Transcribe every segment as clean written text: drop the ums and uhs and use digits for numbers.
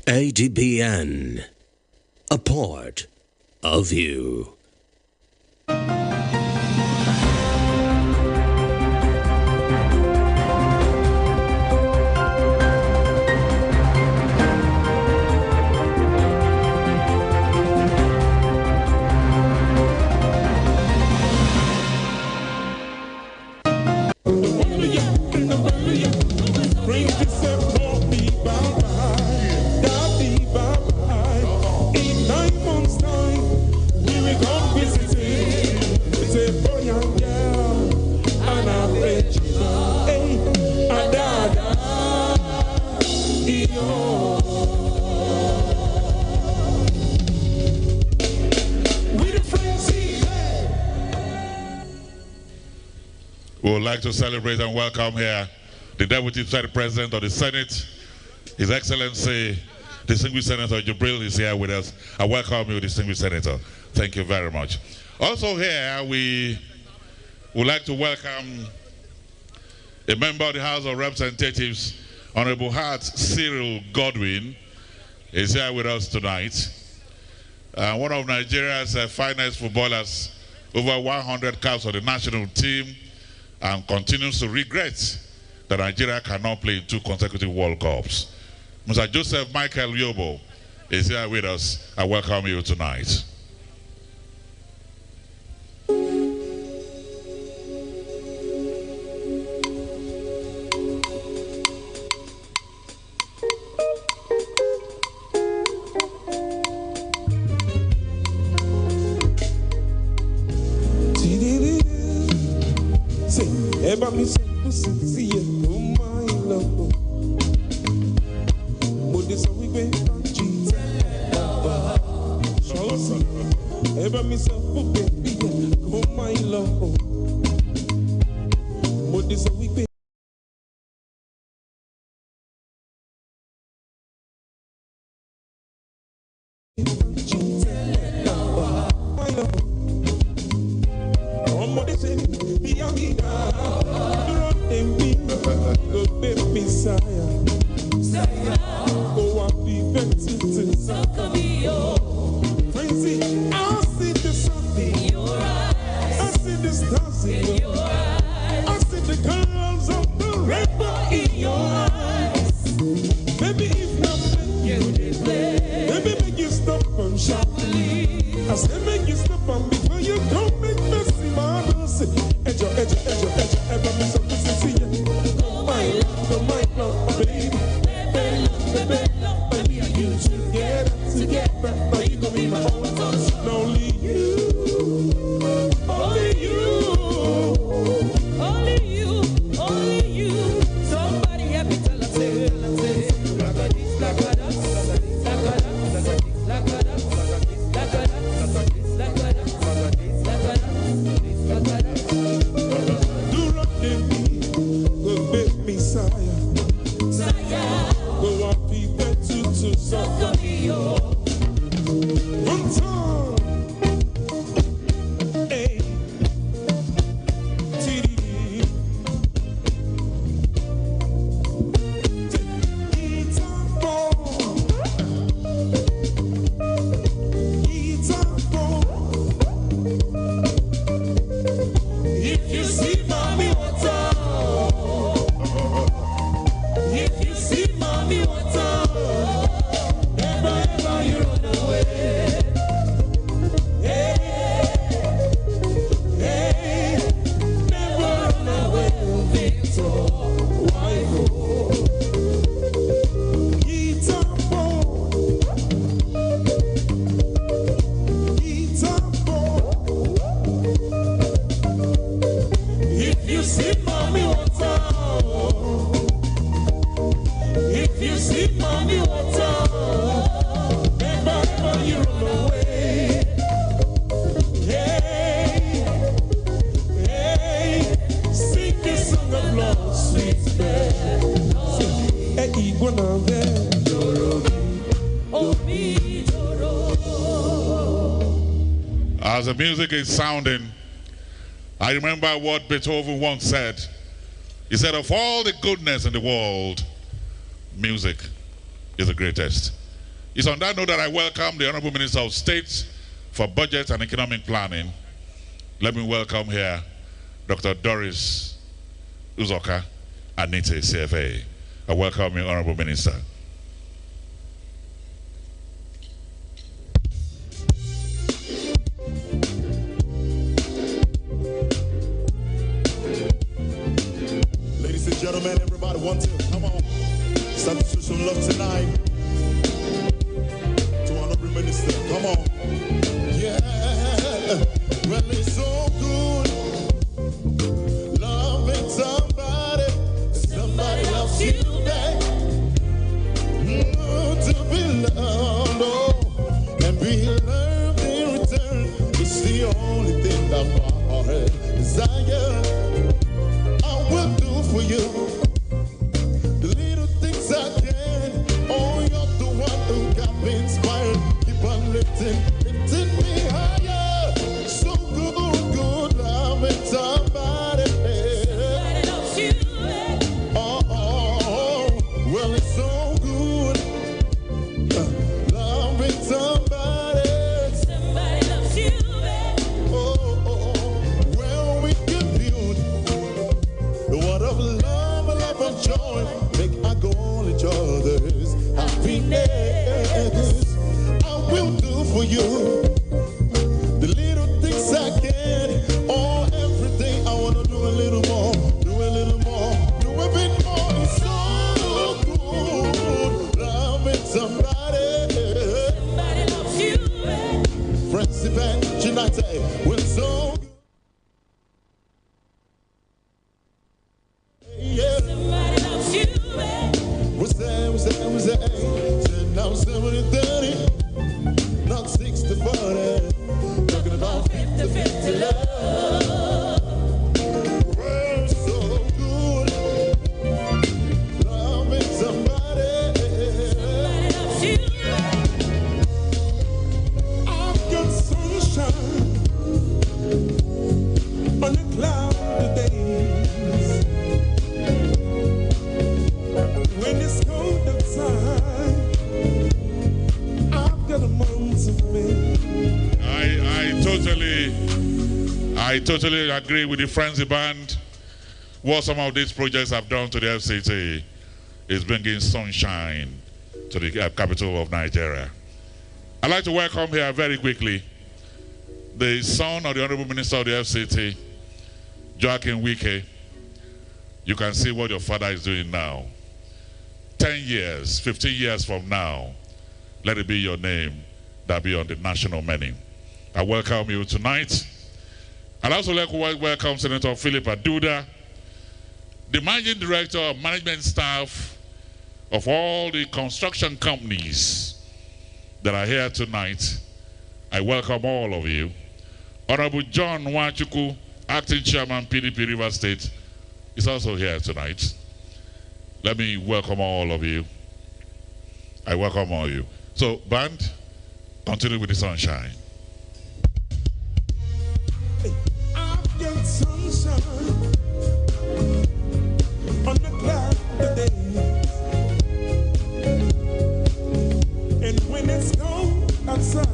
Adbn, a part of you. We would like to celebrate and welcome here the Deputy Senate President of the Senate, His Excellency, Distinguished Senator Jibril is here with us. I welcome you, Distinguished Senator. Thank you very much. Also here, we would like to welcome a member of the House of Representatives, Honorable Hart Cyril Godwin, is here with us tonight. One of Nigeria's finest footballers, over 100 caps for the national team, and continues to regret that Nigeria cannot play in 2 consecutive World Cups. Mr. Joseph Michael Yobo is here with us. I welcome you tonight. Ever me see it, oh my love. But this we be cheat. Ever me say, oh baby, oh my love. But this we be. As the music is sounding, I remember what Beethoven once said. He said, of all the goodness in the world, music is the greatest. It's on that note that I welcome the Honorable Minister of State for Budget and Economic Planning. Let me welcome here Dr. Doris Uzoka Anite, CFA. I welcome you, Honorable Minister. Ladies and gentlemen, everybody, one, two, come on. Start to show some love tonight to Honorable Minister. Come on. Yeah, well, it's so good loving somebody. Somebody loves you back. To be loved, oh, and be loved in return. It's the only thing that my heart desire. I will do for you the little things I can. Oh, you're the one who got me inspired. Keep on lifting me higher. So good, loving somebody. Somebody loves you. Oh, well, it's so good, loving somebody. Somebody loves you. Oh, well, we can build the word of love, a love of joy. Make our goal each other's happiness. I will do for you the little things I can. Oh, every day I want to do a little more, do a little more, do a bit more. It's so good, loving somebody. Somebody loves you. Friendship and unite. We're so good. Yeah. Somebody loves you. What's that? Said now 70-30, not 60-40. Talking about 50-50 love. We're so good, loving somebody. Somebody loves you. I've got sunshine on the cloud days. When it's cold outside, I've got a month of me. I totally agree with the Frenzy Band. What some of these projects have done to the FCT is bringing sunshine to the capital of Nigeria. I'd like to welcome here very quickly the son of the Honorable Minister of the FCT, Joaquin Wike. You can see what your father is doing now. 10 years, 15 years from now, let it be your name that be on the national menu. I welcome you tonight. I'd also like to welcome Senator Philip Aduda, the managing director of management staff of all the construction companies that are here tonight. I welcome all of you. Honorable John Nwachukwu, acting chairman, PDP River State, is also here tonight. Let me welcome all of you. I welcome all of you. So, band, continue with the sunshine. I've got sunshine on the cloud days, and when it's cold outside,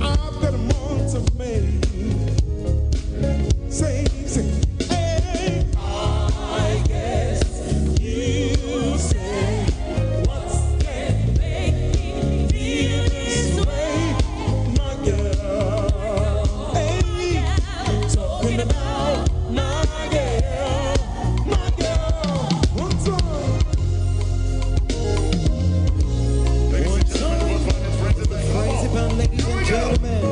I've got a month of May. Say, hey, I guess you say, what can make me feel this way, my girl? Hey, talking about my girl, one time. Ladies and gentlemen,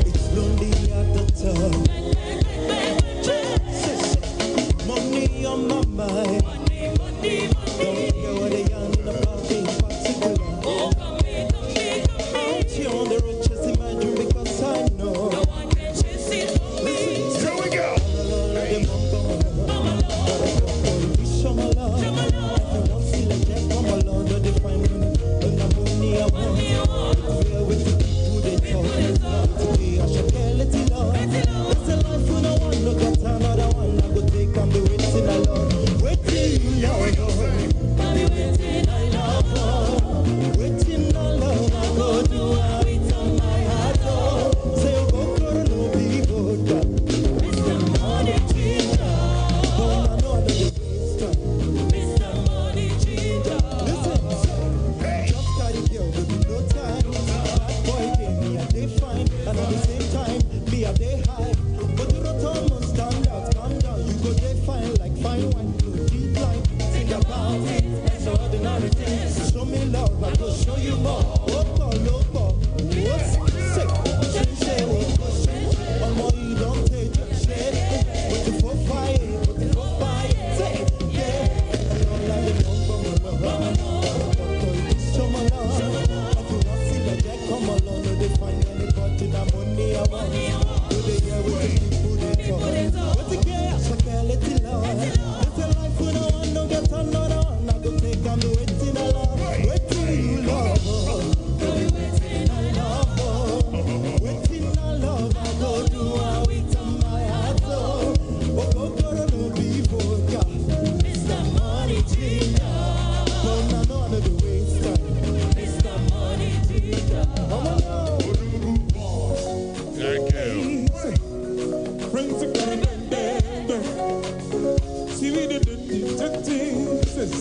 it's lonely at the top. Money on my mind. Don't care what they are in about in particular. Out here on the road chasing my dream because I know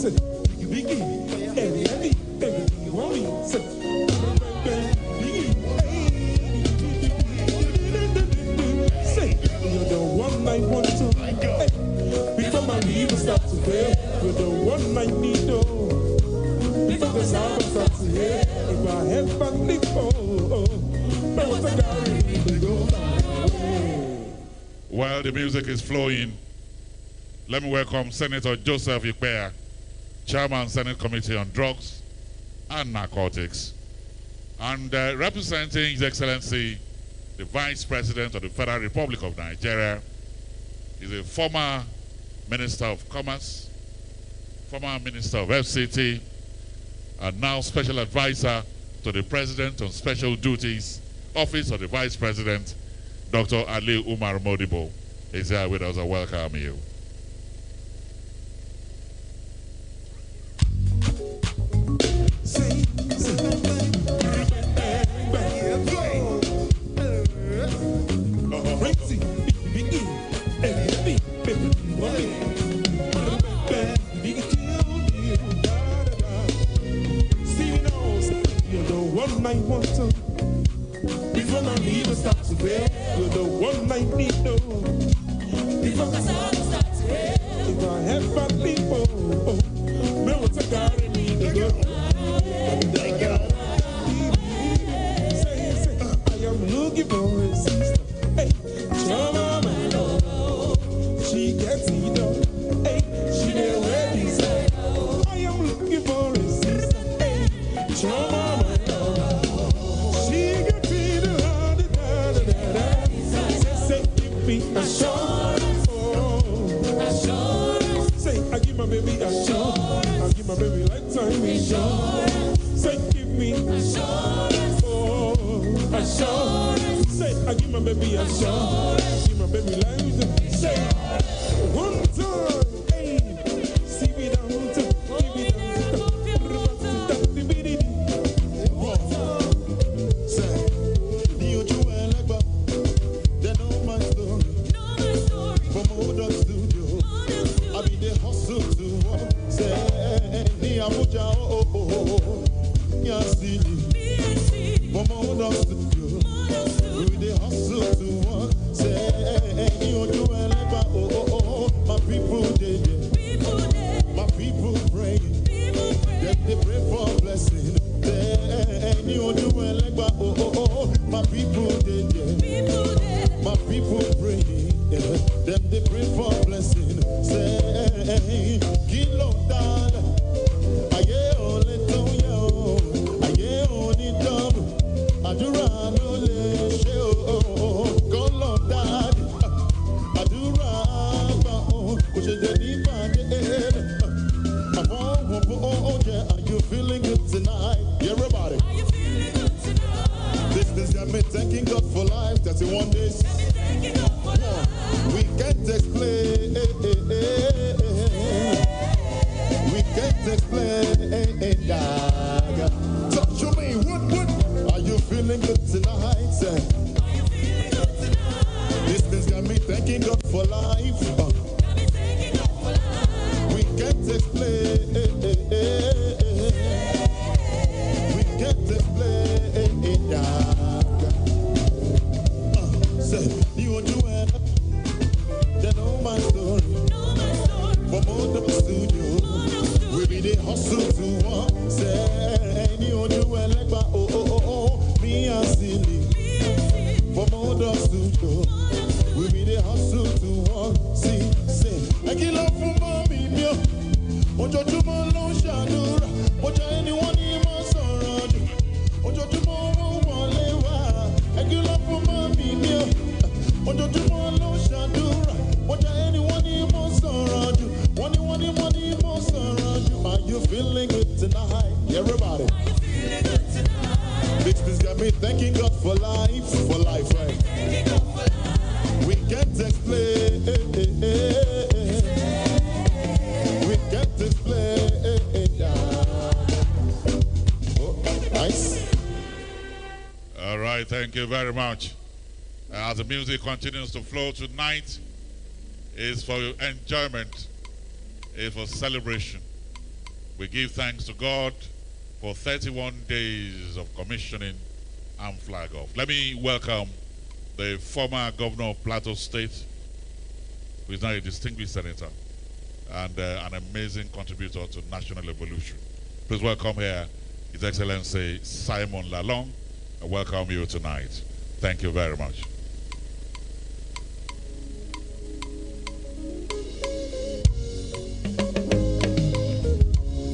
say, biggie, heavy, heavy, everything you want me, say, biggie, say, you're the one I want to, before my liver starts to fail, you're the one I need to, before the sound starts to hear, if I ever live, no one's a guy to go down. While the music is flowing, let me welcome Senator Joseph Ikpea, Chairman, Senate Committee on Drugs and Narcotics, and representing His Excellency, the Vice President of the Federal Republic of Nigeria, is a former Minister of Commerce, former Minister of FCT, and now Special Advisor to the President on Special Duties, Office of the Vice President, Dr. Ali Umar Modibo is here with us. I welcome you. I want to, before my liver starts to fail, you're the one I need to, before my soul starts to fail, if I have bad people, no one's a guy I need to go. Say, I am looking for a sister, hey, Chama, my love, she gets it done, hey, she didn't wear this, I am looking for a sister, hey, Chama. I give my baby assurance. I give my baby lifetime insurance. Say, give me assurance. Oh, assurance. Say, I give my baby assurance. Give my baby life. Say, one time, hey, see me down, give me down. Say, you do well, they know my story. From old studio, I be the hustle to walk. Say, ni Abuja, oh, ya silly. From old studio, we the hustle to walk. Say, you do well, oh, my people did it. My people pray. They pray for blessing. Say, you do well, oh, my people did it. My people pray. Them they pray for blessing. Say, kilo dada, aye only toyo, aye only double, adura no le sheo, kilo dada, adura ba, kushe deni ba de, are you feeling good tonight? Everybody, are you feeling good tonight? This got me thanking God for life. 31 days. We can't explain. We can't explain. Talk to me. What? Are you feeling good tonight? Say, are you feeling good tonight? This thing's got me thanking God for life. Got me thanking God for life. We can't explain. We can't explain. Say, you do it. They know my story. From all the studio, we be the hustle to walk. Say, you do it like my me and silly. From all the studio, we be the hustle to walk. See, say, I kill up for mommy, yo. Ojo tumo lo shadura. Ojo anyone in my sorrow. Ojo tumo wale wa. I kill up for mommy, yo. Ojo tumo lo shadura. Ojo anyone in my sorrow. Are you feeling good tonight? Everybody. Are you feeling good tonight? This got me thanking God for life, right? We can't explain. We can't explain. Oh, nice. All right, thank you very much. As the music continues to flow tonight, is for enjoyment, is for celebration. We give thanks to God for 31 days of commissioning and flag off. Let me welcome the former governor of Plateau State, who is now a distinguished senator and an amazing contributor to national evolution. Please welcome here His Excellency Simon Lalong. I welcome you tonight. Thank you very much.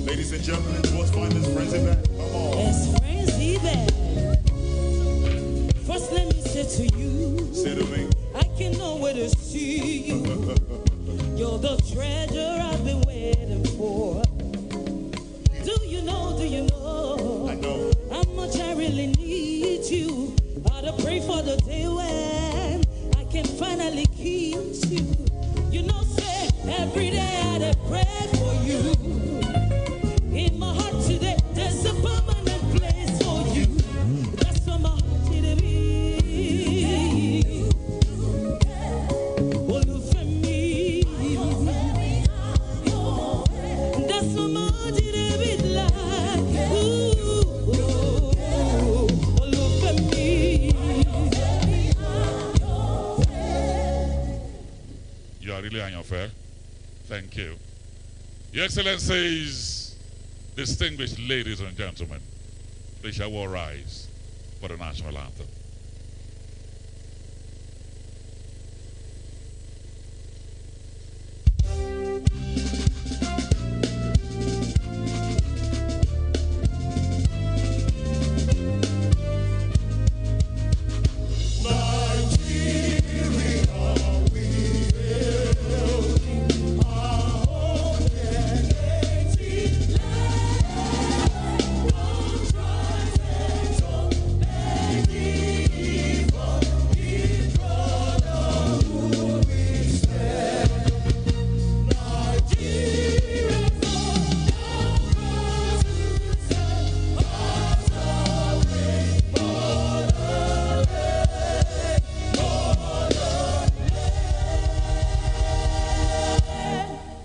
Ladies and gentlemen, let's find this frenzy back. Come on. It's frenzy back. First, let me say to you, Say to me. I can nowhere to see you. You're the treasure I've been waiting for. Do you know? I know. How much I really need you. I'd pray for the day when I can finally kiss you. You know, say every day I'd pray for you. In my heart today, there's a permanent place for you. That's where my heart should be. Olufemi. That's where my heart should be like. Olufemi. You are really on your fair. Thank you. Your Excellencies, distinguished ladies and gentlemen, please shall all rise for the national anthem.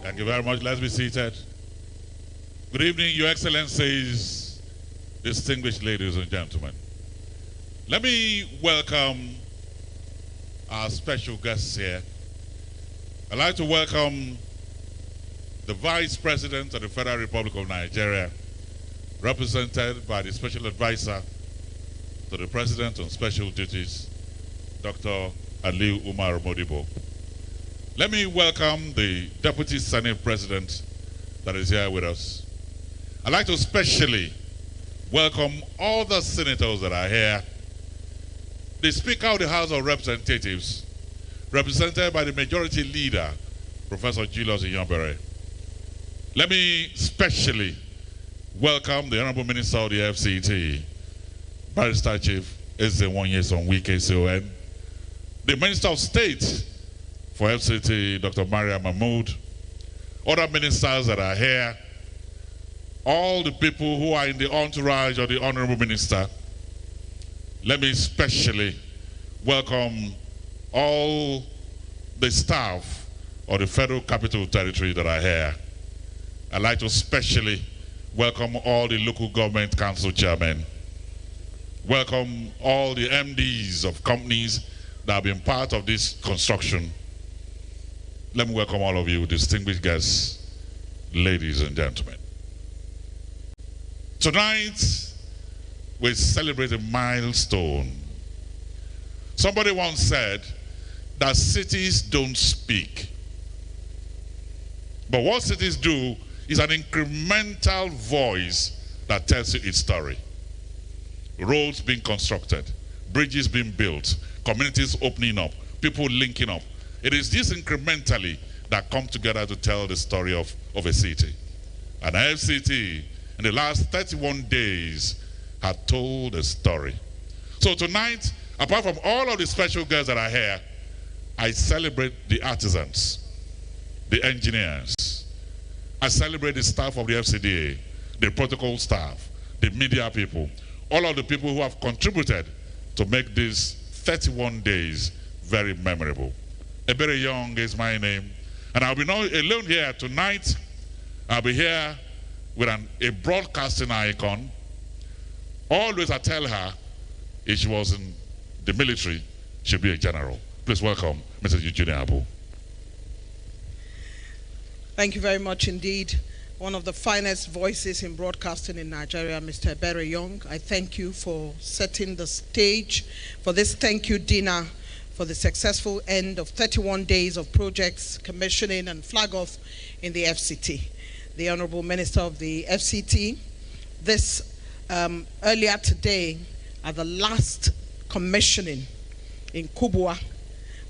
Thank you very much. Let's be seated. Good evening, Your Excellencies, distinguished ladies and gentlemen. Let me welcome our special guests here. I'd like to welcome the Vice President of the Federal Republic of Nigeria, represented by the Special Advisor to the President on Special Duties, Dr. Aliu Umar Modibo. Let me welcome the Deputy Senate President that is here with us. I'd like to especially welcome all the senators that are here. The Speaker of the House of Representatives, represented by the Majority Leader, Professor Julius Iyombere. Let me especially welcome the Honorable Minister of the FCT, Barrister Chief Ezewonye Wike CON, the Minister of State for FCT, Dr. Maria Mahmood, other ministers that are here, all the people who are in the entourage of the Honorable Minister. Let me especially welcome all the staff of the Federal Capital Territory that are here. I'd like to especially welcome all the local government council chairmen. Welcome all the MDs of companies that have been part of this construction. Let me welcome all of you, distinguished guests, ladies and gentlemen. Tonight, we celebrate a milestone. Somebody once said that cities don't speak. But what cities do is an incremental voice that tells you its story. Roads being constructed, bridges being built, communities opening up, people linking up. It is this incrementally that come together to tell the story of a city. And FCT, in the last 31 days, had told a story. So tonight, apart from all of the special guests that are here, I celebrate the artisans, the engineers. I celebrate the staff of the FCDA, the protocol staff, the media people, all of the people who have contributed to make these 31 days very memorable. Ebere Young is my name, and I'll be not alone here tonight. I'll be here with a broadcasting icon. Always I tell her, if she was in the military, she'd be a general. Please welcome Mrs. Eugenia Abu. Thank you very much indeed. One of the finest voices in broadcasting in Nigeria, Mr. Ebere Young. I thank you for setting the stage for this thank you dinner for the successful end of 31 days of projects, commissioning, and flag off in the FCT. The Honorable Minister of the FCT, earlier today, at the last commissioning in Kubwa,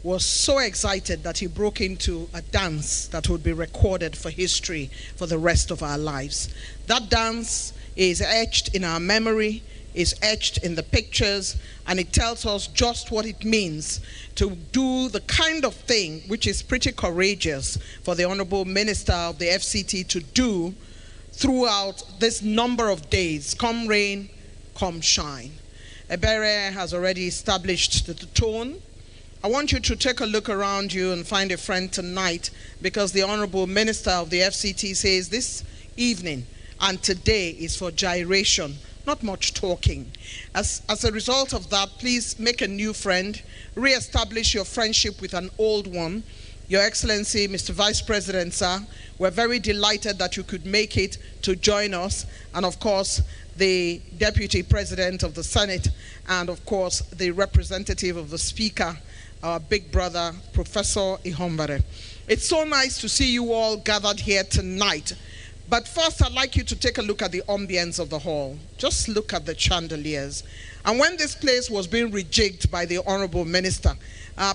was so excited that he broke into a dance that would be recorded for history for the rest of our lives. That dance is etched in our memory, is etched in the pictures, and it tells us just what it means to do the kind of thing which is pretty courageous for the Honorable Minister of the FCT to do throughout this number of days, come rain, come shine. Ebere has already established the tone. I want you to take a look around you and find a friend tonight, because the Honorable Minister of the FCT says this evening and today is for gyration, not much talking. As a result of that, please make a new friend, re-establish your friendship with an old one. Your Excellency, Mr. Vice President, sir, we're very delighted that you could make it to join us, and of course, the Deputy President of the Senate, and of course, the representative of the Speaker, our big brother, Professor Ihombare. It's so nice to see you all gathered here tonight. But first, I'd like you to take a look at the ambience of the hall. Just look at the chandeliers. And when this place was being rejigged by the Honorable Minister,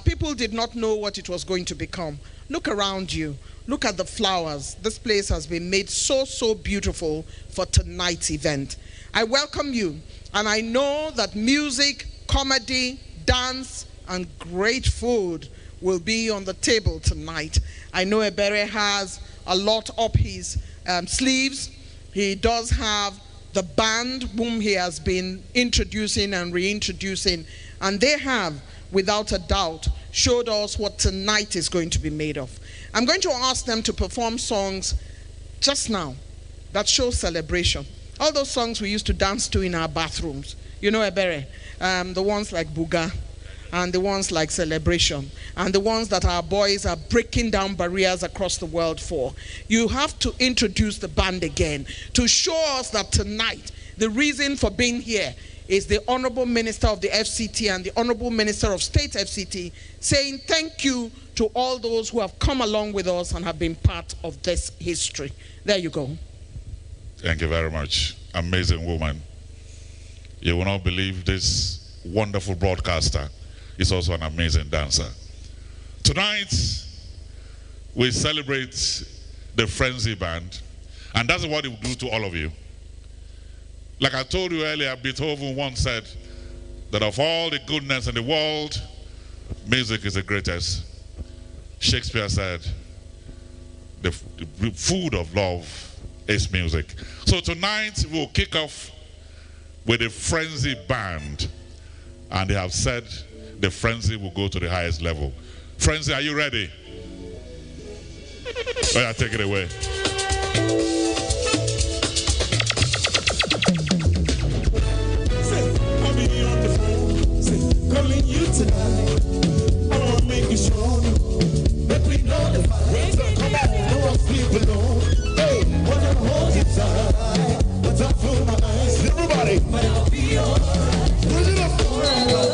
people did not know what it was going to become. Look around you. Look at the flowers. This place has been made so, so beautiful for tonight's event. I welcome you, and I know that music, comedy, dance, and great food will be on the table tonight. I know Ebere has a lot up his sleeves. He does have the band whom he has been introducing and reintroducing, and they have, without a doubt, showed us what tonight is going to be made of. I'm going to ask them to perform songs just now that show celebration. All those songs we used to dance to in our bathrooms. You know, Ebere, the ones like Buga, and the ones like Celebration, and the ones that our boys are breaking down barriers across the world for. You have to introduce the band again to show us that tonight, the reason for being here is the Honorable Minister of the FCT and the Honorable Minister of State FCT saying thank you to all those who have come along with us and have been part of this history. There you go. Thank you very much. Amazing woman. You will not believe this wonderful broadcaster is also an amazing dancer. Tonight, we celebrate the Frenzy Band, and that's what it will do to all of you. Like I told you earlier, Beethoven once said that of all the goodness in the world, music is the greatest. Shakespeare said, the food of love is music. So tonight, we'll kick off with the Frenzy Band, and they have said the frenzy will go to the highest level. Frenzy, are you ready? Oh yeah, take it away. Say, I'll be on the phone. Say, calling you tonight. I wanna make you sure that we know the fight. Come on, no one sleep alone. Hey, wanna hold you tight, but I feel my eyes. Everybody, but I'll be alright. Put it up forever.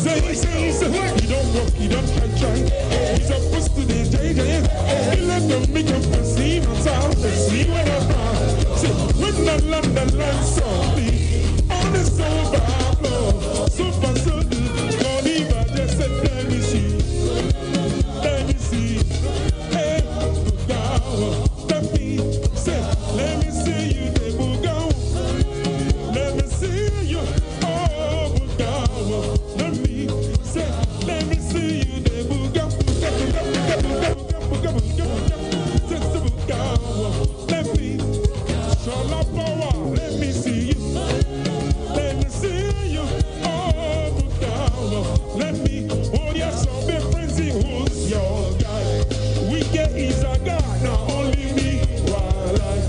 He don't work, he don't try. He's supposed to be JJ. He let them make him perceive himself. See what I'm from. See, when the land saw me, on the sofa floor, super sudden, don't even just say, let me see. Let me see. Hey, go, let me say, let me see you, they will go. Let me see you, oh, go. Let me say, let me see you, they will go. Let me show la power, let me see you. Let me see you, oh, go. Let me, oh, yes, I'll be frenzy, who's your guy? We get is a guy, not only me. While I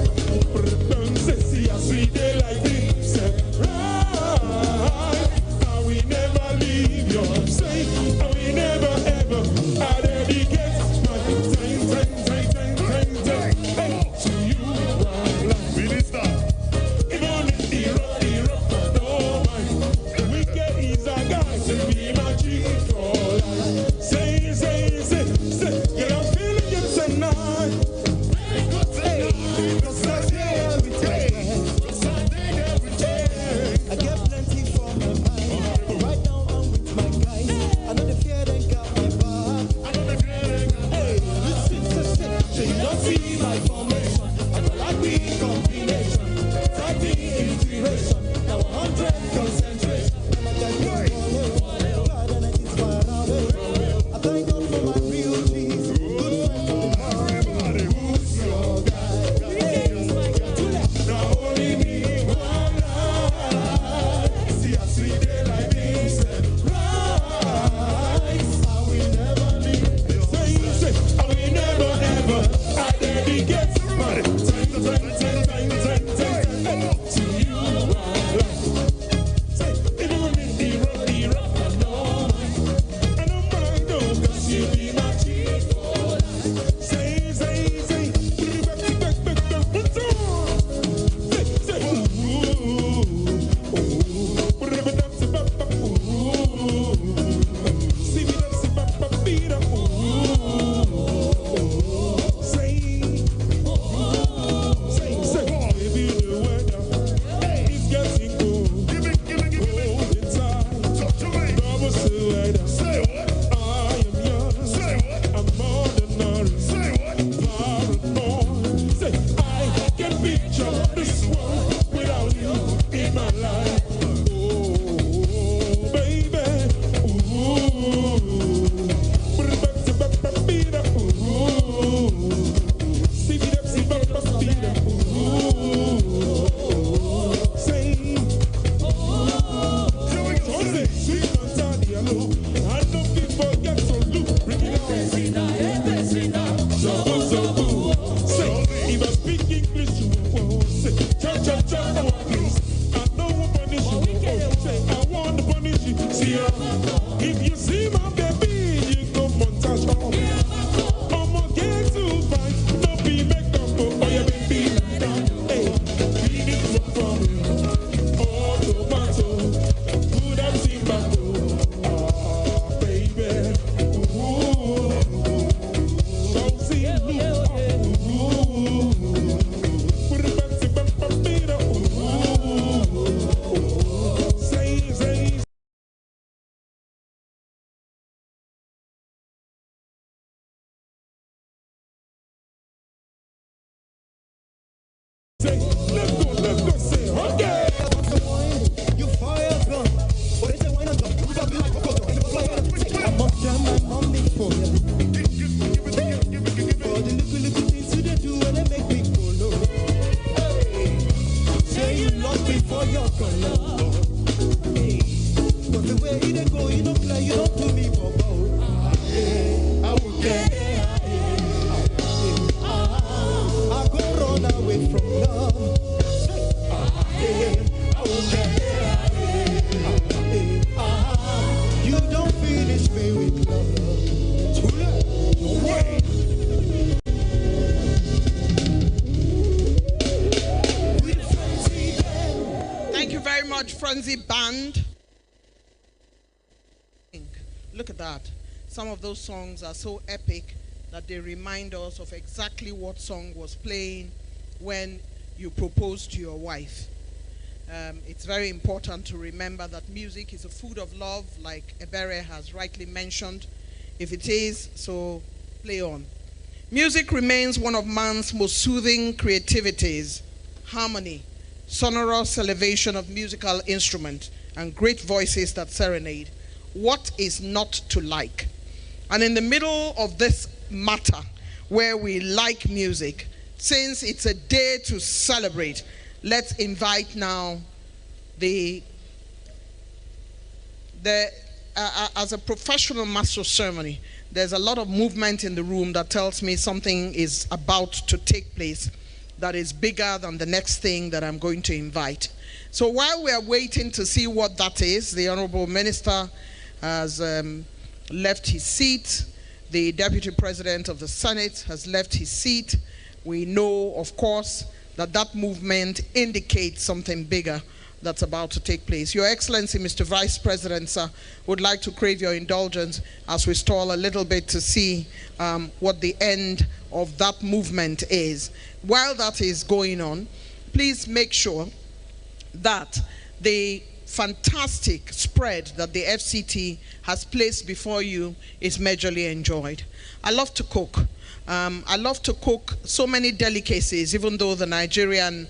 see a sweet day like this, say, right, I will never leave your side. I will never ever, I dedicate my time to you. While I Minister. even if the rock, no mind. We get is a guy to be my chief for life. Say, get I'm feeling it tonight. I get plenty from my mind. Right now I'm with my guys. I know the fear they got my back. Hey, listen, you don't see my formation. I don't like the combination. 30 integration. Now 100 concentration. And I got God and it is far away. I thank God for my real G's. Good friends of the heart. Who's your guy? Hey, Not only me, one life. See a sweet day like this, right? I will never leave. Say, I will never ever. I dedicate my time to you. Say, even when the rock, I don't mind, oh, 'cause you be my chief for life. Say, if you see my baby, you go montage on. I'ma get to fight, no be make up for your baby. Hey, we need to from you. Oh, tomato, good and Zimbabwe. Ah, baby. Ooh, don't see put it back to Bambino. Say. Let's go, say, okay. you fire gun. But they say why not come? I'm up there, my mommy for you. For the little things you they do when they make me go low. Hey, say you love me for your color. Hey, but the way you they go, you don't play, you don't do me for both. I will get. I go run away from love. You don't finish me with love. Too late. Wait. Thank you very much, Frenzy Band. Look at that. Some of those songs are so epic that they remind us of exactly what song was playing when you proposed to your wife. It's very important to remember that music is a food of love, like Ebere has rightly mentioned. If it is, so play on. Music remains one of man's most soothing creativities. Harmony, sonorous elevation of musical instruments, and great voices that serenade. What is not to like? And in the middle of this matter, where we like music, since it's a day to celebrate, let's invite now as a professional master of ceremony, there's a lot of movement in the room that tells me something is about to take place that is bigger than the next thing that I'm going to invite. So while we are waiting to see what that is, the Honorable Minister has left his seat. The Deputy President of the Senate has left his seat. We know, of course, that that movement indicates something bigger that's about to take place. Your Excellency, Mr. Vice President, sir, would like to crave your indulgence as we stall a little bit to see what the end of that movement is. While that is going on, please make sure that the fantastic spread that the FCT has placed before you is majorly enjoyed. I love to cook. I love to cook so many delicacies, even though the Nigerian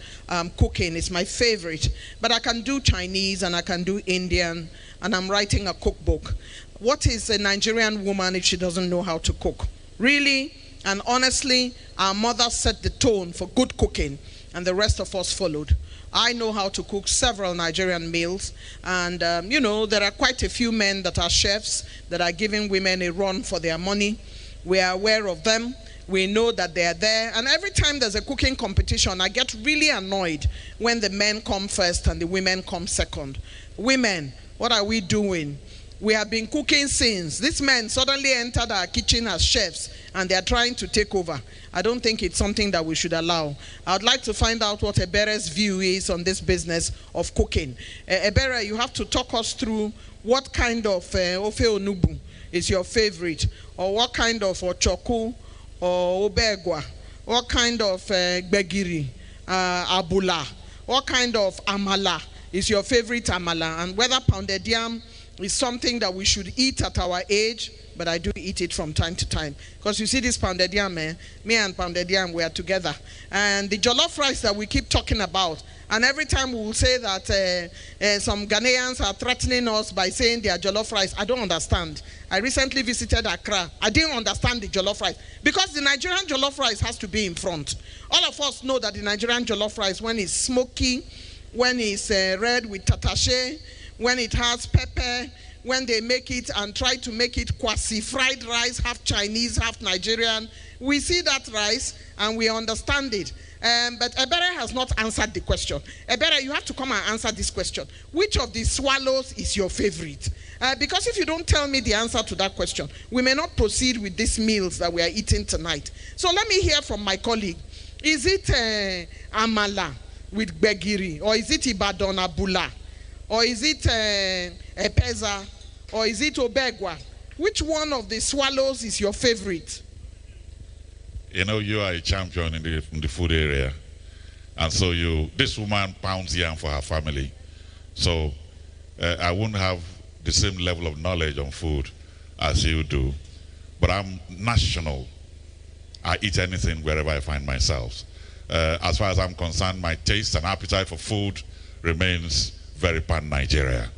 cooking is my favorite. But I can do Chinese and I can do Indian, and I'm writing a cookbook. What is a Nigerian woman if she doesn't know how to cook? Really and honestly, our mother set the tone for good cooking, and the rest of us followed. I know how to cook several Nigerian meals, and you know, there are quite a few men that are chefs that are giving women a run for their money. We are aware of them. We know that they are there, and every time there's a cooking competition, I get really annoyed when the men come first and the women come second. Women, what are we doing? We have been cooking since. These men suddenly entered our kitchen as chefs, and they are trying to take over. I don't think it's something that we should allow. I would like to find out what Ebere's view is on this business of cooking. Ebere, you have to talk us through what kind of ofe onubu is your favorite, or what kind of ochoku or obegwa, what kind of gbegiri, abula, what kind of amala is your favorite amala, and whether pounded yam is something that we should eat at our age, but I do eat it from time to time. Because you see this pounded yam, me and pounded yam, we are together. And the jollof rice that we keep talking about, and every time we will say that some Ghanaians are threatening us by saying they are jollof rice, I don't understand. I recently visited Accra. I didn't understand the jollof rice. Because the Nigerian jollof rice has to be in front. All of us know that the Nigerian jollof rice, when it's smoky, when it's red with tatache, when it has pepper, when they make it and try to make it kwasi, fried rice, half Chinese, half Nigerian, we see that rice and we understand it. But Ebere has not answered the question. Ebere, you have to come and answer this question. Which of the swallows is your favorite? Because if you don't tell me the answer to that question, we may not proceed with these meals that we are eating tonight. So let me hear from my colleague. Is it amala with gbegiri, or is it Ibadan abula, or is it epeza, or is it obegwa? Which one of the swallows is your favorite? You know, you are a champion in the food area. And so this woman pounds yam for her family. So I won't have the same level of knowledge on food as you do. But I'm national. I eat anything wherever I find myself. As far as I'm concerned, my taste and appetite for food remains very pan-Nigeria.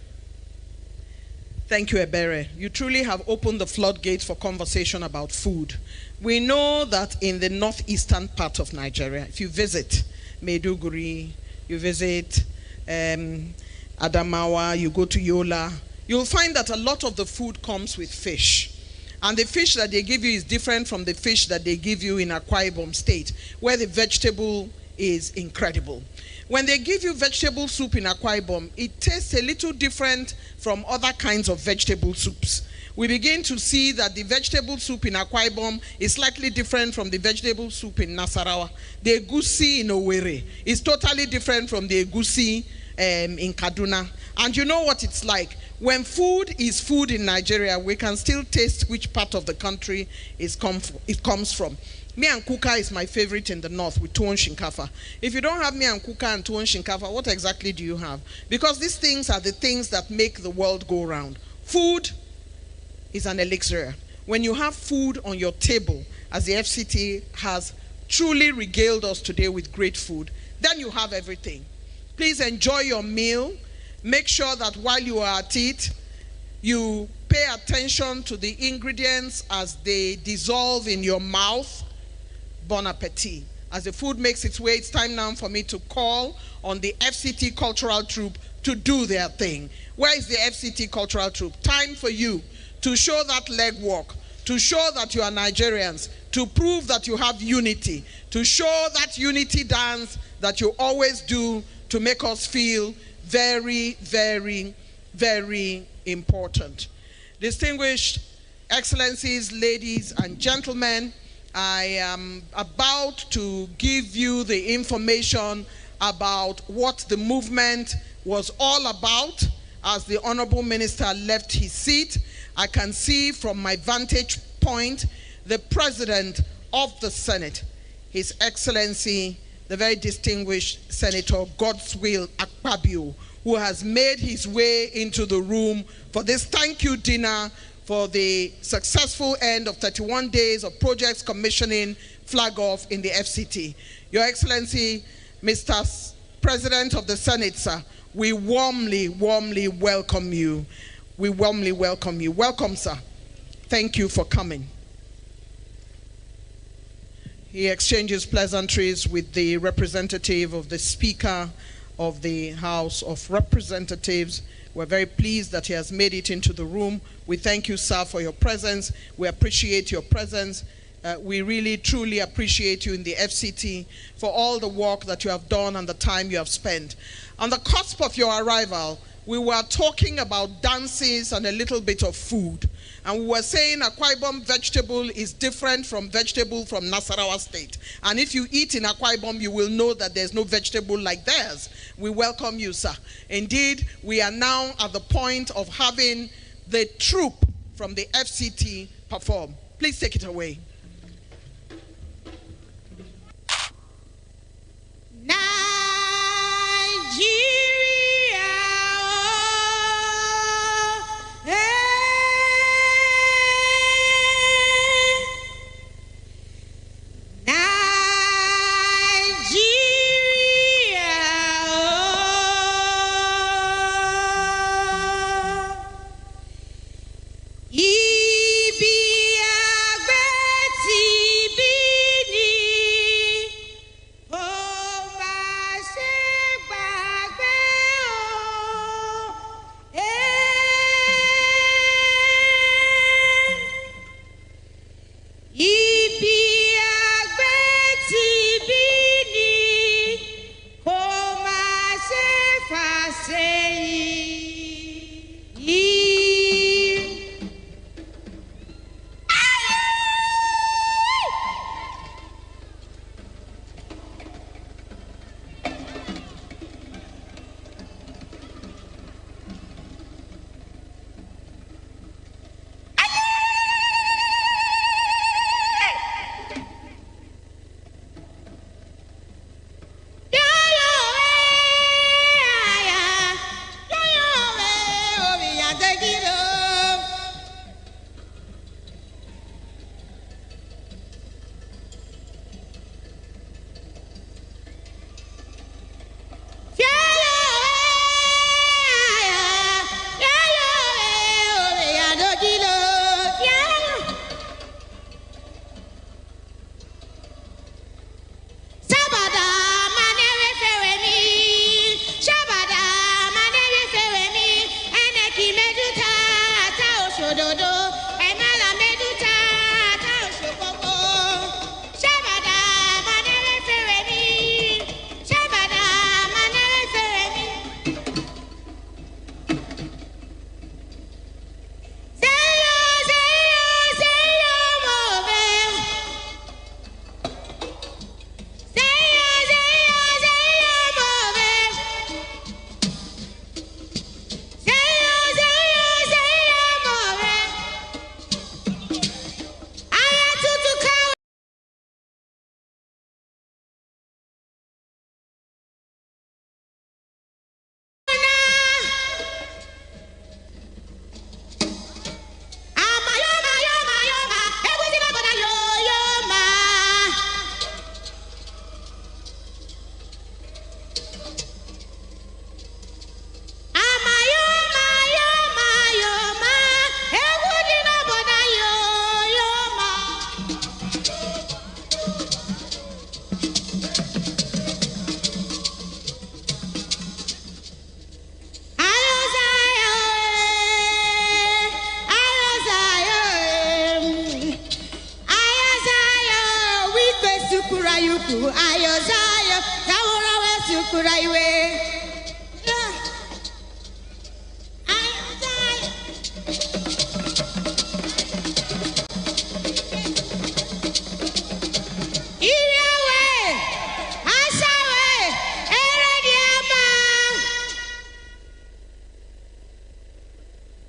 Thank you, Ebere. You truly have opened the floodgates for conversation about food. We know that in the northeastern part of Nigeria, if you visit Maiduguri, you visit Adamawa, you go to Yola, you'll find that a lot of the food comes with fish. And the fish that they give you is different from the fish that they give you in Akwa Ibom State, where the vegetable is incredible. When they give you vegetable soup in Akwa Ibom, it tastes a little different from other kinds of vegetable soups. We begin to see that the vegetable soup in Akwa Ibom is slightly different from the vegetable soup in Nasarawa. The egusi in Owerri is totally different from the egusi in Kaduna. And you know what it's like. When food is food in Nigeria, we can still taste which part of the country it comes from. Miyan kuka is my favorite in the north with tuwon shinkafa. If you don't have miyan kuka and tuwon shinkafa, what exactly do you have? Because these things are the things that make the world go round. Food is an elixir. When you have food on your table, as the FCT has truly regaled us today with great food, then you have everything. Please enjoy your meal. Make sure that while you are at it, you pay attention to the ingredients as they dissolve in your mouth. Bon appetit. As the food makes its way, it's time now for me to call on the FCT Cultural Troupe to do their thing. Where is the FCT Cultural Troupe? Time for you to show that leg walk, to show that you are Nigerians, to prove that you have unity, to show that unity dance that you always do to make us feel very, very, very important. Distinguished Excellencies, ladies and gentlemen, I am about to give you the information about what the movement was all about. As the Honorable Minister left his seat, I can see from my vantage point the President of the Senate, His Excellency, the very distinguished Senator Godswill Akpabio, who has made his way into the room for this thank you dinner for the successful end of 31 days of projects commissioning flag off in the FCT. Your Excellency, Mr. President of the Senate, sir, we warmly, warmly welcome you. We warmly welcome you. Welcome, sir. Thank you for coming. He exchanges pleasantries with the representative of the Speaker of the House of Representatives. We're very pleased that he has made it into the room. We thank you, sir, for your presence. We appreciate your presence. We really, truly appreciate you in the FCT for all the work that you have done and the time you have spent. On the cusp of your arrival, we were talking about dances and a little bit of food. And we were saying Akwa Ibom vegetable is different from vegetable from Nasarawa State. And if you eat in Akwa Ibom, you will know that there's no vegetable like theirs. We welcome you, sir. Indeed, we are now at the point of having the troupe from the FCT perform. Please take it away.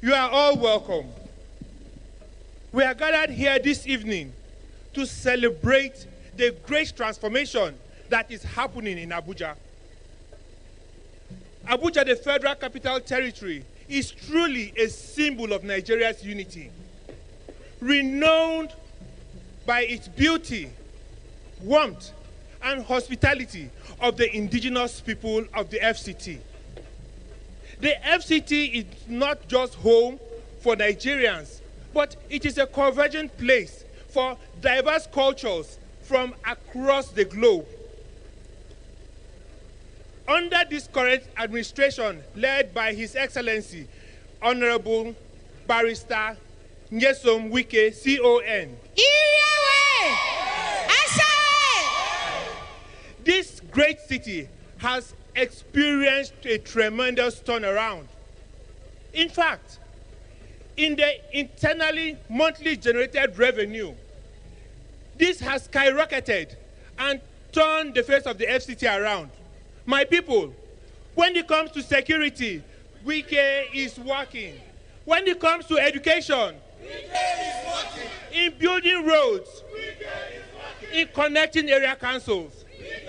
You are all welcome. We are gathered here this evening to celebrate the great transformation that is happening in Abuja. Abuja, the Federal Capital Territory, is truly a symbol of Nigeria's unity, renowned by its beauty, warmth, and hospitality of the indigenous people of the FCT. The FCT is not just home for Nigerians, but it is a convergent place for diverse cultures from across the globe. Under this current administration, led by His Excellency, Honorable Barrister Nyesom Wike, CON, this great city has experienced a tremendous turnaround. In fact, in the internally monthly generated revenue, this has skyrocketed and turned the face of the FCT around. My people, when it comes to security, Wike is working. When it comes to education, Wike is working. In building roads, Wike is working. In connecting area councils, Wike is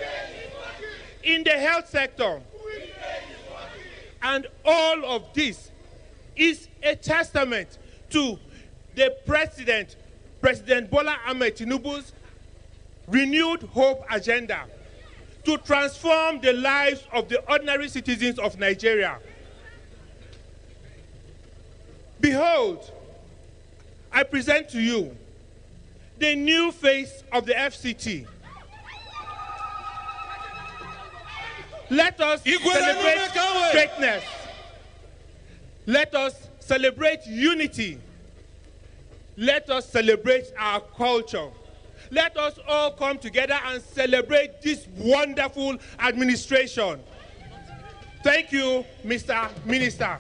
working. In the health sector, Wike is working. And all of this is a testament to the President Bola Ahmed Tinubu's renewed hope agenda to transform the lives of the ordinary citizens of Nigeria. Behold, I present to you the new face of the FCT. Let us celebrate greatness. Let us celebrate unity. Let us celebrate our culture. Let us all come together and celebrate this wonderful administration. Thank you, Mr. Minister.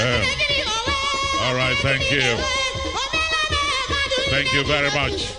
All right, thank you. Thank you very much.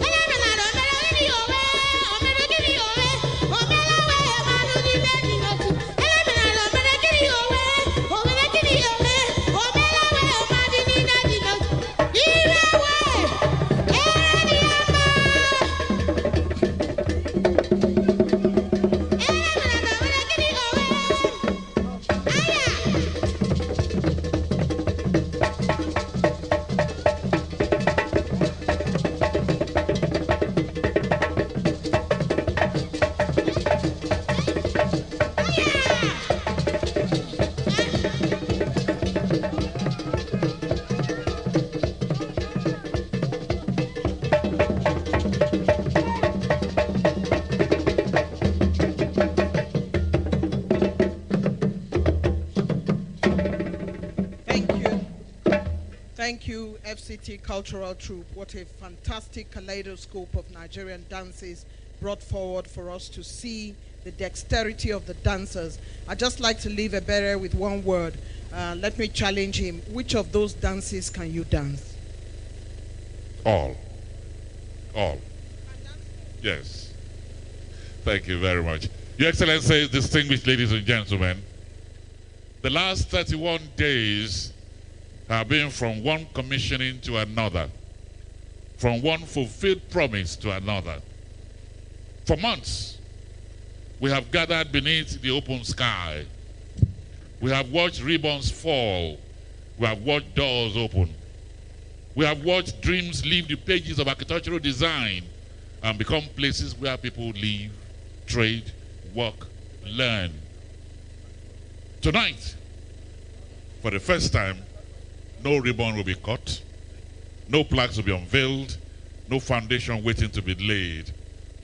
Thank you, FCT Cultural Troupe. What a fantastic kaleidoscope of Nigerian dances brought forward for us to see the dexterity of the dancers. I'd just like to leave Ebere with one word. Let me challenge him. Which of those dances can you dance? All. All. Yes. Thank you very much. Your Excellency, distinguished ladies and gentlemen, the last 31 days have been from one commissioning to another, from one fulfilled promise to another. For months, we have gathered beneath the open sky. We have watched ribbons fall. We have watched doors open. We have watched dreams leave the pages of architectural design and become places where people live, trade, work, learn. Tonight, for the first time, no ribbon will be cut, no plaques will be unveiled, no foundation waiting to be laid.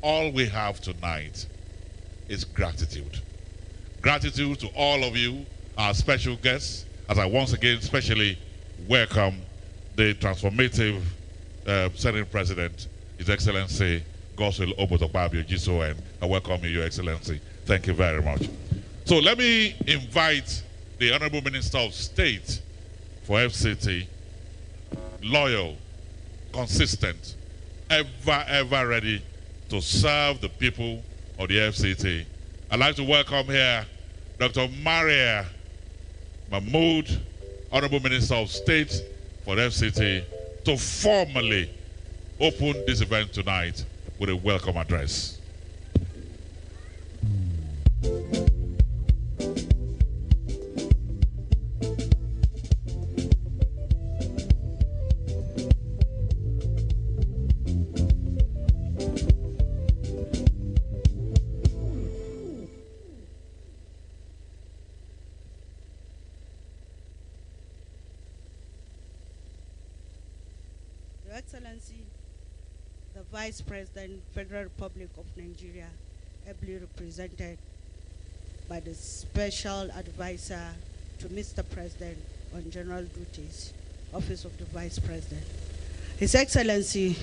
All we have tonight is gratitude. Gratitude to all of you, our special guests, as I once again specially welcome the transformative Senate President, His Excellency Godswill Obotokpabio GSON. I welcome you, Your Excellency. Thank you very much. So let me invite the Honorable Minister of State for FCT, loyal, consistent, ever ready to serve the people of the FCT. I'd like to welcome here Dr. Maria Mahmood, Honorable Minister of State for FCT, to formally open this event tonight with a welcome address. Excellency, the Vice President, Federal Republic of Nigeria, ably represented by the Special Advisor to Mr. President on General Duties, Office of the Vice President. His Excellency,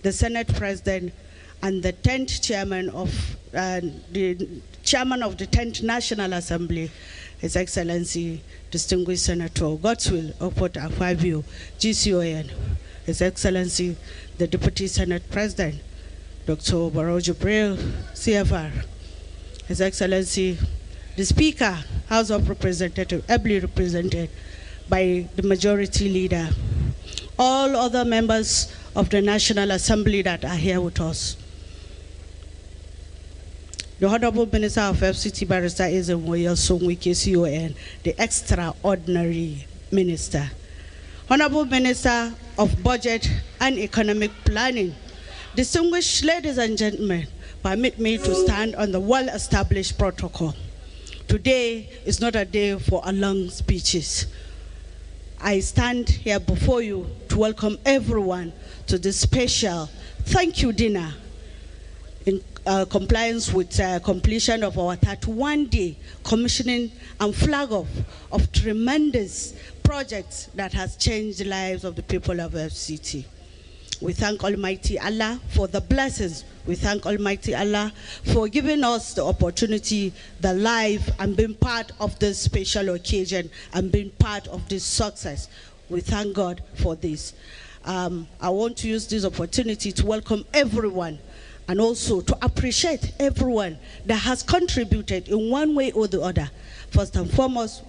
the Senate President and the 10th Chairman of the 10th National Assembly, His Excellency, Distinguished Senator Godswill Obotokpabio GCON, His Excellency, the Deputy Senate President, Dr. Barrow Jibril, CFR, His Excellency, the Speaker, House of Representatives, ably represented by the Majority Leader, all other members of the National Assembly that are here with us, the Honorable Minister of FCT, Barrister Ezemoyel Songwike, CON, the extraordinary Minister, Honorable Minister of Budget and Economic Planning, distinguished ladies and gentlemen, permit me to stand on the well-established protocol. Today is not a day for a long speeches. I stand here before you to welcome everyone to this special thank you dinner in compliance with completion of our 31-day commissioning and flag off of tremendous projects that has changed the lives of the people of FCT. We thank Almighty Allah for the blessings. We thank Almighty Allah for giving us the opportunity, the life, and being part of this special occasion and being part of this success. We thank God for this. I want to use this opportunity to welcome everyone and also to appreciate everyone that has contributed in one way or the other. First and foremost,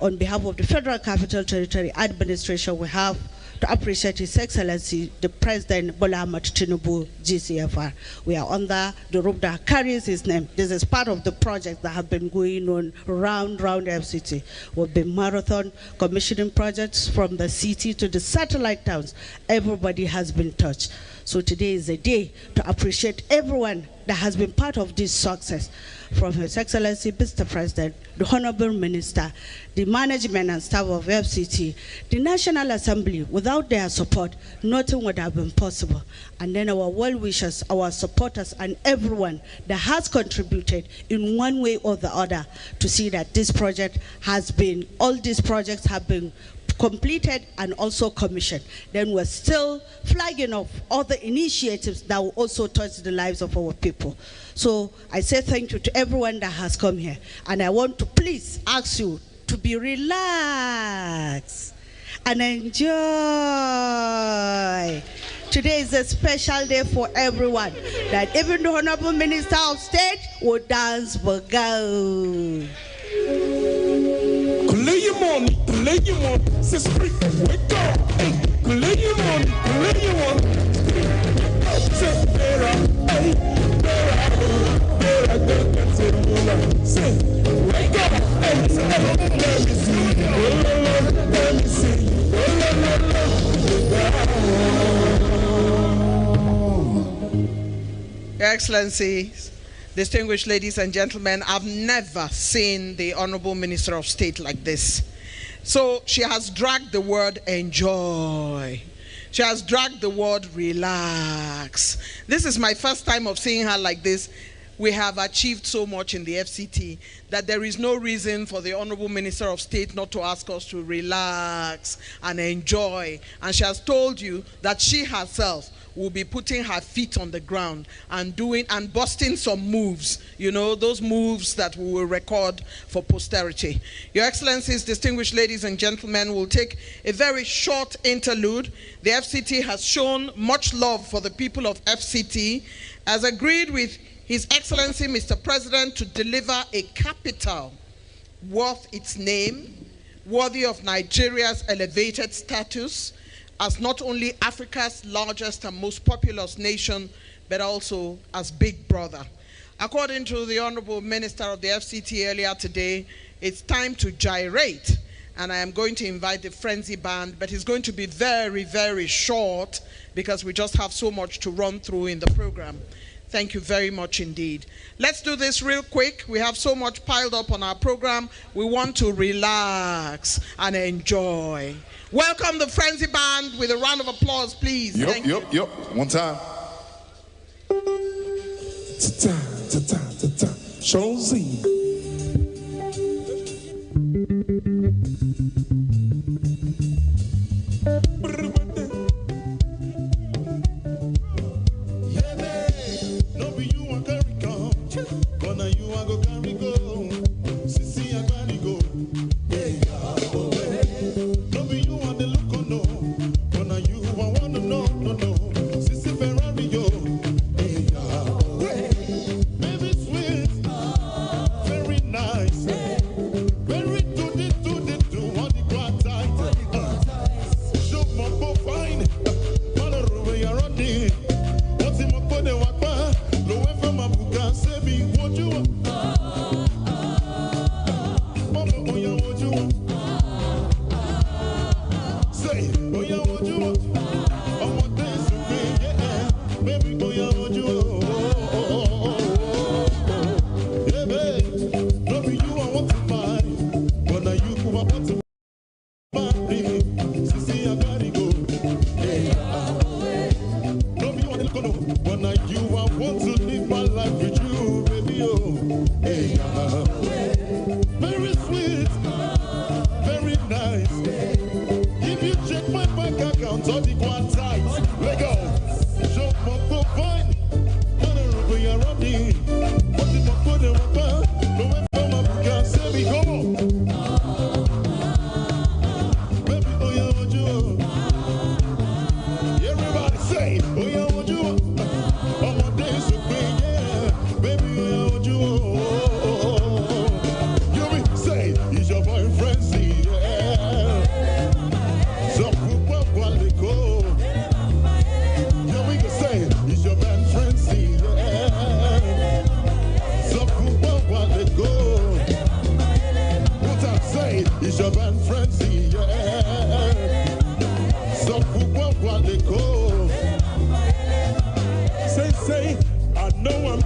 on behalf of the Federal Capital Territory Administration, we have to appreciate His Excellency, the President Bola Ahmed Tinubu, GCFR. We are under the roof that carries his name. This is part of the projects that have been going on round FCT. We've been marathon commissioning projects from the city to the satellite towns. Everybody has been touched. So today is a day to appreciate everyone that has been part of this success. From His Excellency, Mr. President, the Honorable Minister, the management and staff of FCT, the National Assembly. Without their support, nothing would have been possible. And then our well-wishers, our supporters, and everyone that has contributed in one way or the other to see that this project has been, all these projects have been completed and also commissioned. Then we're still flagging off other initiatives that will also touch the lives of our people. So I say thank you to everyone that has come here. And I want to please ask you to be relaxed and enjoy. Today is a special day for everyone. That even the Honorable Minister of State will dance for go. Sister, wake up. Your Excellency, distinguished ladies and gentlemen, I've never seen the Honorable Minister of State like this. So she has dragged the word enjoy. She has dragged the word relax. This is my first time of seeing her like this. We have achieved so much in the FCT that there is no reason for the Honorable Minister of State not to ask us to relax and enjoy. And she has told you that she herself will be putting her feet on the ground and doing and busting some moves, you know, those moves that we will record for posterity. Your Excellencies, distinguished ladies and gentlemen, we'll take a very short interlude. The FCT has shown much love for the people of FCT, as agreed with His Excellency Mr. President to deliver a capital worth its name, worthy of Nigeria's elevated status as not only Africa's largest and most populous nation, but also as big brother. According to the Honorable Minister of the FCT earlier today, it's time to gyrate, and I am going to invite the Frenzy Band, but it's going to be very, very short because we just have so much to run through in the program. Thank you very much indeed. Let's do this real quick. We have so much piled up on our program. We want to relax and enjoy. Welcome the Frenzy Band with a round of applause, please. Yep. One time. Josie. Ferrari,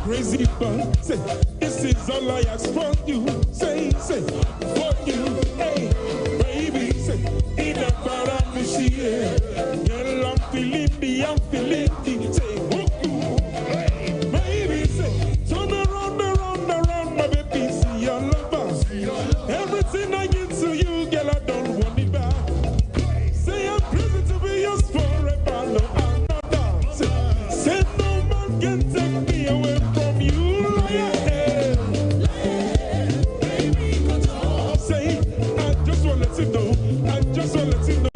crazy fun. Say, this is all I ask for you. Say, for you. Hey, baby, say, in a paramishi. Girl, I'm feeling the, say, baby, say, turn around, my baby, see your lover. Everything I give to you, girl, I don't want it back. Say I'm crazy to be yours forever, no another. Say no man can take me away from you. Say, I just want to let you know, I just want to let you know.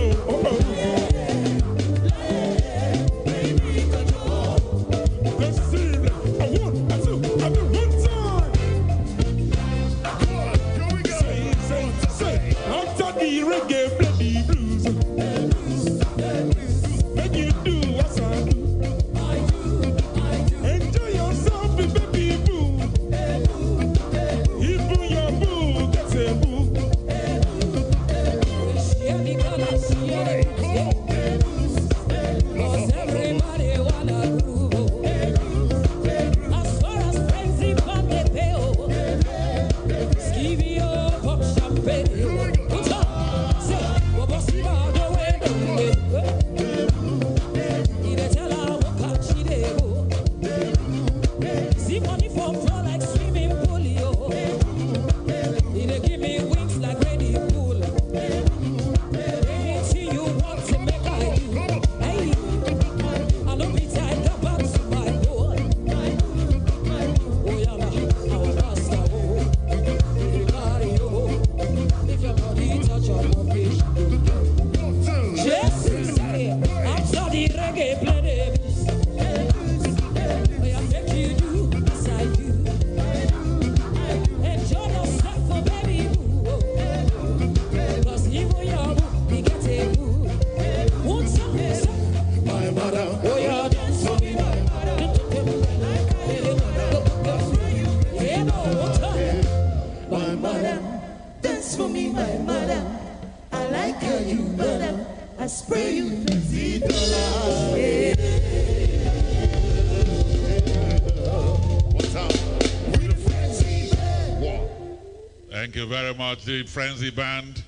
Thank you very much, the Frenzy Band.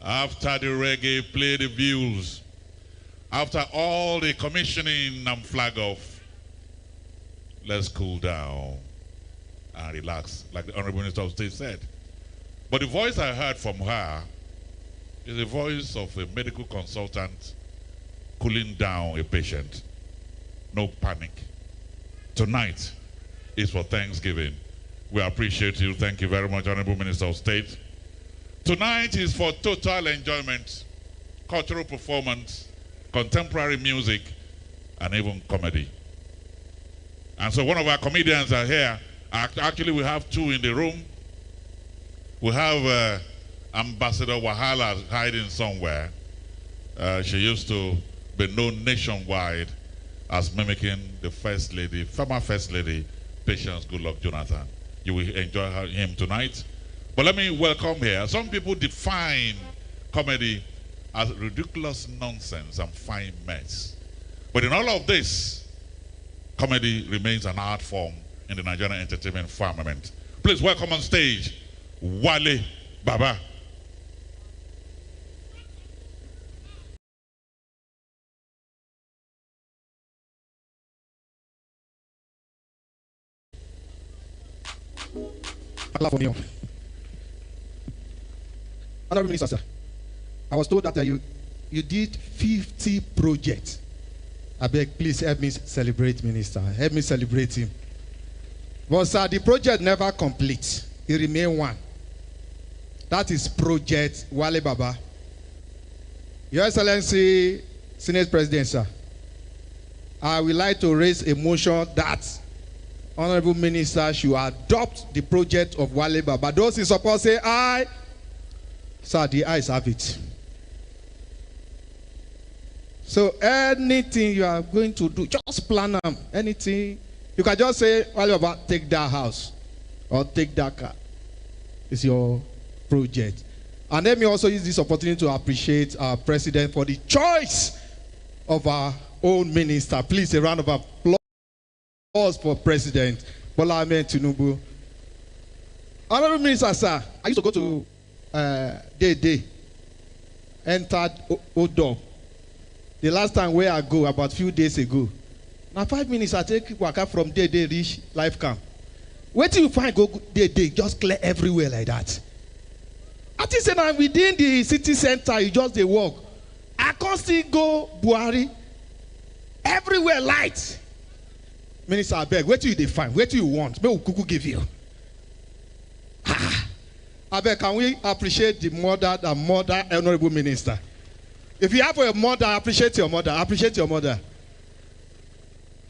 After the reggae, play the views. After all the commissioning and flag off, let's cool down and relax, like the Honorable Minister of State said. But the voice I heard from her is the voice of a medical consultant cooling down a patient. No panic. Tonight is for Thanksgiving. We appreciate you. Thank you very much, Honorable Minister of State. Tonight is for total enjoyment, cultural performance, contemporary music, and even comedy. And so one of our comedians are here. Actually, we have two in the room. We have Ambassador Wahala hiding somewhere. She used to be known nationwide as mimicking the First Lady, former First Lady, Patience Goodluck Jonathan. You will enjoy him tonight. But let me welcome here. Some people define comedy as ridiculous nonsense and fine mess. But in all of this, comedy remains an art form in the Nigerian entertainment firmament. Please welcome on stage, Wale Baba. Honorable Minister, sir, I was told that you did 50 projects. I beg, please help me celebrate, Minister. Help me celebrate him. But sir, the project never complete. It remained one. That is Project Wale Baba. Your Excellency, Senate President, sir, I would like to raise a motion that Honorable Minister should adopt the project of Wale Baba. Those in support say aye. Sir, the ayes have it. So anything you are going to do, just plan them. Anything. You can just say, Wale Baba, take that house or take that car. It's your project. And let me also use this opportunity to appreciate our president for the choice of our own minister. Please, a round of applause. us for President Bola Ahmed Tinubu. Honorable Minister, sir, I used to go to Day, entered Odo. The last time where I go, about few days ago. Now 5 minutes I take waka from Day reach life camp. Where till you find go Day, just clear everywhere like that. I think say now within the city center, you just they walk. I can't still go Buhari. Everywhere light. Minister, I beg, where do you find? Where do you want? May Ukuku give you. I beg, can we appreciate the mother, honorable minister? If you have a mother, appreciate your mother. Appreciate your mother.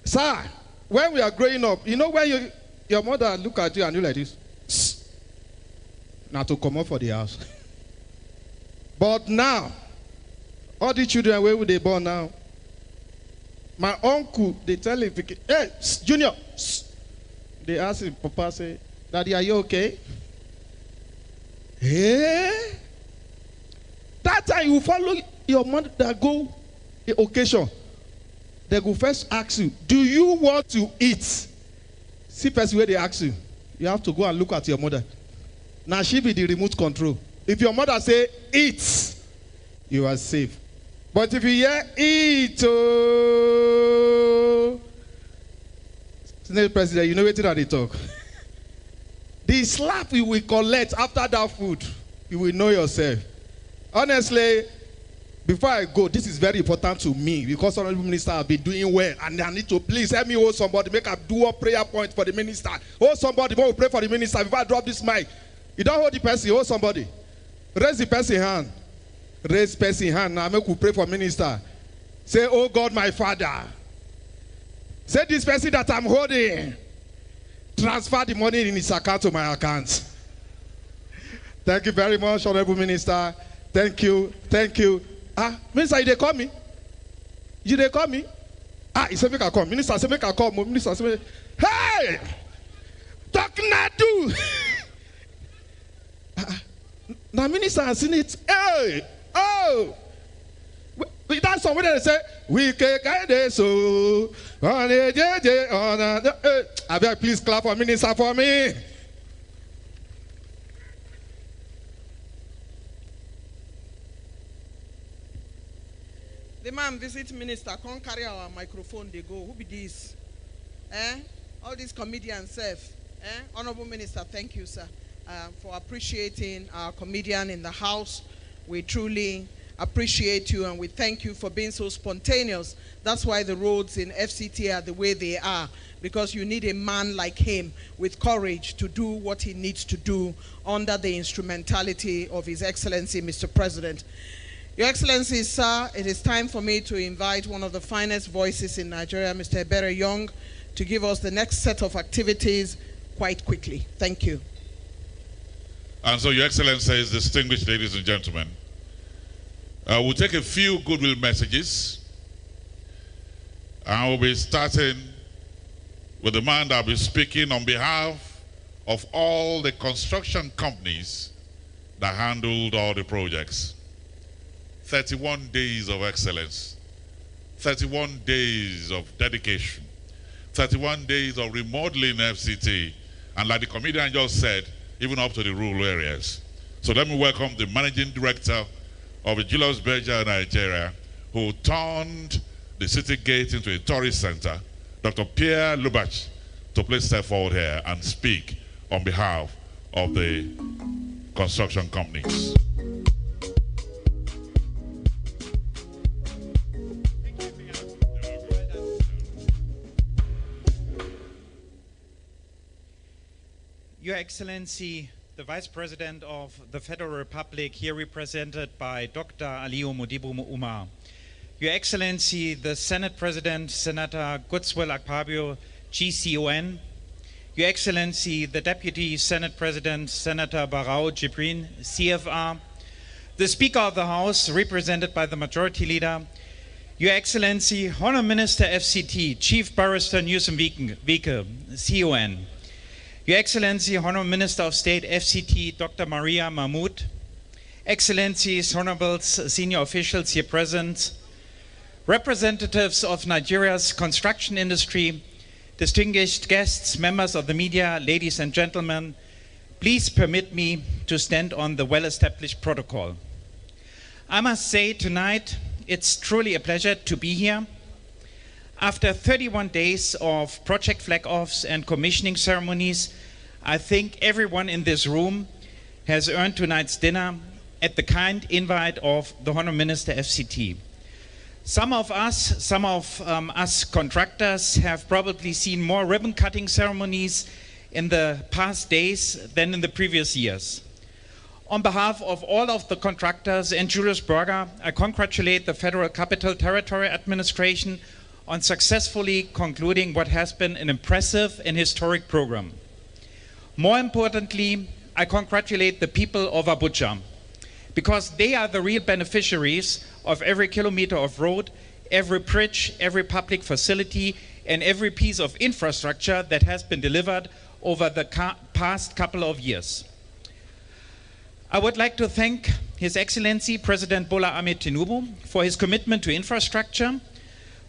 Sir, when we are growing up, you know when your mother look at you and you like this? Now to come up for the house. But now, all the children, where would they born now? My uncle, they tell him, hey, Junior. They ask him, Papa say, Daddy, are you okay? Hey? That time you follow your mother that go the occasion. They go first ask you, do you want to eat? See person where they ask you. You have to go and look at your mother. Now she be the remote control. If your mother say eat, you are safe. But if you hear eat, Senate President, you know what they talk. The slap you will collect after that food, you will know yourself. Honestly, before I go, this is very important to me because honorable minister have been doing well, and I need to please help me hold somebody, make a dual prayer point for the minister. Hold somebody, we will pray for the minister. Before I drop this mic, you don't hold the person, hold somebody. Raise the person hand. Raise person hand. Now make we pray for minister. Say, oh God, my Father. Say this person that I'm holding. Transfer the money in his account to my account. Thank you very much, honorable minister. Thank you. Thank you. Minister, you dey call me? You dey call me? He said make I come. Minister said make I come. Minister said, hey! Talk na do. Now minister has seen it. Hey! Oh! That's somewhere they say, we can guide this so on a JJ on a. I beg, please clap for minister for me. The man visit minister, can't carry our microphone, they go. Who be this? All these comedians self. Honorable Minister, thank you, sir, for appreciating our comedian in the house. We truly appreciate you and we thank you for being so spontaneous. That's why the roads in FCT are the way they are, because you need a man like him with courage to do what he needs to do under the instrumentality of His Excellency, Mr. President. Your Excellency, sir, it is time for me to invite one of the finest voices in Nigeria, Mr. Ebere Young, to give us the next set of activities quite quickly. Thank you. And so, Your Excellency, distinguished ladies and gentlemen, we'll take a few goodwill messages. And we'll be starting with the man that will be speaking on behalf of all the construction companies that handled all the projects. 31 days of excellence, 31 days of dedication, 31 days of remodeling FCT, and like the comedian just said, even up to the rural areas. So let me welcome the Managing Director of the Julius Berger Nigeria, who turned the city gate into a tourist center, Dr. Pierre Lubach, to please step forward here and speak on behalf of the construction companies. Your Excellency, the Vice President of the Federal Republic, here represented by Dr. Aliyu Modibo Umar. Your Excellency, the Senate President, Senator Godswill Akpabio, GCON. Your Excellency, the Deputy Senate President, Senator Barao Jibrin, CFR. The Speaker of the House, represented by the Majority Leader. Your Excellency, Honor Minister FCT, Chief Barrister Newsom Wieke, CON. Your Excellency, Honorable Minister of State, FCT, Dr. Maria Mahmood, Excellencies, Honorables, senior officials here present, representatives of Nigeria's construction industry, distinguished guests, members of the media, ladies and gentlemen, please permit me to stand on the well-established protocol. I must say tonight, it's truly a pleasure to be here. After 31 days of project flag-offs and commissioning ceremonies, I think everyone in this room has earned tonight's dinner at the kind invite of the Honourable Minister FCT. Some of us contractors have probably seen more ribbon-cutting ceremonies in the past days than in the previous years. On behalf of all of the contractors and Julius Berger, I congratulate the Federal Capital Territory Administration on successfully concluding what has been an impressive and historic program. More importantly, I congratulate the people of Abuja, because they are the real beneficiaries of every kilometer of road, every bridge, every public facility, and every piece of infrastructure that has been delivered over the past couple of years. I would like to thank His Excellency President Bola Ahmed Tinubu for his commitment to infrastructure,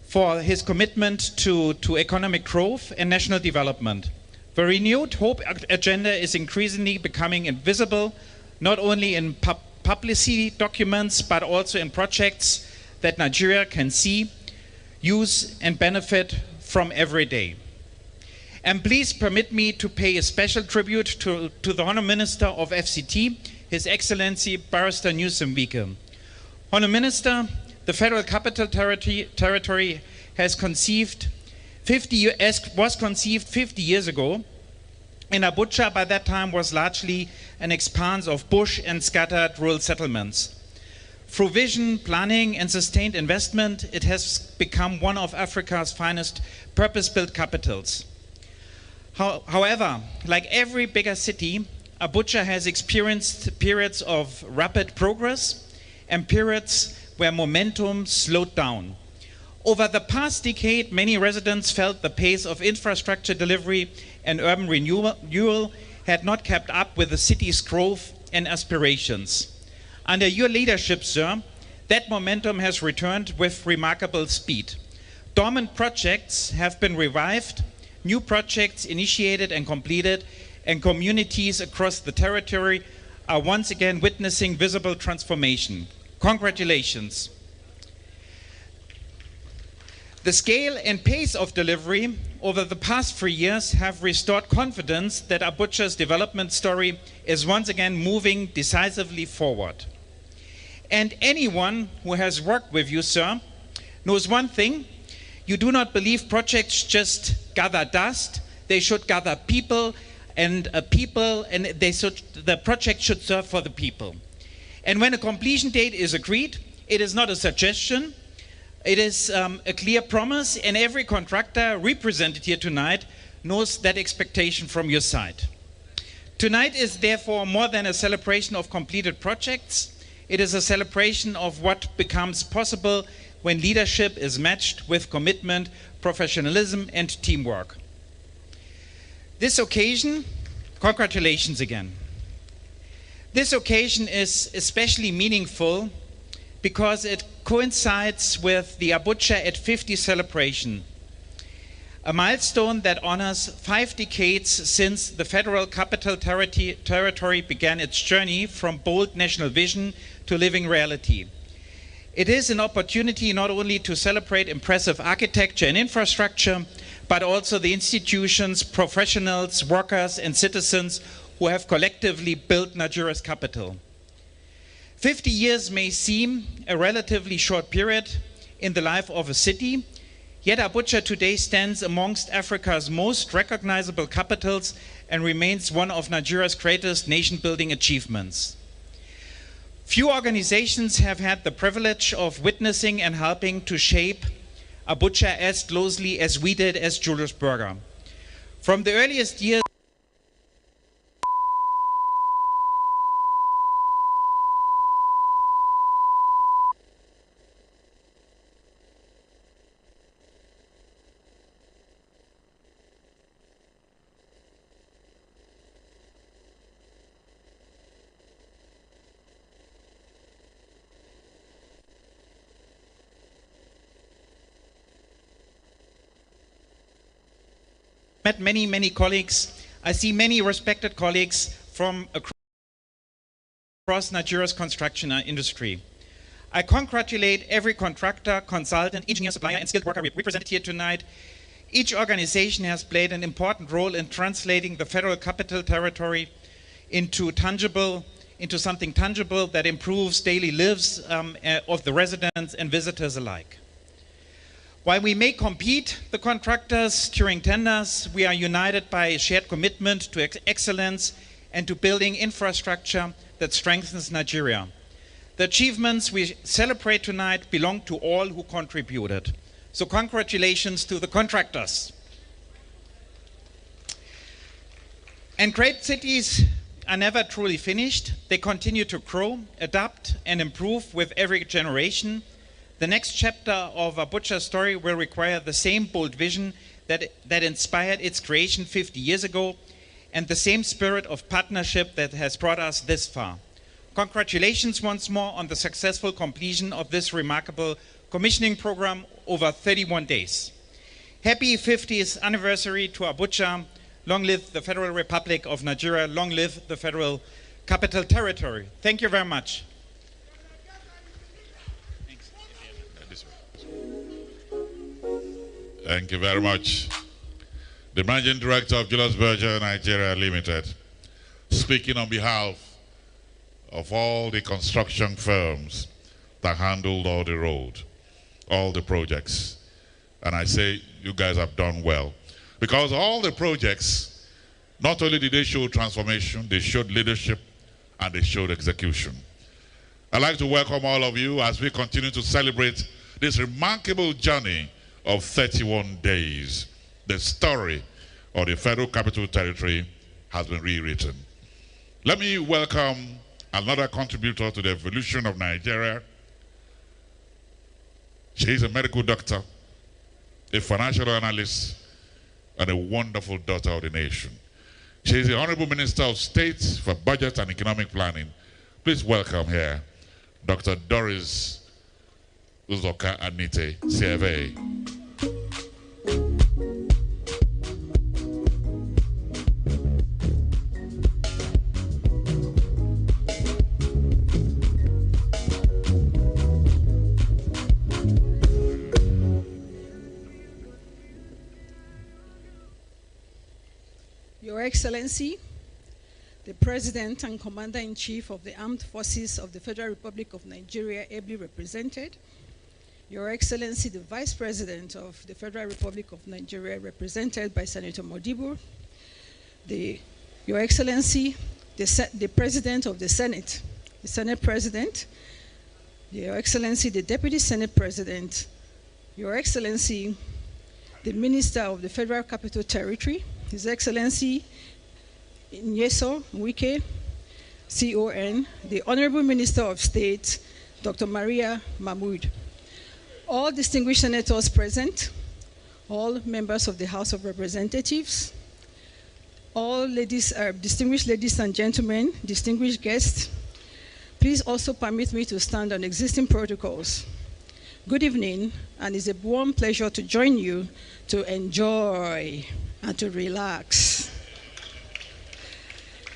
for his commitment to economic growth and national development. The renewed Hope agenda is increasingly becoming invisible, not only in publicity documents, but also in projects that Nigeria can see, use, and benefit from every day. And please permit me to pay a special tribute to the Honourable Minister of FCT, His Excellency Barrister Newsom Wike. Honourable Minister, the Federal Capital Territory was conceived 50 years ago, and Abuja by that time was largely an expanse of bush and scattered rural settlements. Through vision, planning, and sustained investment, it has become one of Africa's finest purpose-built capitals. However, like every bigger city, Abuja has experienced periods of rapid progress and periods where momentum slowed down. Over the past decade, many residents felt the pace of infrastructure delivery and urban renewal had not kept up with the city's growth and aspirations. Under your leadership, sir, that momentum has returned with remarkable speed. Dormant projects have been revived, new projects initiated and completed, and communities across the territory are once again witnessing visible transformation. Congratulations. The scale and pace of delivery over the past 3 years have restored confidence that Abuja's development story is once again moving decisively forward. And anyone who has worked with you, sir, knows one thing: you do not believe projects just gather dust. They should gather people, and the project should serve for the people. And when a completion date is agreed, it is not a suggestion. It is a clear promise, and every contractor represented here tonight knows that expectation from your side. Tonight is therefore more than a celebration of completed projects. It is a celebration of what becomes possible when leadership is matched with commitment, professionalism, and teamwork. This occasion, congratulations again. This occasion is especially meaningful because it coincides with the Abuja at 50 celebration, a milestone that honors 5 decades since the Federal Capital Territory began its journey from bold national vision to living reality. It is an opportunity not only to celebrate impressive architecture and infrastructure, but also the institutions, professionals, workers, and citizens who have collectively built Nigeria's capital. 50 years may seem a relatively short period in the life of a city, yet Abuja today stands amongst Africa's most recognizable capitals and remains one of Nigeria's greatest nation-building achievements. Few organizations have had the privilege of witnessing and helping to shape Abuja as closely as we did as Julius Berger. From the earliest years, met many colleagues. I see many respected colleagues from across Nigeria's construction industry. I congratulate every contractor, consultant, engineer, supplier, and skilled worker represented here tonight. Each organization has played an important role in translating the Federal Capital Territory into something tangible that improves daily lives of the residents and visitors alike. While we may compete, the contractors, during tenders, we are united by a shared commitment to excellence and to building infrastructure that strengthens Nigeria. The achievements we celebrate tonight belong to all who contributed. So congratulations to the contractors. And great cities are never truly finished. They continue to grow, adapt, and improve with every generation. The next chapter of Abuja's story will require the same bold vision that inspired its creation 50 years ago, and the same spirit of partnership that has brought us this far. Congratulations once more on the successful completion of this remarkable commissioning program over 31 days. Happy 50th anniversary to Abuja. Long live the Federal Republic of Nigeria. Long live the Federal Capital Territory. Thank you very much. Thank you very much. The Managing Director of Julius Berger Nigeria Limited, speaking on behalf of all the construction firms that handled all the road, all the projects. And I say you guys have done well. Because all the projects, not only did they show transformation, they showed leadership and they showed execution. I'd like to welcome all of you as we continue to celebrate this remarkable journey of 31 days. The story of the Federal Capital Territory has been rewritten. Let me welcome another contributor to the evolution of Nigeria. She is a medical doctor, a financial analyst, and a wonderful daughter of the nation. She is the Honorable Minister of State for Budget and Economic Planning. Please welcome here Dr. Doris Uzoka Anite, CFA. Your Excellency, the President and Commander-in-Chief of the Armed Forces of the Federal Republic of Nigeria, ably represented, Your Excellency, the Vice President of the Federal Republic of Nigeria, represented by Senator Modibo, Your Excellency, the President of the Senate, the Senate President, Your Excellency, the Deputy Senate President, Your Excellency, the Minister of the Federal Capital Territory, His Excellency Nyeso Wike, CON, the Honorable Minister of State, Dr. Maria Mahmood, all distinguished senators present, all members of the House of Representatives, all ladies, distinguished ladies and gentlemen, distinguished guests, please also permit me to stand on existing protocols. Good evening, and it's a warm pleasure to join you to enjoy and to relax.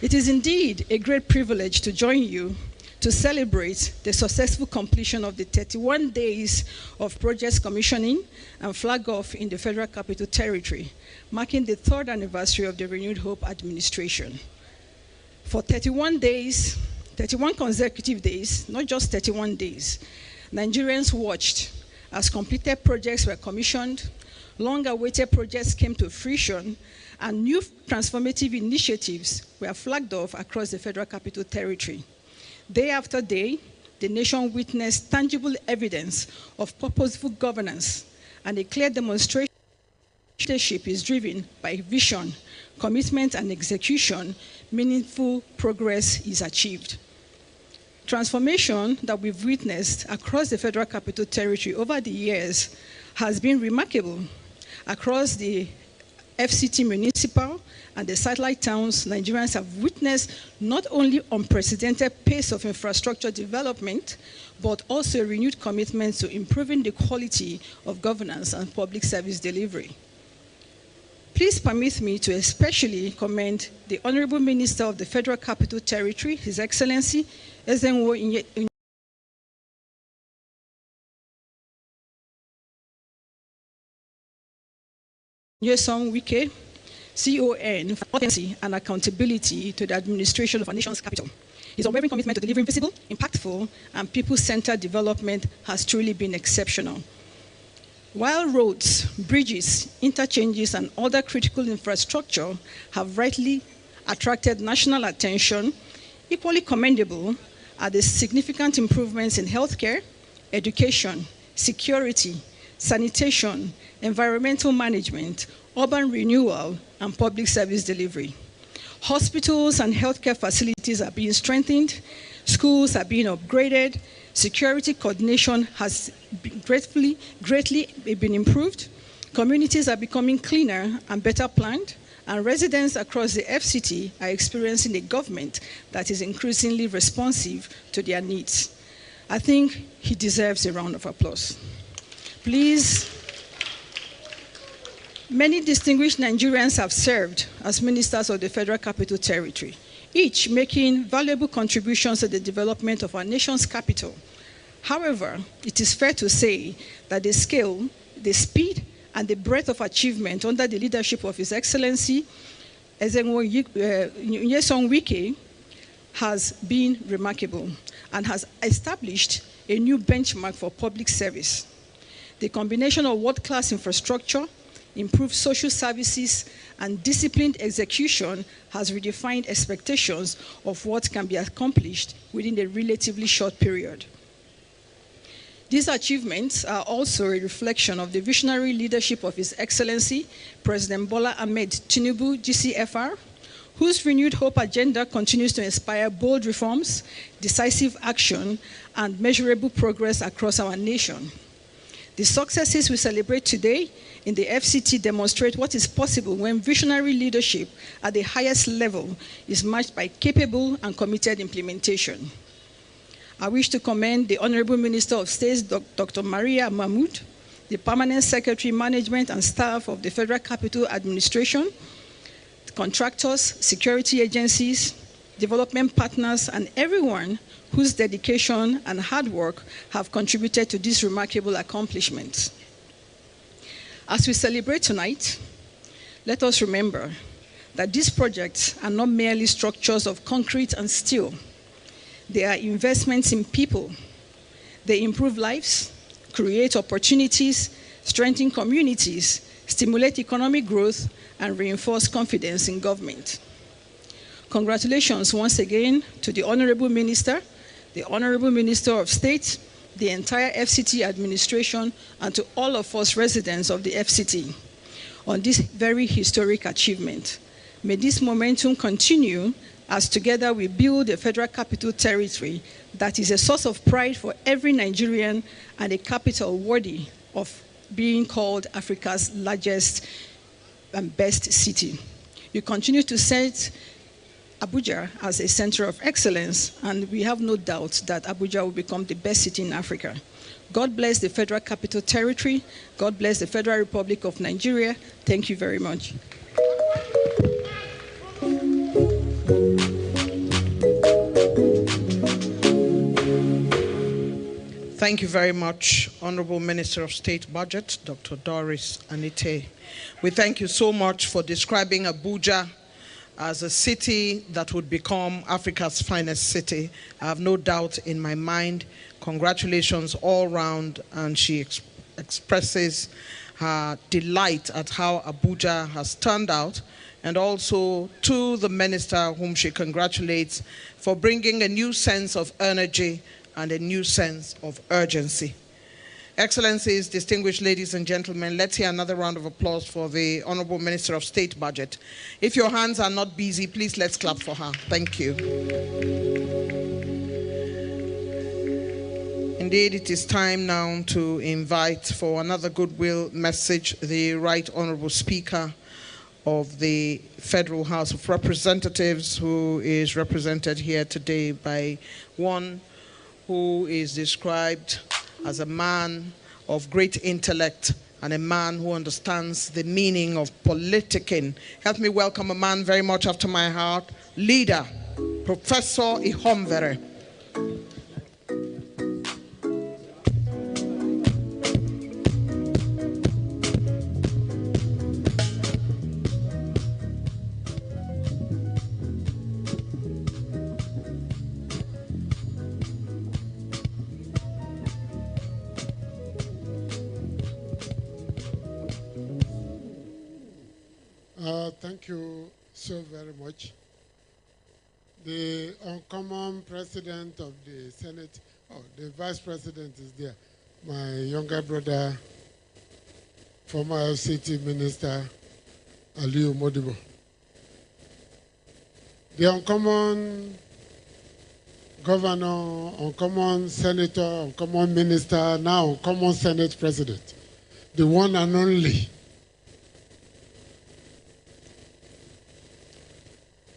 It is indeed a great privilege to join you to celebrate the successful completion of the 31 days of projects commissioning and flag off in the Federal Capital Territory, marking the 3rd anniversary of the Renewed Hope administration. For 31 days, 31 consecutive days, not just 31 days, Nigerians watched as completed projects were commissioned, long-awaited projects came to fruition, and new transformative initiatives were flagged off across the Federal Capital Territory. Day after day, the nation witnessed tangible evidence of purposeful governance, and a clear demonstration that leadership is driven by vision, commitment, and execution. Meaningful progress is achieved. Transformation that we've witnessed across the Federal Capital Territory over the years has been remarkable. Across the FCT municipal and the satellite towns, Nigerians have witnessed not only unprecedented pace of infrastructure development, but also a renewed commitment to improving the quality of governance and public service delivery. Please permit me to especially commend the Honorable Minister of the Federal Capital Territory, His Excellency Ezenwo Nyesom Wike, CON, for authenticity and accountability to the administration of our nation's capital. His unwavering commitment to delivering visible, impactful, and people-centered development has truly been exceptional. While roads, bridges, interchanges, and other critical infrastructure have rightly attracted national attention, equally commendable are the significant improvements in healthcare, education, security, sanitation, environmental management, urban renewal, and public service delivery. Hospitals and healthcare facilities are being strengthened, schools are being upgraded, security coordination has greatly been improved, communities are becoming cleaner and better planned, and residents across the FCT are experiencing a government that is increasingly responsive to their needs. I think he deserves a round of applause. Please. Many distinguished Nigerians have served as ministers of the Federal Capital Territory, each making valuable contributions to the development of our nation's capital. However, it is fair to say that the scale, the speed, and the breadth of achievement under the leadership of His Excellency Ezenwo Nyesom Wike has been remarkable and has established a new benchmark for public service. The combination of world-class infrastructure, improved social services, and disciplined execution has redefined expectations of what can be accomplished within a relatively short period. These achievements are also a reflection of the visionary leadership of His Excellency, President Bola Ahmed Tinubu, GCFR, whose renewed hope agenda continues to inspire bold reforms, decisive action, and measurable progress across our nation. The successes we celebrate today in the FCT demonstrate what is possible when visionary leadership at the highest level is matched by capable and committed implementation. I wish to commend the Honorable Minister of State, Dr. Maria Mahmood, the Permanent Secretary, Management and Staff of the Federal Capital Administration, contractors, security agencies, development partners, and everyone whose dedication and hard work have contributed to these remarkable accomplishments. As we celebrate tonight, let us remember that these projects are not merely structures of concrete and steel. They are investments in people. They improve lives, create opportunities, strengthen communities, stimulate economic growth, and reinforce confidence in government. Congratulations once again to the Honorable Minister, the Honorable Minister of State, the entire FCT administration, and to all of us residents of the FCT on this very historic achievement. May this momentum continue as together we build a Federal Capital Territory that is a source of pride for every Nigerian and a capital worthy of being called Africa's largest and best city. You continue to set Abuja as a center of excellence, and we have no doubt that Abuja will become the best city in Africa. God bless the Federal Capital Territory. God bless the Federal Republic of Nigeria. Thank you very much. Thank you very much, Honorable Minister of State Budget, Dr. Doris Anite. We thank you so much for describing Abuja as a city that would become Africa's finest city. I have no doubt in my mind. Congratulations all round, and she expresses her delight at how Abuja has turned out, and also to the minister whom she congratulates for bringing a new sense of energy and a new sense of urgency. Excellencies, distinguished ladies and gentlemen, let's hear another round of applause for the Honorable Minister of State Budget. If your hands are not busy, please let's clap for her. Thank you. Indeed, it is time now to invite for another goodwill message the Right Honorable Speaker of the Federal House of Representatives, who is represented here today by one who is described as a man of great intellect and a man who understands the meaning of politicking. Help me welcome a man very much after my heart, leader, Professor Ihomvere. Thank you so very much. The uncommon president of the Senate, the vice president is there. My younger brother, former FCT minister, Aliyu Modibo. The uncommon governor, uncommon senator, uncommon minister, now uncommon Senate president, the one and only.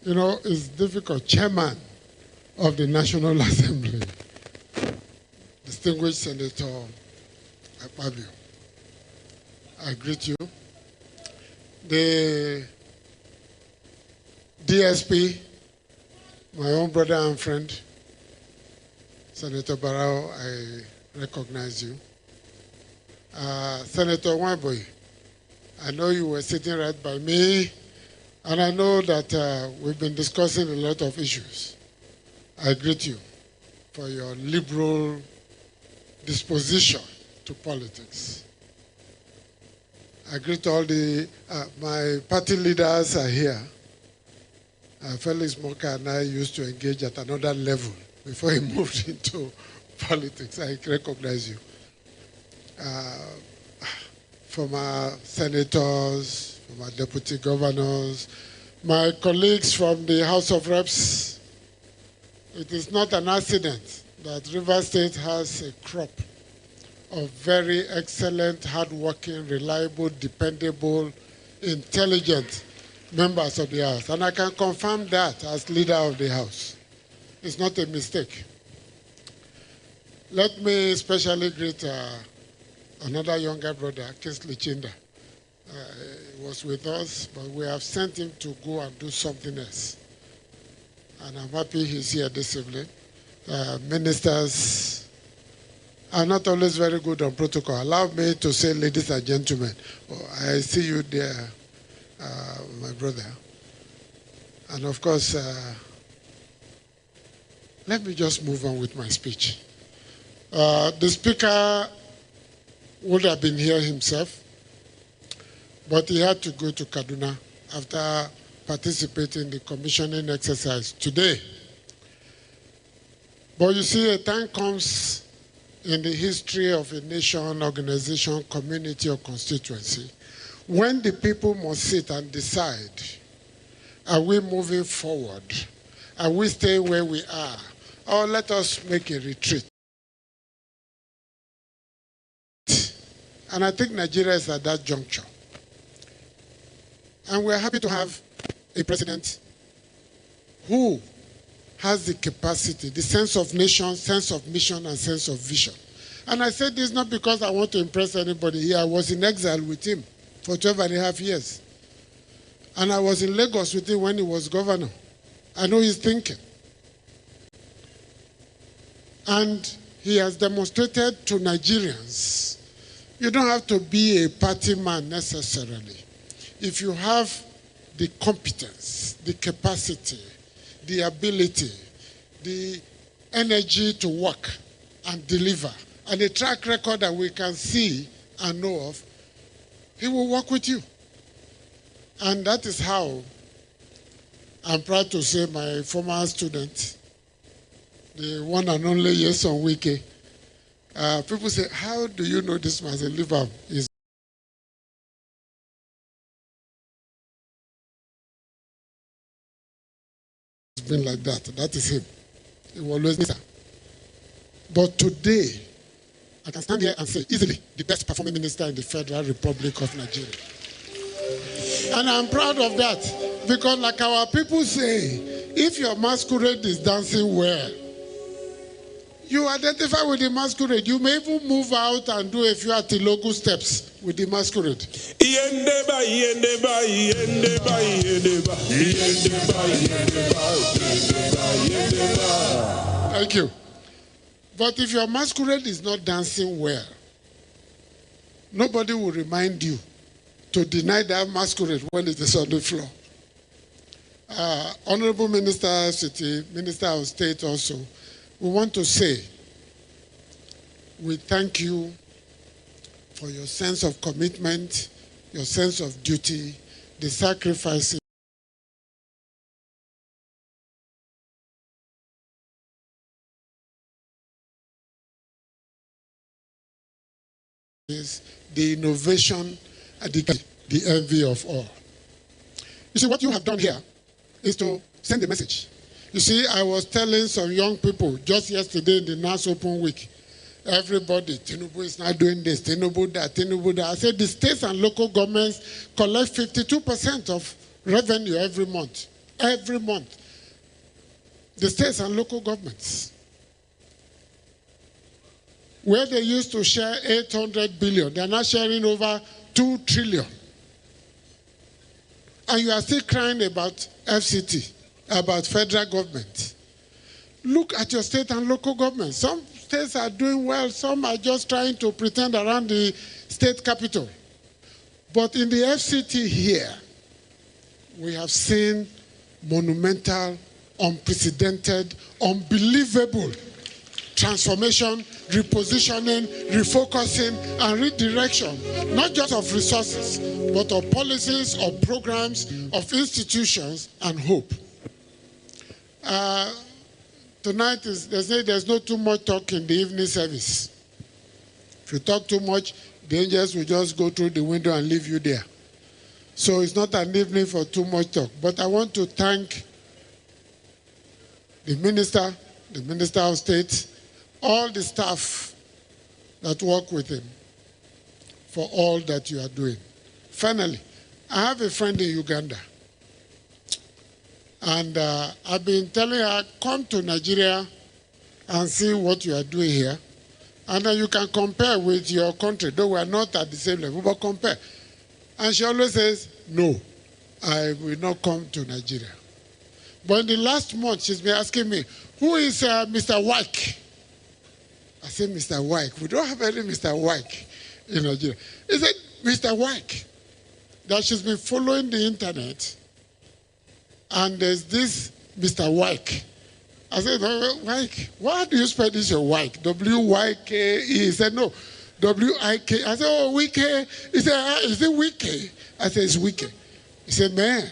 You know, it's difficult. Chairman of the National Assembly, distinguished Senator Akpabio, I greet you. The DSP, my own brother and friend, Senator Barao, I recognize you. Senator Wamboy, I know you were sitting right by me, and I know that we've been discussing a lot of issues. I greet you for your liberal disposition to politics. I greet all the, my party leaders are here. Felix Moka and I used to engage at another level before he moved into politics. I recognize you. From our senators, from our deputy governors, my colleagues from the House of Reps, it is not an accident that Rivers State has a crop of very excellent, hardworking, reliable, dependable, intelligent members of the House. And I can confirm that as leader of the House. It's not a mistake. Let me especially greet another younger brother, Kingsley Chinda. He was with us, but we have sent him to go and do something else. And I'm happy he's here this evening. Ministers are not always very good on protocol. Allow me to say, ladies and gentlemen, I see you there, my brother. And of course, let me just move on with my speech. The speaker would have been here himself, but he had to go to Kaduna after participating in the commissioning exercise today. But you see, a time comes in the history of a nation, organization, community, or constituency when the people must sit and decide, are we moving forward? Are we staying where we are? Or let us make a retreat? And I think Nigeria is at that juncture. And we're happy to have a president who has the capacity, the sense of nation, sense of mission, and sense of vision. And I said this not because I want to impress anybody here. I was in exile with him for 12 and a half years. And I was in Lagos with him when he was governor. I know his thinking. And he has demonstrated to Nigerians, you don't have to be a party man necessarily. If you have the competence, the capacity, the ability, the energy to work and deliver, and a track record that we can see and know of, he will work with you. And that is how I'm proud to say my former student, the one and only Yeson Wike, people say, how do you know this man? I say, leave him. He's been like that. That is him. He will always be. But today, I can stand here and say, easily, the best performing minister in the Federal Republic of Nigeria. And I'm proud of that. Because like our people say, if your masquerade is dancing well, You identify with the masquerade. You may even move out and do a few atilogu steps with the masquerade. Thank you. But if your masquerade is not dancing well, nobody will remind you to deny that masquerade when it is on the floor. Honorable Minister City, Minister of State also, we want to say, we thank you for your sense of commitment, your sense of duty, the sacrifices the innovation, and the envy of all. You see, what you have done here is to send a message. You see, I was telling some young people just yesterday in the NAS Open Week, everybody, Tinubu is not doing this, Tinubu that, Tinubu that. I said the states and local governments collect 52% of revenue every month. Every month. The states and local governments. Where they used to share 800 billion, they're now sharing over 2 trillion. And you are still crying about FCT, about federal government. Look at your state and local government. Some states are doing well, some are just trying to pretend around the state capital. But in the FCT here, we have seen monumental, unprecedented, unbelievable transformation, repositioning, refocusing, and redirection, not just of resources, but of policies, of programs, of institutions, and hope. Tonight, they say there's not too much talk in the evening service. If you talk too much, the angels will just go through the window and leave you there. So it's not an evening for too much talk. But I want to thank the Minister of State, all the staff that work with him for all that you are doing. Finally, I have a friend in Uganda. And I've been telling her, come to Nigeria and see what you are doing here. And then you can compare with your country, though we are not at the same level, but compare. And she always says, no, I will not come to Nigeria. But in the last month, she's been asking me, who is Mr. Wyke? I said, Mr. Wyke. We don't have any Mr. Wyke in Nigeria. He said, Mr. Wyke, that she's been following the internet, and there's this Mr. Wyke. I said, no, Wyke, why do you spell this your Wyke? W-Y-K-E. He said, no, W-I-K. I said, oh, Wike. He said, is it Wike? I said, it's Wike. He said, man,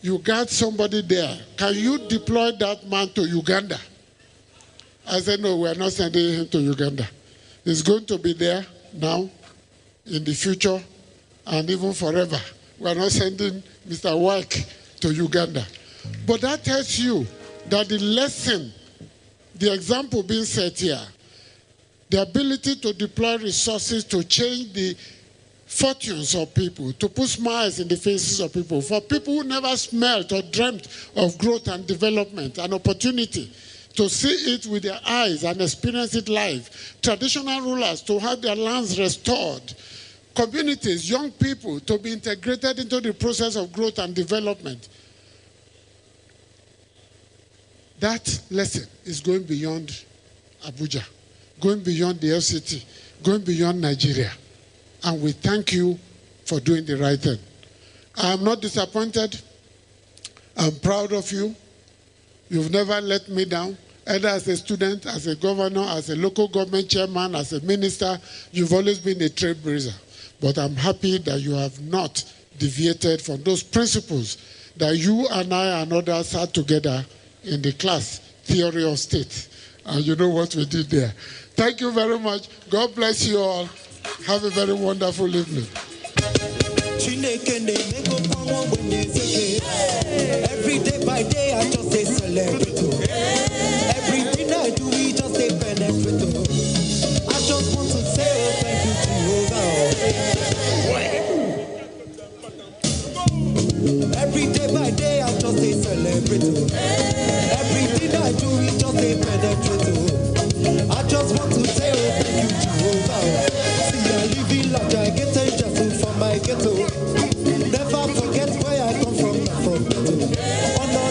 you got somebody there. Can you deploy that man to Uganda? I said, no, we are not sending him to Uganda. He's going to be there now, in the future, and even forever. We are not sending Mr. Wyke to Uganda. But that tells you that the lesson, the example being set here, the ability to deploy resources to change the fortunes of people, to put smiles in the faces of people, for people who never smelled or dreamt of growth and development and opportunity, to see it with their eyes and experience it live. Traditional rulers to have their lands restored. Communities, young people to be integrated into the process of growth and development. That lesson is going beyond Abuja, going beyond the FCT, going beyond Nigeria. And we thank you for doing the right thing. I am not disappointed. I'm proud of you. You've never let me down, either as a student, as a governor, as a local government chairman, as a minister. You've always been a trailblazer. But I'm happy that you have not deviated from those principles that you and I and others had together in the class, Theory of State. And you know what we did there. Thank you very much. God bless you all. Have a very wonderful evening. Every day by day, I just say celebrate. Everything I do, we just say penetrate. I just want to say thank you to every day by day, I just say celebrate. Everything I do, we just say penetrate. over. See, I live in like I get a just from my ghetto. Never forget where I come from. Oh no.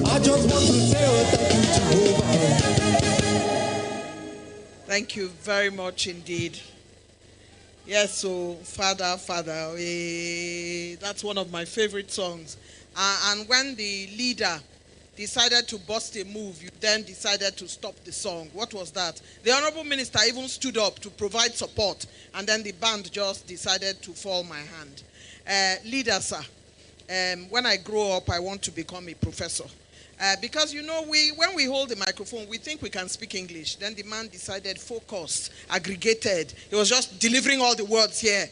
I just want to say thank you, Jehovah. Thank you very much indeed. Yes, so Father, that's one of my favorite songs. And when the leader decided to bust a move, you then decided to stop the song. What was that? The Honorable Minister even stood up to provide support, and then the band just decided to fall my hand. Leader, sir, when I grow up, I want to become a professor. Because, you know, when we hold the microphone, we think we can speak English. Then the man decided, focused, aggregated. He was just delivering all the words here.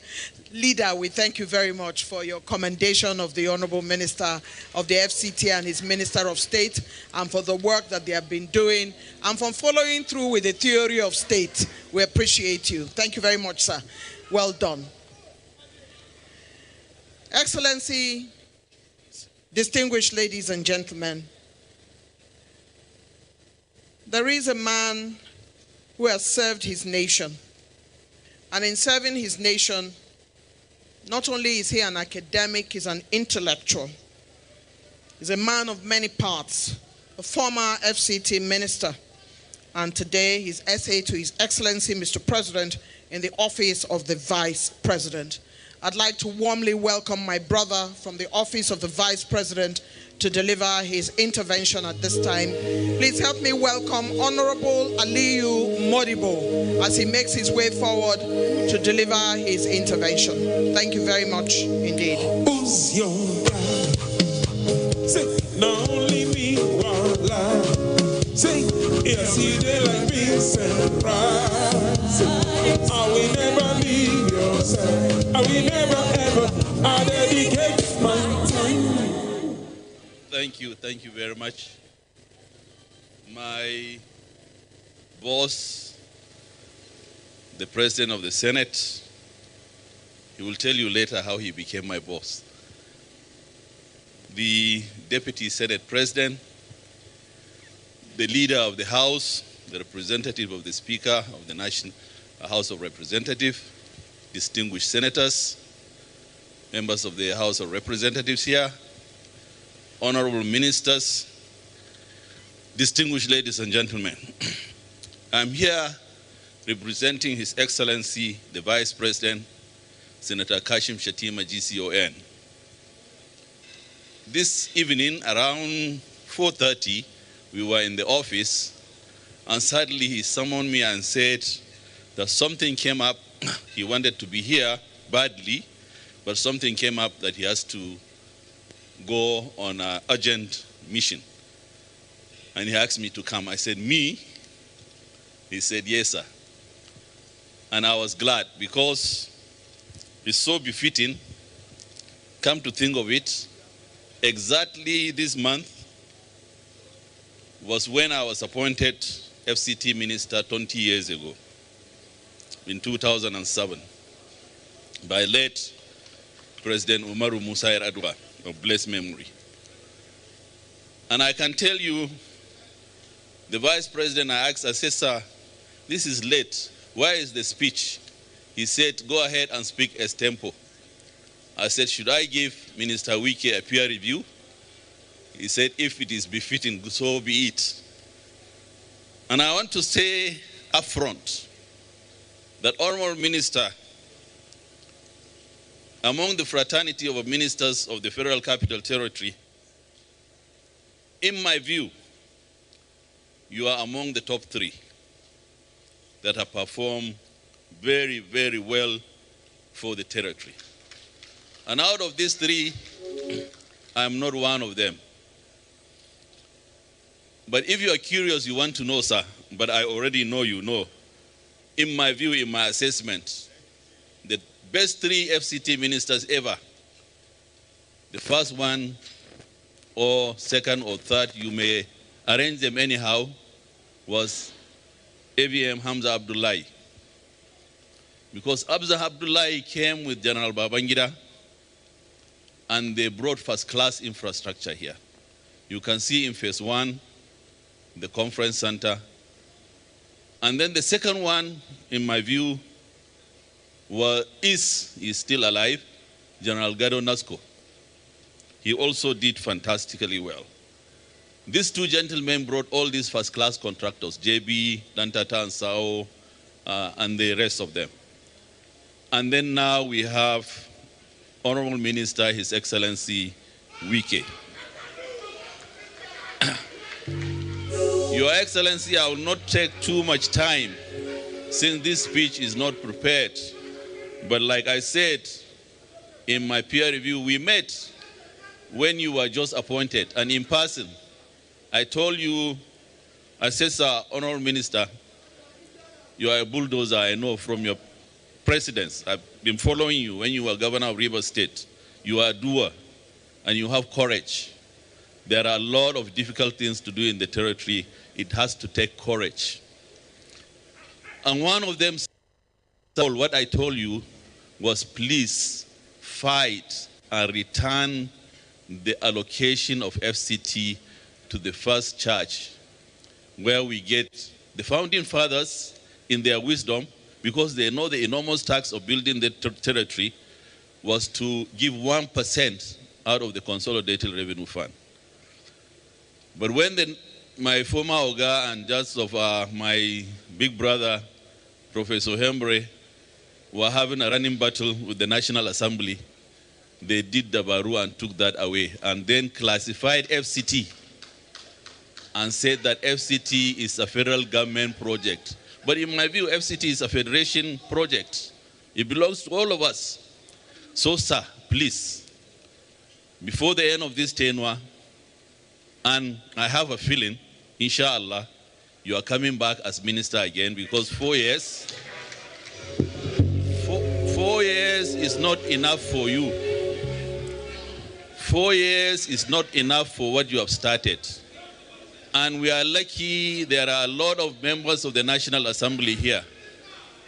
Leader, we thank you very much for your commendation of the Honorable Minister of the FCT and his Minister of State, and for the work that they have been doing, and for following through with the theory of state. We appreciate you. Thank you very much, sir. Well done. Excellency, distinguished ladies and gentlemen, there is a man who has served his nation. And in serving his nation, not only is he an academic, he's an intellectual. He's a man of many parts, a former FCT minister, and today he's SA to His Excellency Mr. President in the office of the Vice President. I'd like to warmly welcome my brother from the office of the Vice President to deliver his intervention at this time. Please help me welcome Honorable Aliyu Modibo as he makes his way forward to deliver his intervention. Thank you very much indeed. Who's your guy? Say, not only me one lie. Say, yes, he did like beans and rice. I will never leave your side. I will never ever, I dedicate my time. Thank you very much. My boss, the President of the Senate, he will tell you later how he became my boss. The Deputy Senate President, the Leader of the House, the representative of the Speaker of the National House of Representatives, distinguished senators, members of the House of Representatives here, honorable ministers, distinguished ladies and gentlemen. I'm here representing His Excellency, the Vice President, Senator Kashim Shettima, GCON. This evening, around 4:30, we were in the office, and suddenly he summoned me and said that something came up. He wanted to be here badly, but something came up that he has to go on an urgent mission. And he asked me to come. I said, me? He said, yes, sir. And I was glad because it's so befitting. Come to think of it, exactly this month was when I was appointed FCT minister 20 years ago, in 2007, by late President Umaru Musa Yar'Adua of blessed memory. And I can tell you, the Vice President, I asked, I said, sir, this is late. Where is the speech? He said, go ahead and speak as tempo. I said, should I give Minister Wike a peer review? He said, if it is befitting, so be it. And I want to say up front that Honorable Minister, among the fraternity of ministers of the Federal Capital Territory, in my view, you are among the top 3 that have performed very, very well for the territory. And out of these 3, I am not one of them. But if you are curious, you want to know, sir, but I already know you know. In my view, in my assessment, the best 3 FCT ministers ever, the first one or second or third, you may arrange them anyhow, was ABM Hamza Abdullahi. Because Hamza Abdullahi came with General Babangida and they brought first-class infrastructure here. You can see in phase 1, the conference center, And then the second one, in my view, is still alive, General Gado Nasco. He also did fantastically well. These two gentlemen brought all these first-class contractors, JB, Dantata, and Sao, and the rest of them. And then now we have Honorable Minister, His Excellency Wike. Your Excellency, I will not take too much time since this speech is not prepared. But like I said in my peer review, we met when you were just appointed, and in person, I told you, I said, sir, Honorable Minister, you are a bulldozer, I know, from your precedence. I've been following you when you were governor of Rivers State. You are a doer, and you have courage. There are a lot of difficult things to do in the territory. It has to take courage. And one of them, what I told you was, please fight and return the allocation of FCT to the first church, where we get the founding fathers in their wisdom, because they know the enormous tax of building the territory was to give 1% out of the consolidated revenue fund. But when my former Oga and just of my big brother, Professor Hembre, were having a running battle with the National Assembly, they did the Baru and took that away, and then classified FCT and said that FCT is a federal government project. But in my view, FCT is a federation project. It belongs to all of us. So, sir, please, before the end of this tenure, and I have a feeling, inshallah, you are coming back as minister again, because 4 years, 4 years is not enough for you. 4 years is not enough for what you have started. And we are lucky there are a lot of members of the National Assembly here.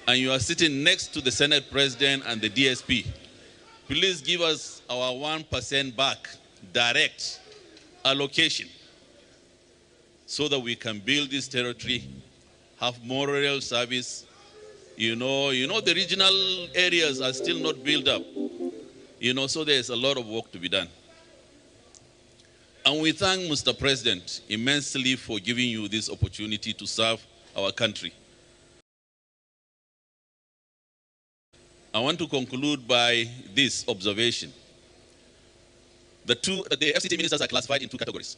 And you are sitting next to the Senate President and the DSP. Please give us our 1% back, direct allocation, so that we can build this territory, have more rural service. You know, the regional areas are still not built up. So there's a lot of work to be done. And we thank Mr. President immensely for giving you this opportunity to serve our country. I want to conclude by this observation. The FCT ministers are classified in two categories.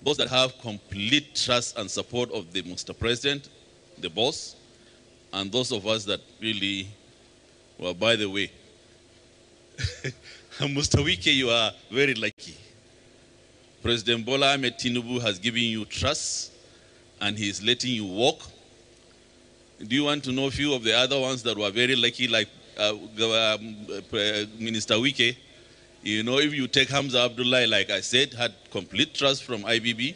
Those that have complete trust and support of the Mr. President, the boss, and those of us that really, well, by the way, Mr. Wike, you are very lucky. President Bola Ahmed Tinubu has given you trust, and he is letting you walk. Do you want to know a few of the other ones that were very lucky, like Minister Wike? If you take Hamza Abdullah, like I said, had complete trust from IBB,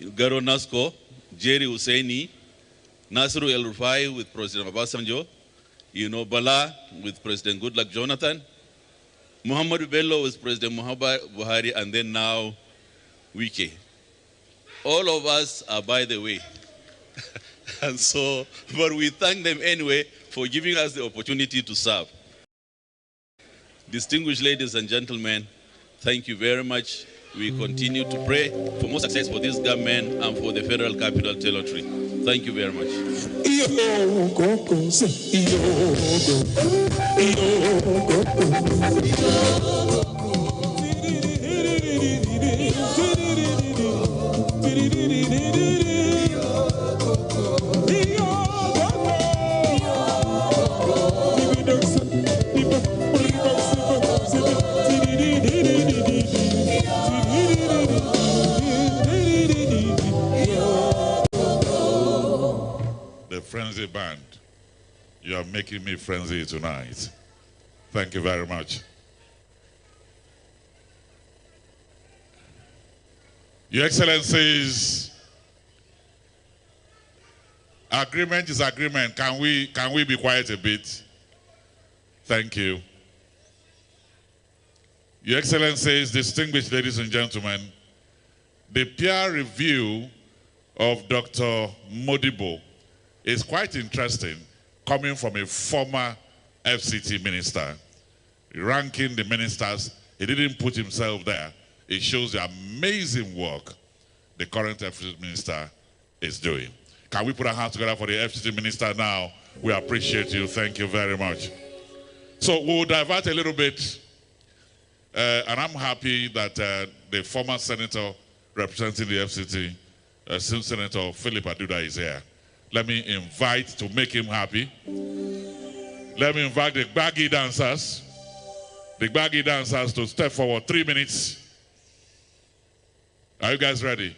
Garo Nasco, Jerry Husseini, Nasiru El Rufai with President Obasanjo, Bala with President Goodluck Jonathan, Muhammadu Bello with President Muhammad Buhari, and then now Wike. All of us are by the way. And so, but we thank them anyway for giving us the opportunity to serve. Distinguished ladies and gentlemen, thank you very much. We continue to pray for more success for this government and for the Federal Capital Territory. Thank you very much. The Frenzy Band, you are making me frenzy tonight. Thank you very much. Your Excellencies, agreement is agreement. Can we be quiet a bit? Thank you. Your Excellencies, distinguished ladies and gentlemen, the peer review of Dr. Modibo It's quite interesting coming from a former FCT minister, ranking the ministers. He didn't put himself there. It shows the amazing work the current FCT minister is doing. Can we put our hands together for the FCT minister now? We appreciate you. Thank you very much. So we'll divert a little bit. And I'm happy that the former senator representing the FCT, Senator Philip Aduda, is here. Let me invite, to make him happy, let me invite the baggy dancers to step forward. 3 minutes. Are you guys ready?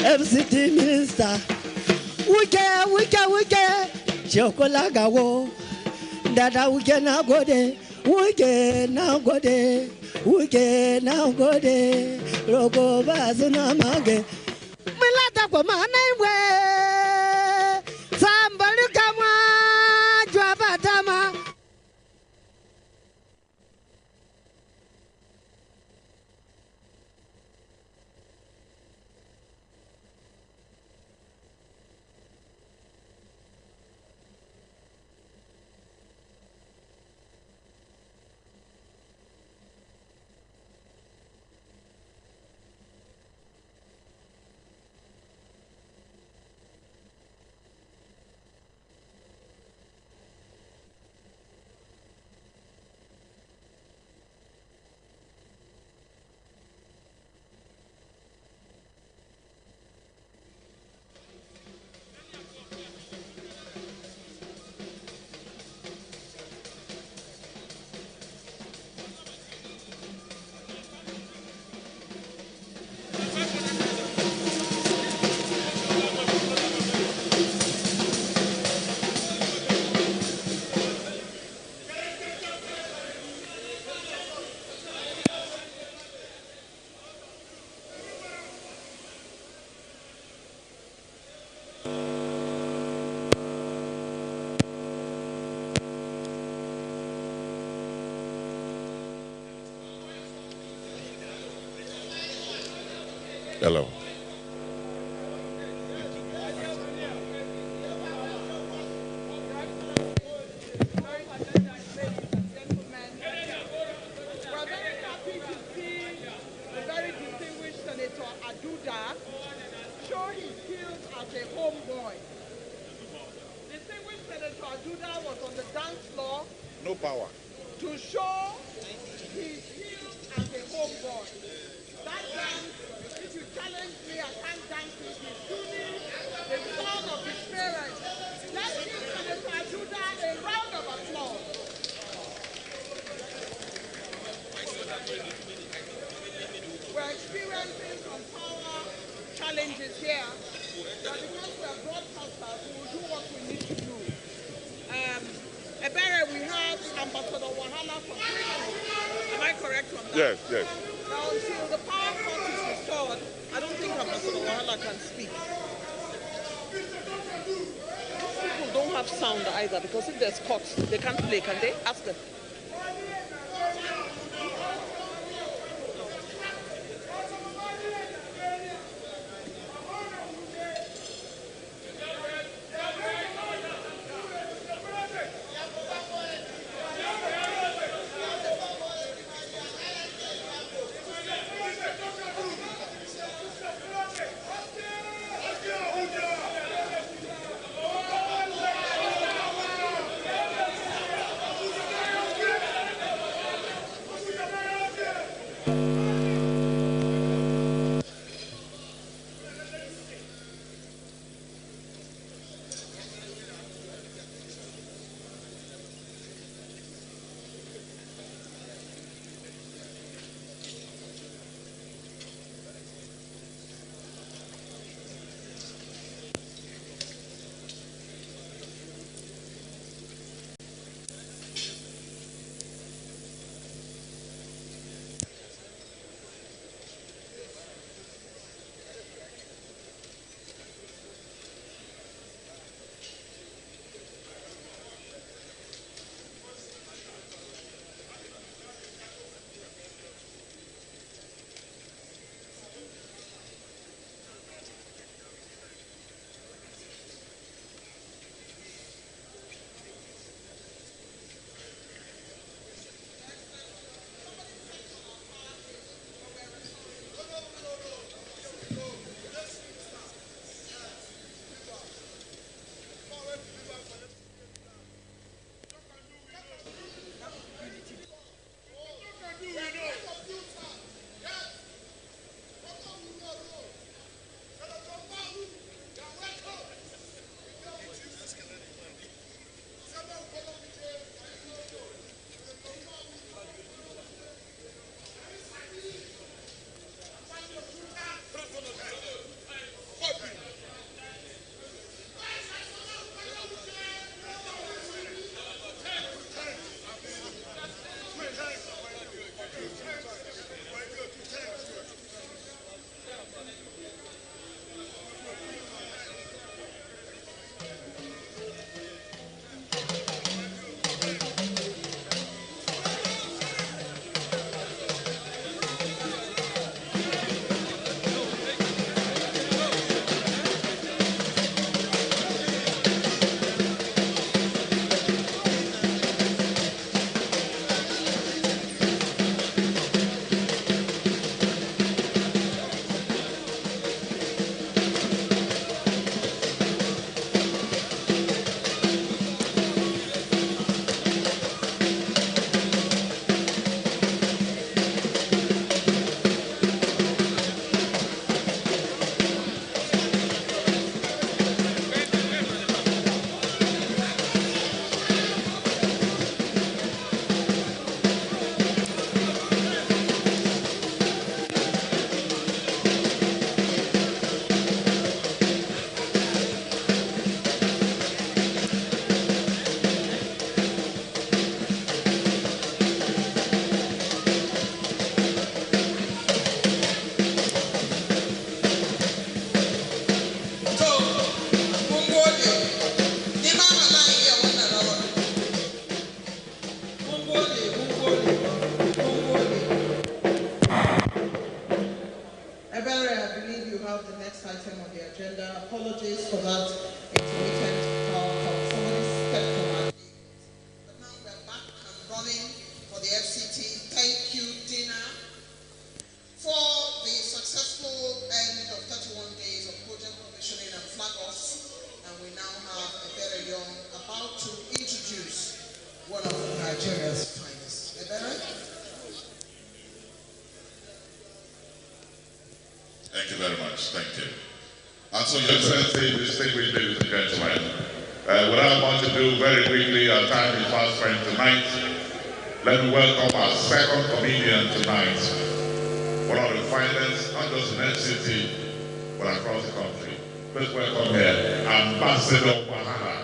FCT minister, wike, chokolagawo, dada wike na gode, wike na gode, rogo bazuna mage, milata kwa mana iwe, somebody come on, Hello. Show his skills as a homeboy. Distinguished Senator Aduda was on the dance floor No power. to show his skills as a homeboy. That dance, if you challenge me, I can't dance with his tuning, the son of his parents. Let's give Senator Aduda a round of applause. We're experiencing some power challenges here, but because we're broadcasters, we will do what we need to do. Ebere, we have Ambassador Wahala for 3 minutes. Am I correct on that? Yes, yes. Now, until the power cut is restored, I don't think Ambassador Wahala can speak. People don't have sound either, because if there's cuts, they can't play, can they? Ask them. Thank you. And so, Your Excellency, distinguished ladies and gentlemen, what I want to do very quickly, our time is fast spent tonight. Let me welcome our second comedian tonight. One of the finest, not just in FCT, but across the country. Please welcome here, Ambassador Wahala.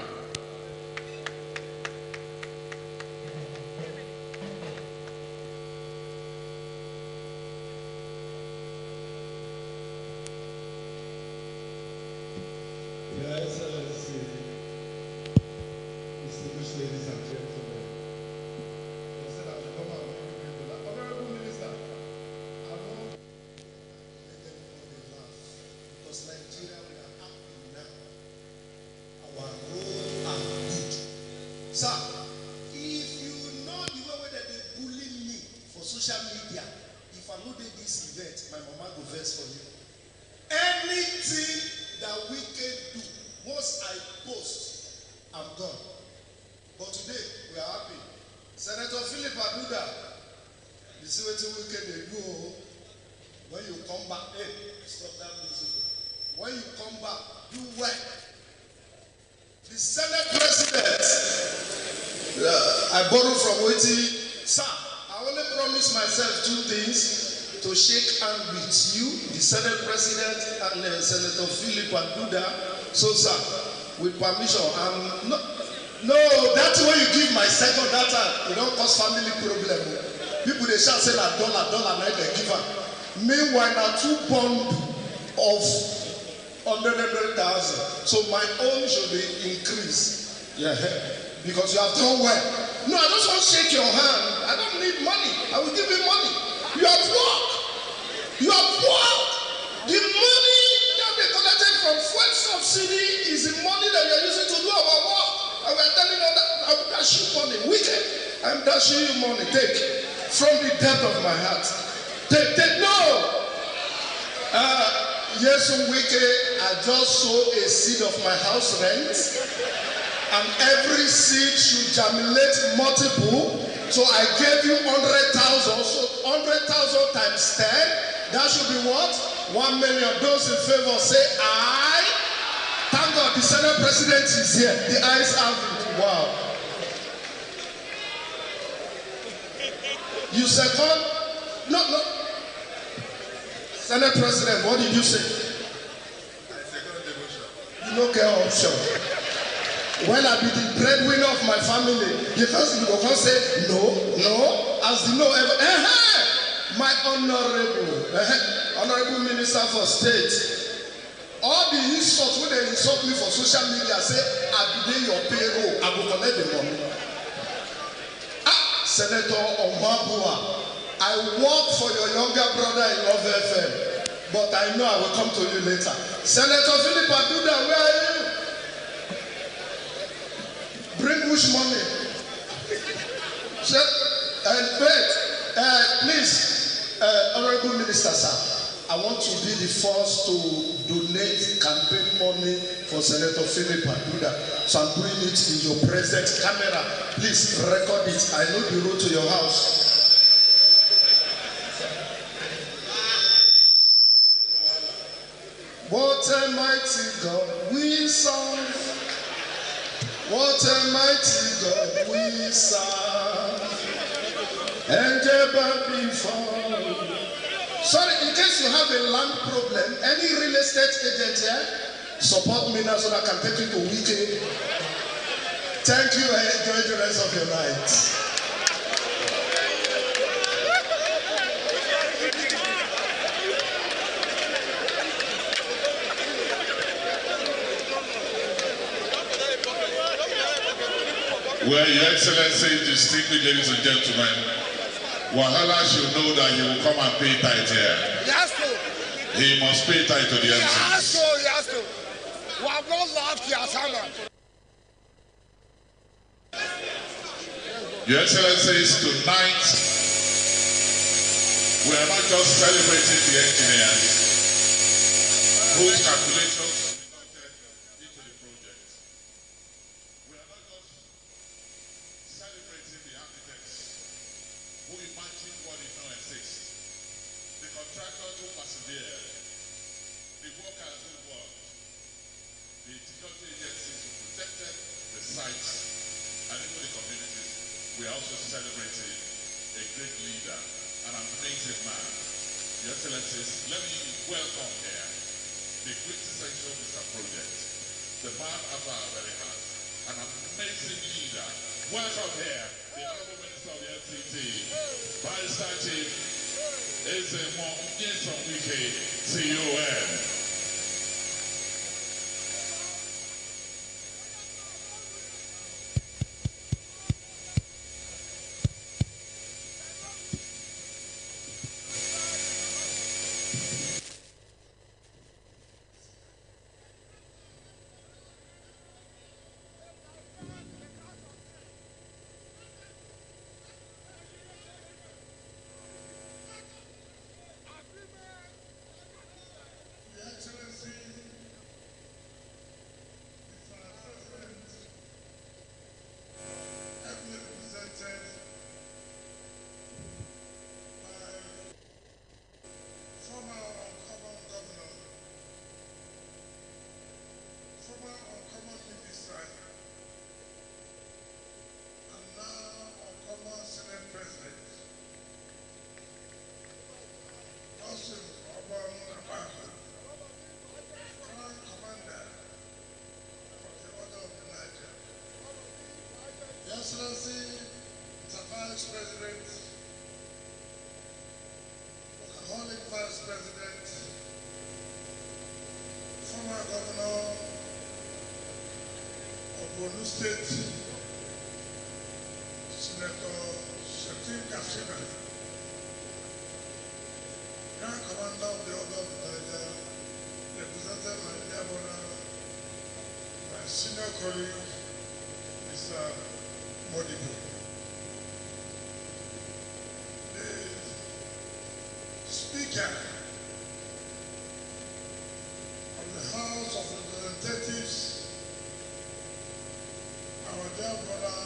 Your Excellency, distinguished ladies and gentlemen, I said I should come out and make people laugh. Honorable Minister, I won't let everybody laugh because Nigeria, we are happy now. Our roads are good. Sir, if you know the way that they bully me for social media, if I know this event, my mama go vex for you. Anything that we can do, once I post, I'm gone. But today, we are happy. Senator Philip Aduda, you see what we can do. When you come back, hey, stop that music. When you come back, do well. The Senate President, I borrowed from Waiting. Sir, I only promise myself two things. To shake hands with you, the Senate President and Senator Philip Aduda. So, sir, with permission, no, that's where you give my second data. You don't cause family problem. People they shall say that dollar, night they give up. Meanwhile, now 2 bond of 100,000. So my own should be increased. Yeah, because you have done well. No, I just want to shake your hand. I don't need money. I will give you money. You have worked. You have worked. The money that we collected from fuel subsidy is the money that we are using to do our work. And we are telling you that I will dash you money. Wicked. I'm dashing you money. Take. From the depth of my heart. Take. No. Yes, wicked. I just sow a seed of my house rent. And every seed should germinate multiple. So I gave you 100,000. So 100,000 times 10. That should be what? 1 million. Those in favor say aye. Thank God the Senate President is here. The ayes have it. Wow. You second? No. Senate President, what did you say? I second the motion. You don't get option. When I be the breadwinner of my family, because you can say no, as the no ever. My honorable Minister for State, all the insults when they insult me for social media, say I be your payroll, I will collect the money. Senator Omabua, I work for your younger brother in Love FM, but I know I will come to you later. Senator Philip Aduda, where are you? Bring which money? And wait, please, Honorable Minister, sir, I want to be the first to donate campaign money for Senator Philip Aduda. So I'm doing it in your present camera. Please record it. I know the road to your house. What a mighty God we serve. What a mighty God we serve. And ever before. Sorry, in case you have a land problem, any real estate agent here, support me now so that I can take you to Wiki. Thank you and enjoy the rest of your night. Well, Your Excellency, distinguished ladies and gentlemen, Wahala should know that he will come and pay tithe here. He has to. He must pay tithe to the MCs. He has to. We have not laughed the assignment. Your Excellencies, tonight we are not just celebrating the engineers whose calculations into the project. We are not just celebrating the architects who imagine what did not exist, the contractors who persevered, the workers who work, the security agencies who protected the sites and even the communities. We are also celebrating a great leader, an amazing man. Your Excellencies, let me welcome here the quintessential Mr. Project, the man after our very heart, an amazing leader. Welcome here, the Honorable Minister of the NCT, Barrister Chief Ezemo Nyesom-Wike, CON. Excellency, Mr. Vice President, Alcoholic Vice President, former Governor of Borno State, Senator Shatim Kashina, Grand Commander of the Order of Nigeria, represented my dear brother, my senior colleague, Mr. Modibo. The Speaker of the House of Representatives, our dear brother,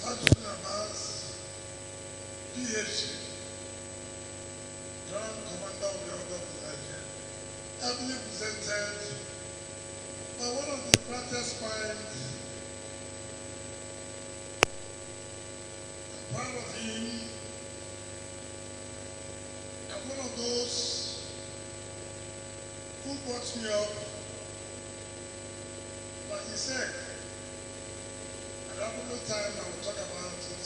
Tajudeen Abbas, PhD, Grand Commander of the Order of Nigeria, ably presented by one of the brightest minds. I'm proud of him. I'm one of those who brought me up. Like he said, at that moment time I will talk about it,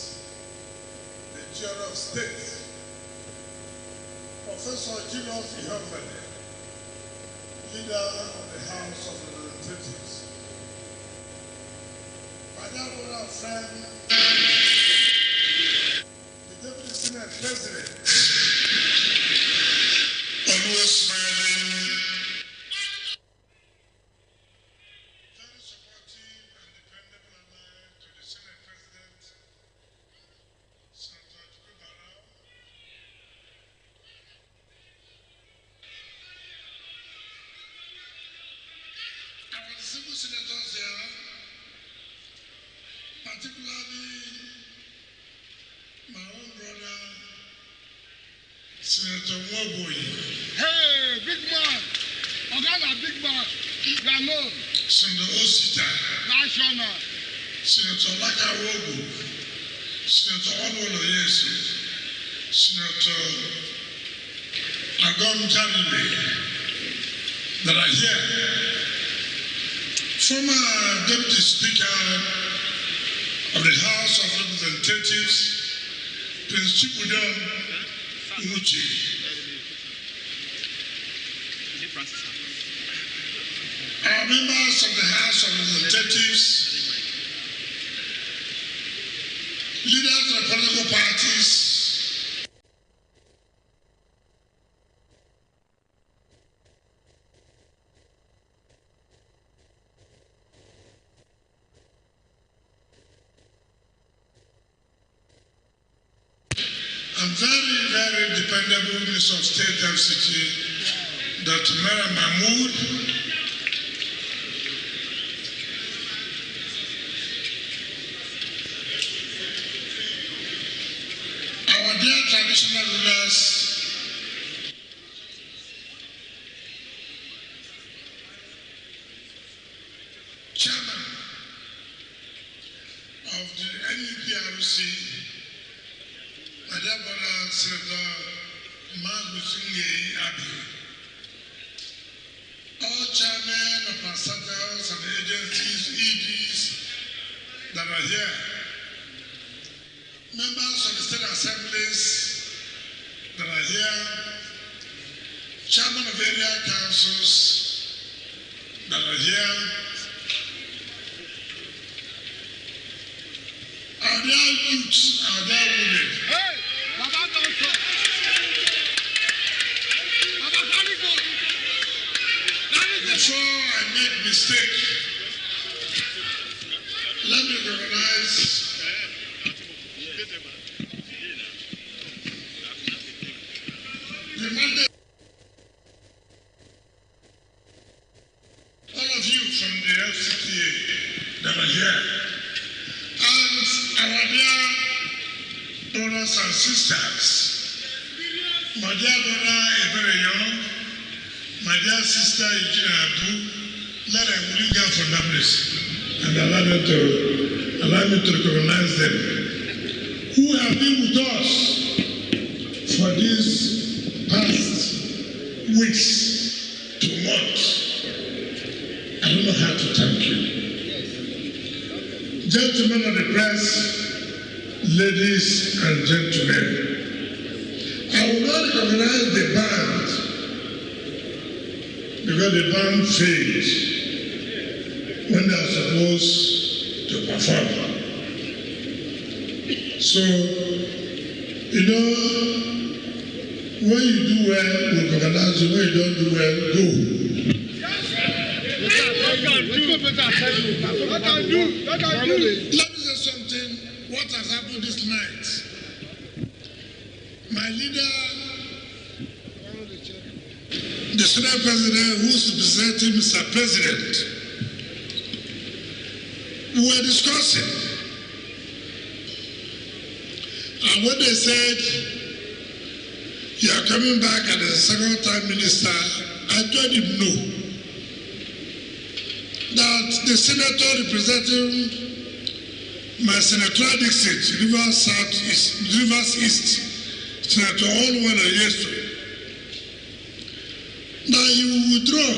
the Chair of State, Professor Julius Ihomene, leader of the House of Representatives. My dear brother and friend, the Deputy Senate President, always smiling, very supportive and dependable ally to the Senate President, Senator Adbn. Our civil senators here, particularly my own brother, Senator Nwoboyi. Hey, big man. Ogana, big man. You are known. Senator Osita. National. Senator Lakawogu. Senator Onwolo Yesu. Senator Agom Jarime. That are here. Former Deputy Speaker of the House of Representatives, Prince Chibudom Uche. Our members of the House of Representatives, leaders of political parties, and very, very dependable Minister of State FCT, Dr. Mara Mahmood. Our dear traditional rulers, chairman of the NUPRC, my dear brother, Senator Magusinye Abi, all chairmen of parastatals and agencies, EDs that are here, members of the state assemblies that are here, chairman of area councils that are here, our dear youths, our dear women. Hey, Baba Council. Baba Calico. Before I make mistake, let me recognize the mandate. All of you from the FCTA that are here, and our dear brothers and sisters, my dear brother Ebere Young, my dear sister Eugene Abu, let them bring out from that place and allow me to recognize them who have been with us for these past weeks to months. I don't know how to thank you. Gentlemen of the press, ladies and gentlemen, I will not recognize the band because the band failed when they are supposed to perform. So, you know, when you do well, we'll recognize you. When you don't do well, go. Let me say something. What has happened this night? My leader, the Senate President, who's representing Mr. President, we were discussing. And when they said, you are coming back as the second time minister, I told him no. That the senator representing my senatorial district, Rivers East, Senator Olwan Yesu, that he will withdraw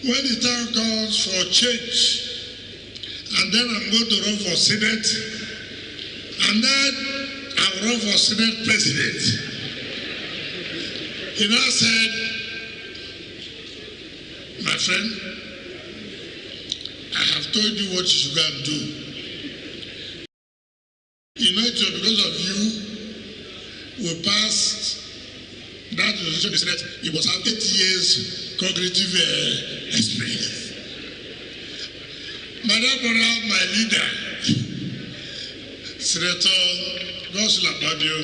when the time calls for change. And then I'm going to run for Senate, and then I'll run for Senate President. He now said, my friend, I have told you what you should go and do. You know, it was because of you we passed that resolution in the Senate. It was our 8 years cognitive experience. My dear brother, my leader, Senator Godswill Akpabio,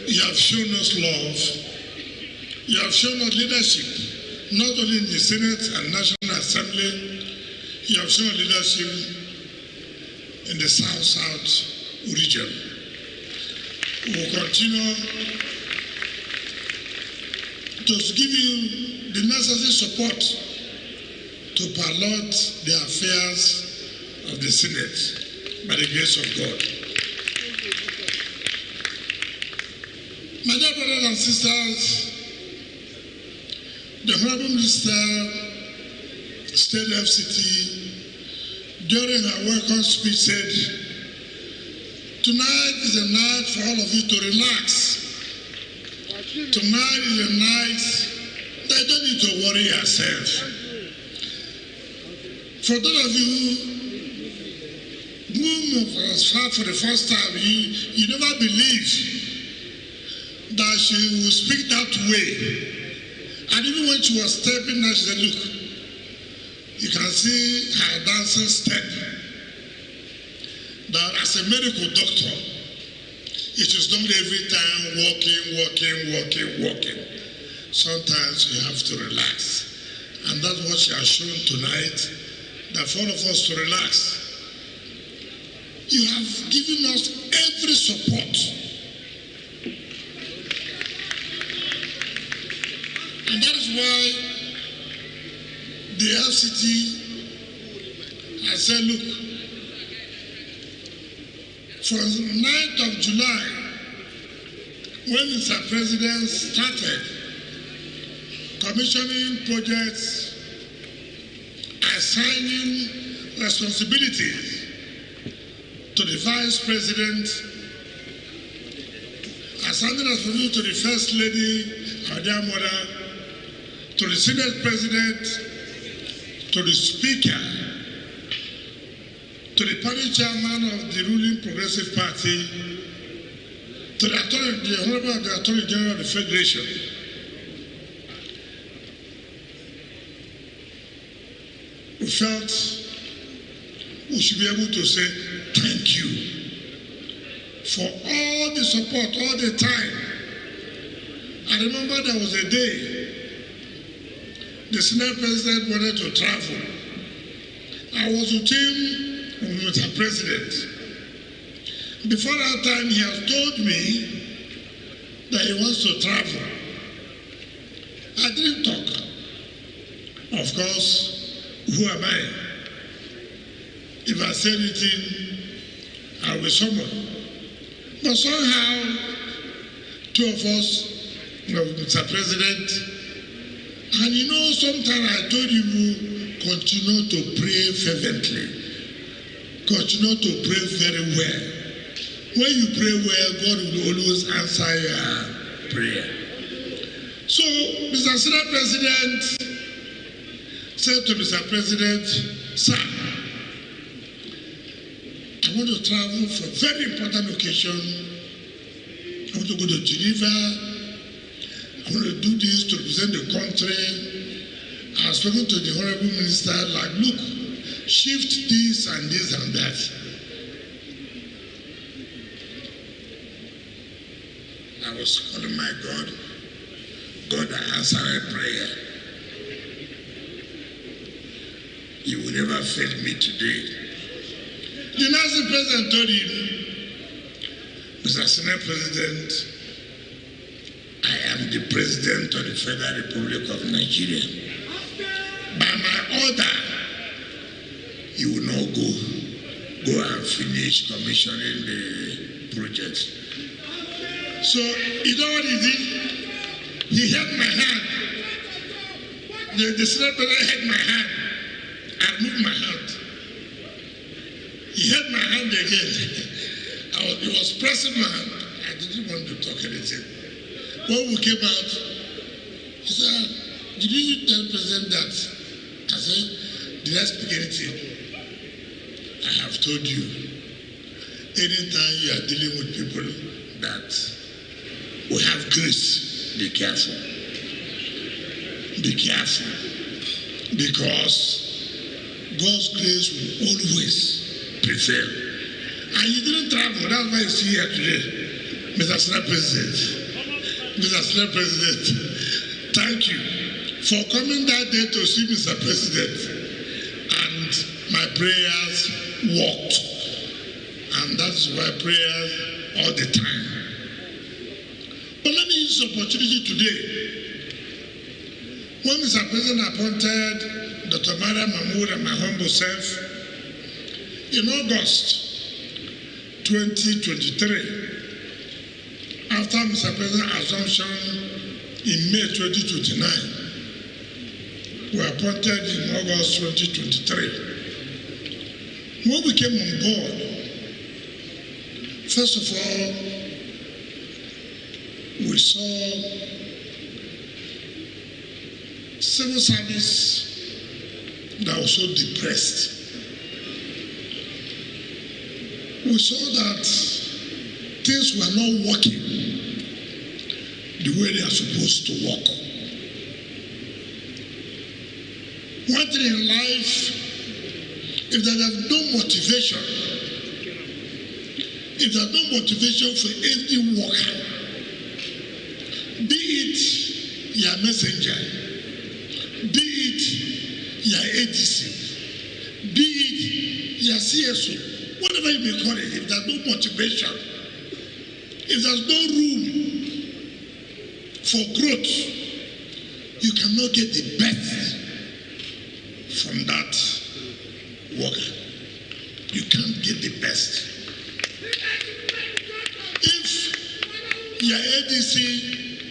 you have shown us love. You have shown us leadership. Not only in the Senate and National Assembly, you have shown leadership in the South-South region. We will continue to give you the necessary support to pilot the affairs of the Senate by the grace of God. My dear brothers and sisters, the Honorable Minister, State FCT, during her welcome speech said, tonight is a night for all of you to relax. Tonight is a night that you don't need to worry yourself. For those of you who was far for the first time, you never believed that she would speak that way. And even when she was stepping now, she said, look, you can see her dancing step. That as a medical doctor, it is not every time walking. Sometimes you have to relax. And that's what she has shown tonight, that for all of us to relax. You have given us every support. And that is why the the FCT, I said, look, from 9th of July, when Mr. President started commissioning projects, assigning responsibilities to the Vice President, assigning responsibility to the First Lady, our dear mother, to the Senate President, to the Speaker, to the party chairman of the ruling Progressive Party, to the Honorable Attorney General of the Federation. We felt we should be able to say thank you for all the support, all the time. I remember there was a day the Senate President wanted to travel. I was with him, Mr. President. Before that time, he has told me that he wants to travel. I didn't talk. Of course, who am I? If I say anything, I will summon. But somehow, two of us, Mr. President, and you know, sometimes I told you, continue to pray fervently. Continue to pray very well. When you pray well, God will always answer your prayer. So, Mr. Senate President said to Mr. President, sir, I want to travel for a very important occasion. I want to go to Geneva. I want to do this to represent the country. I was speaking to the Honorable Minister, like, look, shift this and this and that. I was calling my God. God answered prayer. You will never fail me today. The National President told him, Mr. Senate President, I am the President of the Federal Republic of Nigeria. By my order, you will not go and finish commissioning the project. So, you know what he did? He held my hand. The Senate President held my hand. I moved my hand. He held my hand again. He was pressing my hand. I didn't want to talk anything. When we came out, he said, did you tell the President that? I said, did I speak anything? I have told you, anytime you are dealing with people that we have grace, be careful. Be careful. Because God's grace will always prevail. And you didn't travel, that's why you're here today. Mr. Senate President, Mr. Senate President, thank you for coming that day to see Mr. President. And my prayers worked. And that's why prayers all the time. But let me use this opportunity today. When Mr. President appointed Dr. Maria Mahmoud and my humble self, in August 2023, after Mr. President's assumption in May 2029, we were appointed in August 2023. When we came on board, first of all, we saw civil service that was so depressed. We saw that things were not working the way they are supposed to work. One thing in life, if there is no motivation, if there is no motivation for any worker, be it your messenger, be it your ADC, be it your CSO, whatever you may call it, if there's no motivation, if there's no room for growth, you cannot get the best from that worker. You can't get the best. If your ADC,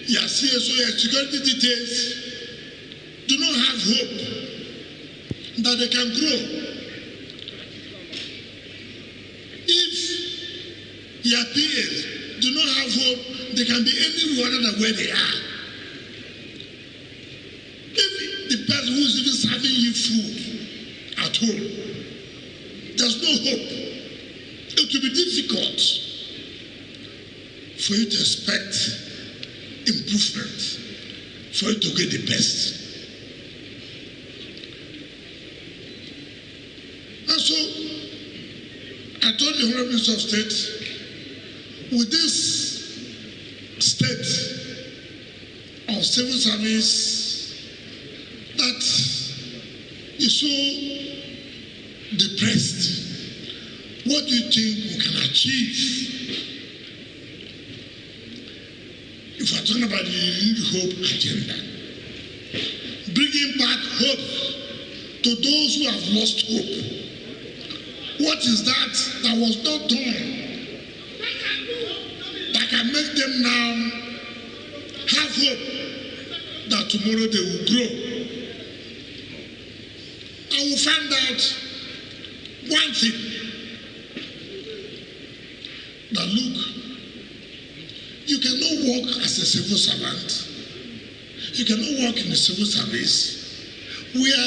your CSO, your security details do not have hope that they can grow, if your PAs do not have hope they can be anywhere than where they are, if the person who is even serving you food at home, there's no hope, it will be difficult for you to expect improvement, for you to get the best. And so, I told the Honorable Minister of State, with this state of civil service that is so depressed, what do you think we can achieve? If we're talking about the renewed hope agenda, bringing back hope to those who have lost hope. What is that was not done that can make them now have hope that tomorrow they will grow? And we found out one thing, that look, you cannot work as a civil servant, you cannot work in the civil service where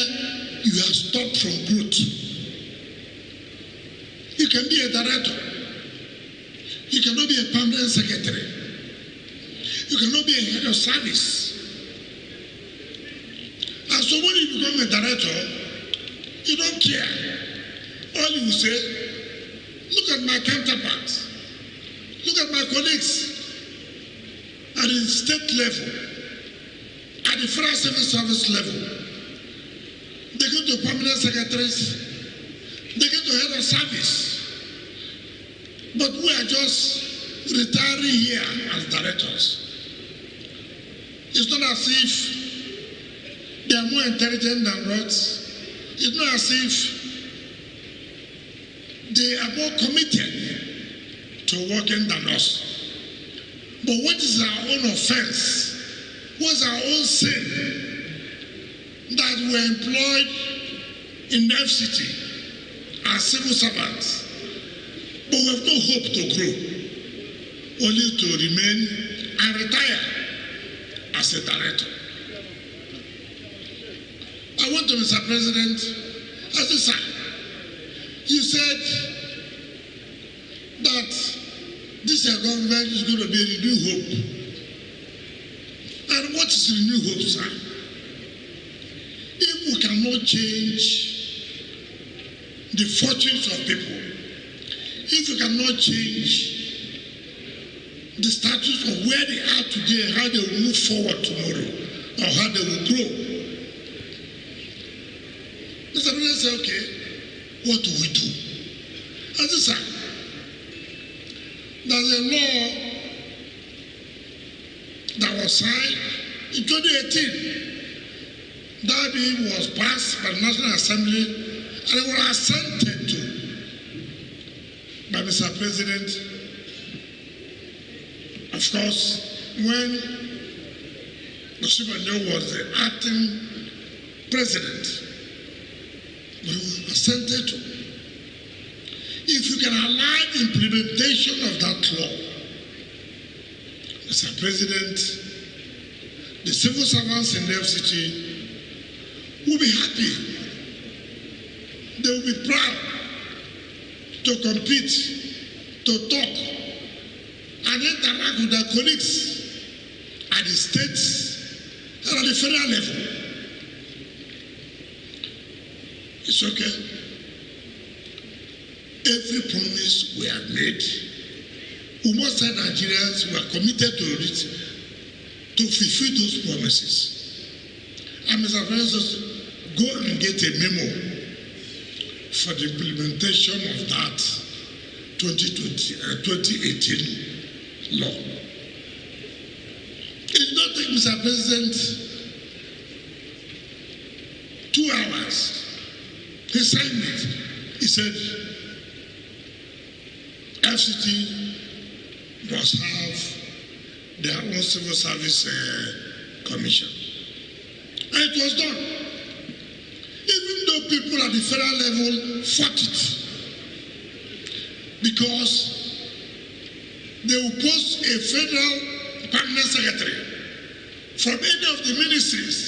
you are stopped from growth. You can be a director. You cannot be a permanent secretary. You cannot be a head of service. And so when you become a director, you don't care. All you will say, look at my counterparts. Look at my colleagues at the state level, at the federal civil service level. They go to permanent secretaries. They get to head of service. But we are just retiring here as directors. It's not as if they are more intelligent than rods. It's not as if they are more committed to working than us. But what is our own offense? What is our own sin? That we are employed in the FCT as civil servants, but we have no hope to grow, only to remain and retire as a director. I want to, Mr. President, as a sir, you said that this government is going to be a renewed hope. And what is renewed hope, sir? If we cannot change the fortunes of people, if you cannot change the status of where they are today, how they will move forward tomorrow, or how they will grow, Mr. President said, okay, what do we do? As I said, there's a law that was signed in 2018. That bill was passed by the National Assembly and it was assented to by Mr. President. Of course, when Oshibanjo was the acting president, it was assented to. If you can allow the implementation of that law, Mr. President, the civil servants in the FCT will be happy. They will be proud to compete, to talk, and interact with their colleagues at the states and at the federal level. It's okay. Every promise we have made, we must say Nigerians were committed to fulfill those promises. And Mr. President, go and get a memo for the implementation of that 2018 law. It did not take Mr. President 2 hours He signed it. He said, FCT must have their own civil service commission. And it was done. Even though people at the federal level fought it, because they will post a federal permanent secretary from any of the ministries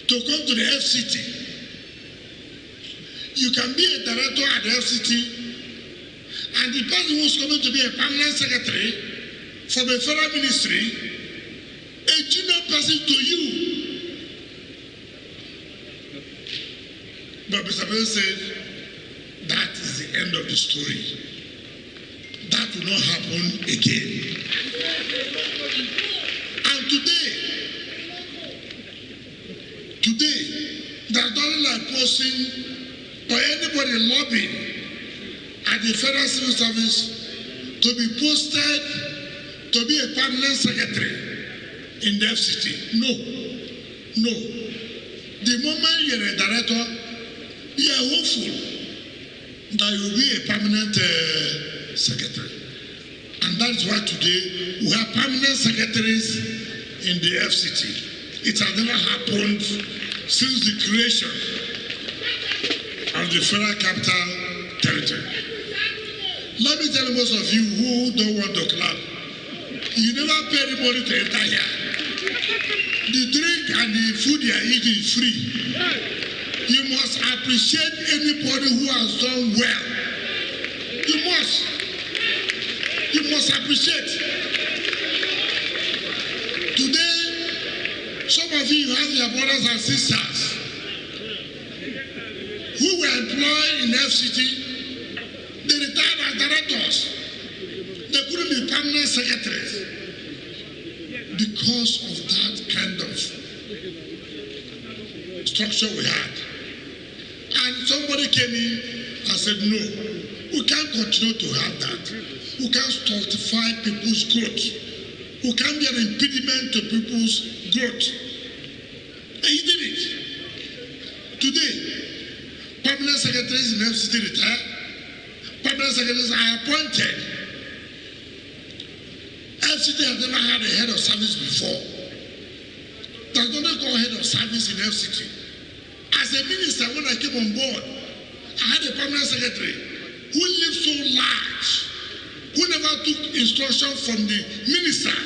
to come to the FCT. You can be a director at the FCT, and the person who's coming to be a permanent secretary from a federal ministry, a junior person to you. But Mr. President said, that is the end of the story. That will not happen again. And today, there's nothing like posting or anybody lobbying at the Federal Civil Service to be posted to be a permanent secretary in the FCT. No. The moment you're a director, you are hopeful that you will be a permanent secretary. And that's why today we have permanent secretaries in the FCT. It has never happened since the creation of the Federal Capital Territory. Let me tell most of you who don't want to clap, you never pay anybody to enter here. The drink and the food you are eating is free. You must appreciate anybody who has done well. You must appreciate. Today, some of you have your brothers and sisters who were employed in FCT. They retired as directors. They couldn't be permanent secretaries because of that kind of structure we had. And somebody came in and said, no, we can't continue to have that. We can't stultify people's growth. We can't be an impediment to people's growth. And he did it. Today, permanent secretaries in FCT retire. Permanent secretaries are appointed. FCT has never had a head of service before. There's nothing called head of service in FCT. As a minister, when I came on board, I had a permanent secretary who lived so large, who never took instruction from the minister,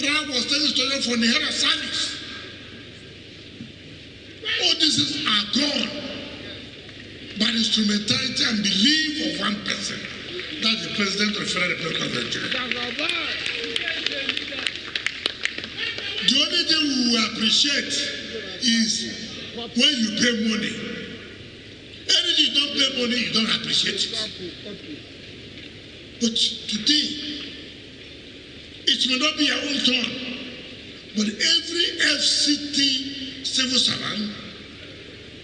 rather was taking instruction from the head of service. All these are gone by the instrumentality and belief of one person, that's the President of the Federal Republic of Nigeria. The only thing we will appreciate is when you pay money. Anything you don't pay money, you don't appreciate it. But today, it may not be your own turn, but every FCT civil servant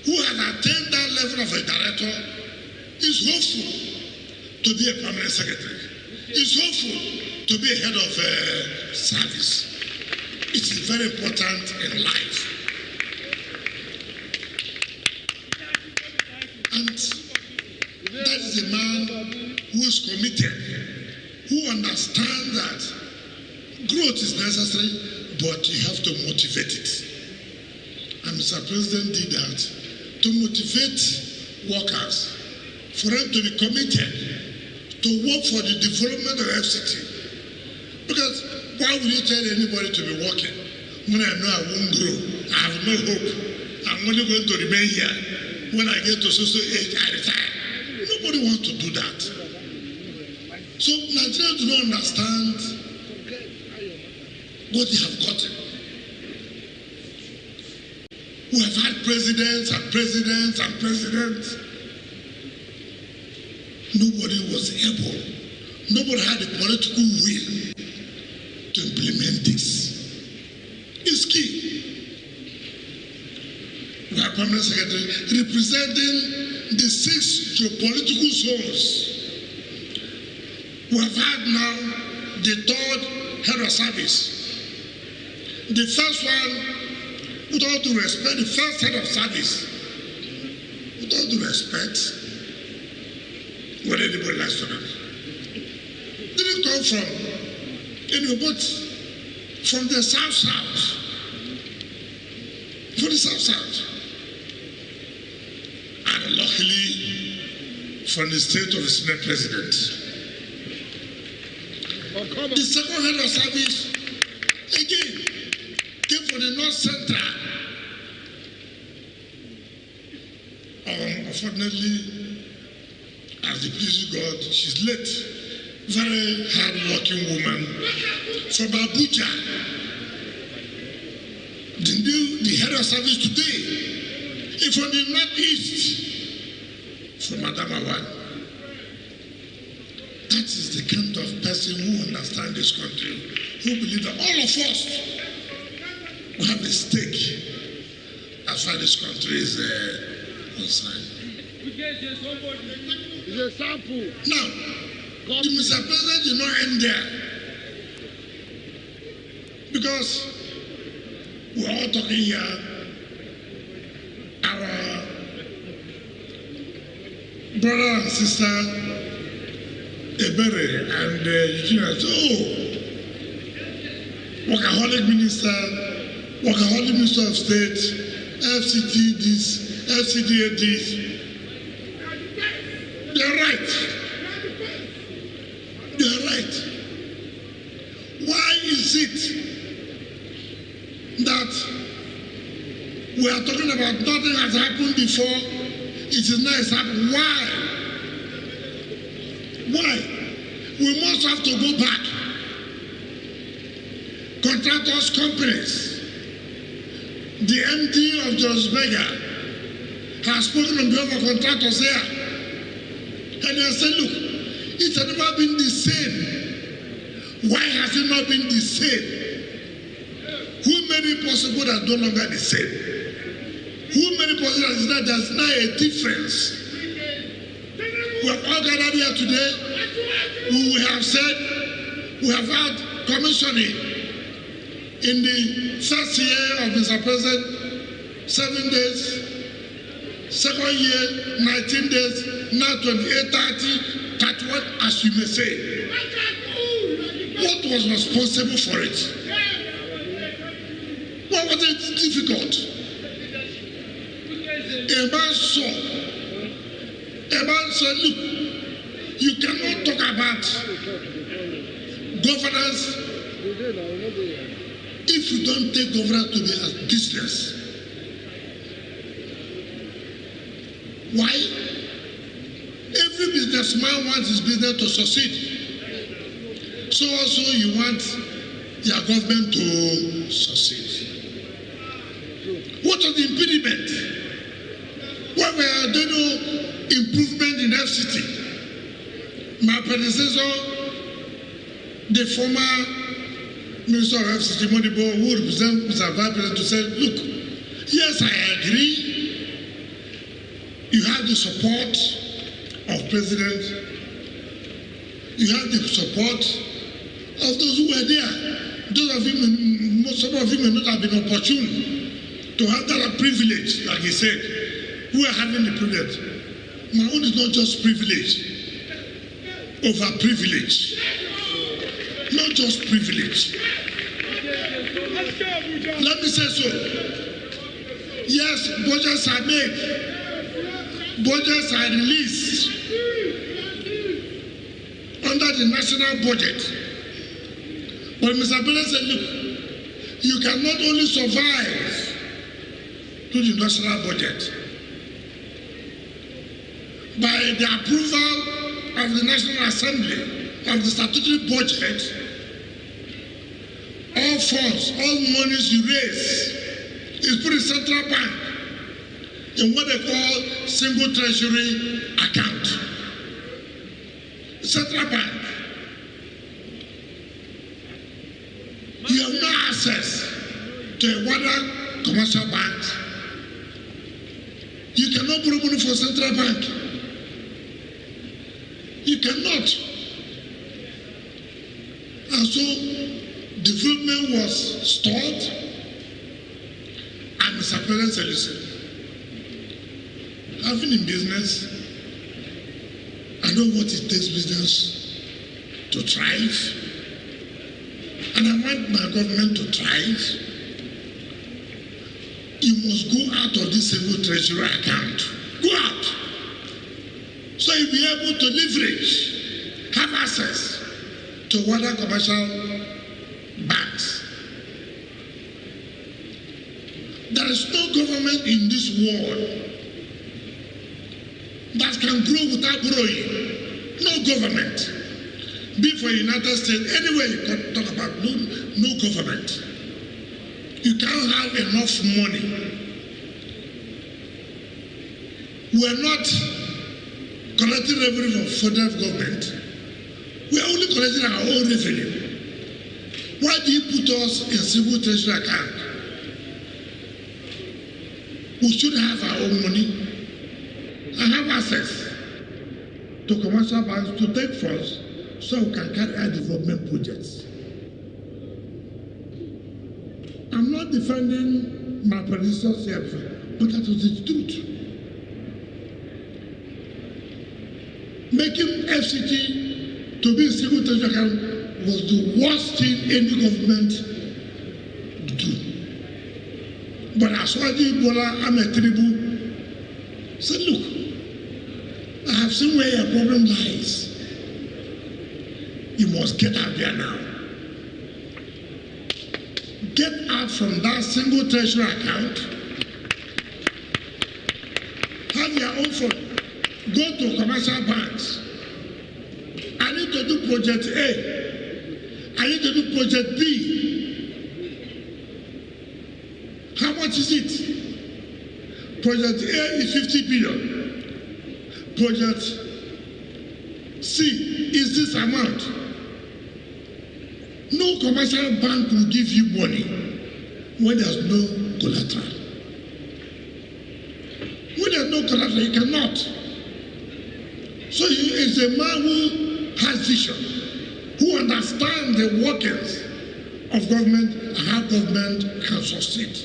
who has attained that level of a director is hopeful to be a permanent secretary, is hopeful to be a head of service. It is very important in life. And that is a man who is committed, who understands that growth is necessary, but you have to motivate it. And Mr. President did that to motivate workers, for them to be committed to work for the development of FCT. Because why would you tell anybody to be working when I know I won't grow? I have no hope. I'm only going to remain here. When I get to social age, I retire. Nobody wants to do that. So Nigerians do not understand what they have gotten. We have had presidents and presidents and presidents. Nobody was able, nobody had the political will to implement this. It's key. We have permanent secretary representing the 6 geopolitical zones. We have had now the 3rd head of service. The first one, with all due respect, the first head of service with all due respect, what anybody likes to do, didn't come from but from the South. For the South. And luckily, from the state of the Senate President. The second head of service, again, came from the North Central. Unfortunately, as the pleasing God, she's late. Very hard-working woman from Abuja. The head of service today is from the Northeast, from Madam Awan. That is the kind of person who understands this country, who believes that all of us will have a stake as far as this country is concerned. Now, the Mr. President did not end there, because we're all talking here, our brother and sister Ebere and Eugenia said, workaholic minister of state, FCT this, FCTA this. They're right. Why is it that we are talking about nothing has happened before, it is now happening? Why? We must have to go back. Contractors, companies. The MD of Jos Berger has spoken on behalf of contractors here. And they said, look, it has never been the same. Why has it not been the same? Who made it possible that no longer the same? Who made it possible that there's now a difference? We have all gathered here today. We have said we have had commissioning in the first year of Mr. President, 7 days, second year, 19 days, now 28, 30, 31, as you may say. What was responsible for it? Why was it difficult? A man said, look, you cannot talk about governance if you don't take governance to be a business. Why? Every businessman wants his business to succeed. So also you want your government to succeed. What was the impediment? Why were there no improvement in FCT? My predecessor, the former Minister of FCT, Modibo, who represents Mr. Vice President, said, look, yes, I agree. You have the support of President. You have the support of those who were there. Those of you, some of you may not have been opportune to have that privilege, like he said. We are having the privilege. My own is not just privilege, over privilege. Not just privilege. Let me say so. Yes, budgets are made. Budgets are released under the national budget. But Mr. President said, look, you cannot only survive through the national budget. By the approval of the National Assembly of the statutory budget, all funds, all monies you raise is put in central bank in what they call single treasury account. Central bank. You have no access to a wider commercial bank. You cannot borrow money from central bank. You cannot. And so development was stalled. And Mr. President said, listen, I've been in business. I know what it takes business to thrive. And I want my government to thrive. You must go out of this single treasury account. Go out. So you'll be able to leverage, have access to other commercial banks. There is no government in this world that can grow without growing. No government. Be for United States, anywhere you can talk about no government. You can't have enough money. We're not collecting revenue from federal government. We're only collecting our own revenue. Why do you put us in single treasury account? We should have our own money and have access to commercial banks to take funds so we can carry out development projects. I'm not defending my predecessors here, but that is the truth. Making FCT to be a single treasury account was the worst thing any government do. But Aswadi Bola Ahmed Tinubu said, look, I have seen where your problem lies. You must get out there now. Get out from that single treasury account. Have your own fund. Go to commercial banks. I need to do project A. I need to do project B. How much is it? Project A is 50 billion. Project C is this amount. No commercial bank will give you money when there's no collateral. When there's no collateral, you cannot. So he is a man who has vision, who understands the workings of government and how government can succeed.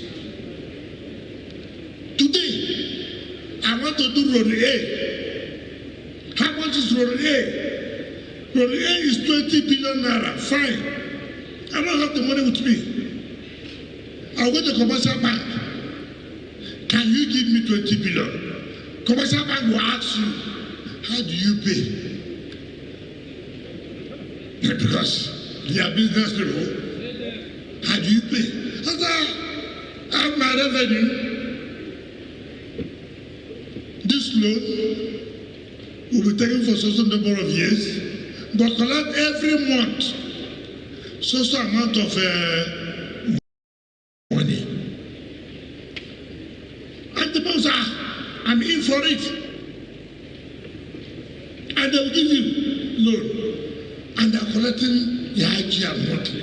Today, I want to do road A. How much is road A? Road A is 20 billion naira. Fine. I don't have the money with me. I'll go to commercial bank. Can you give me 20 billion? Commercial bank will ask you, how do you pay? Because they are business people. How do you pay? As I have my revenue, this loan will be taken for certain number of years, but collect every month certain amount of money. And the people say, I'm in for it. And they will give you loan. And they're collecting the IGR monthly.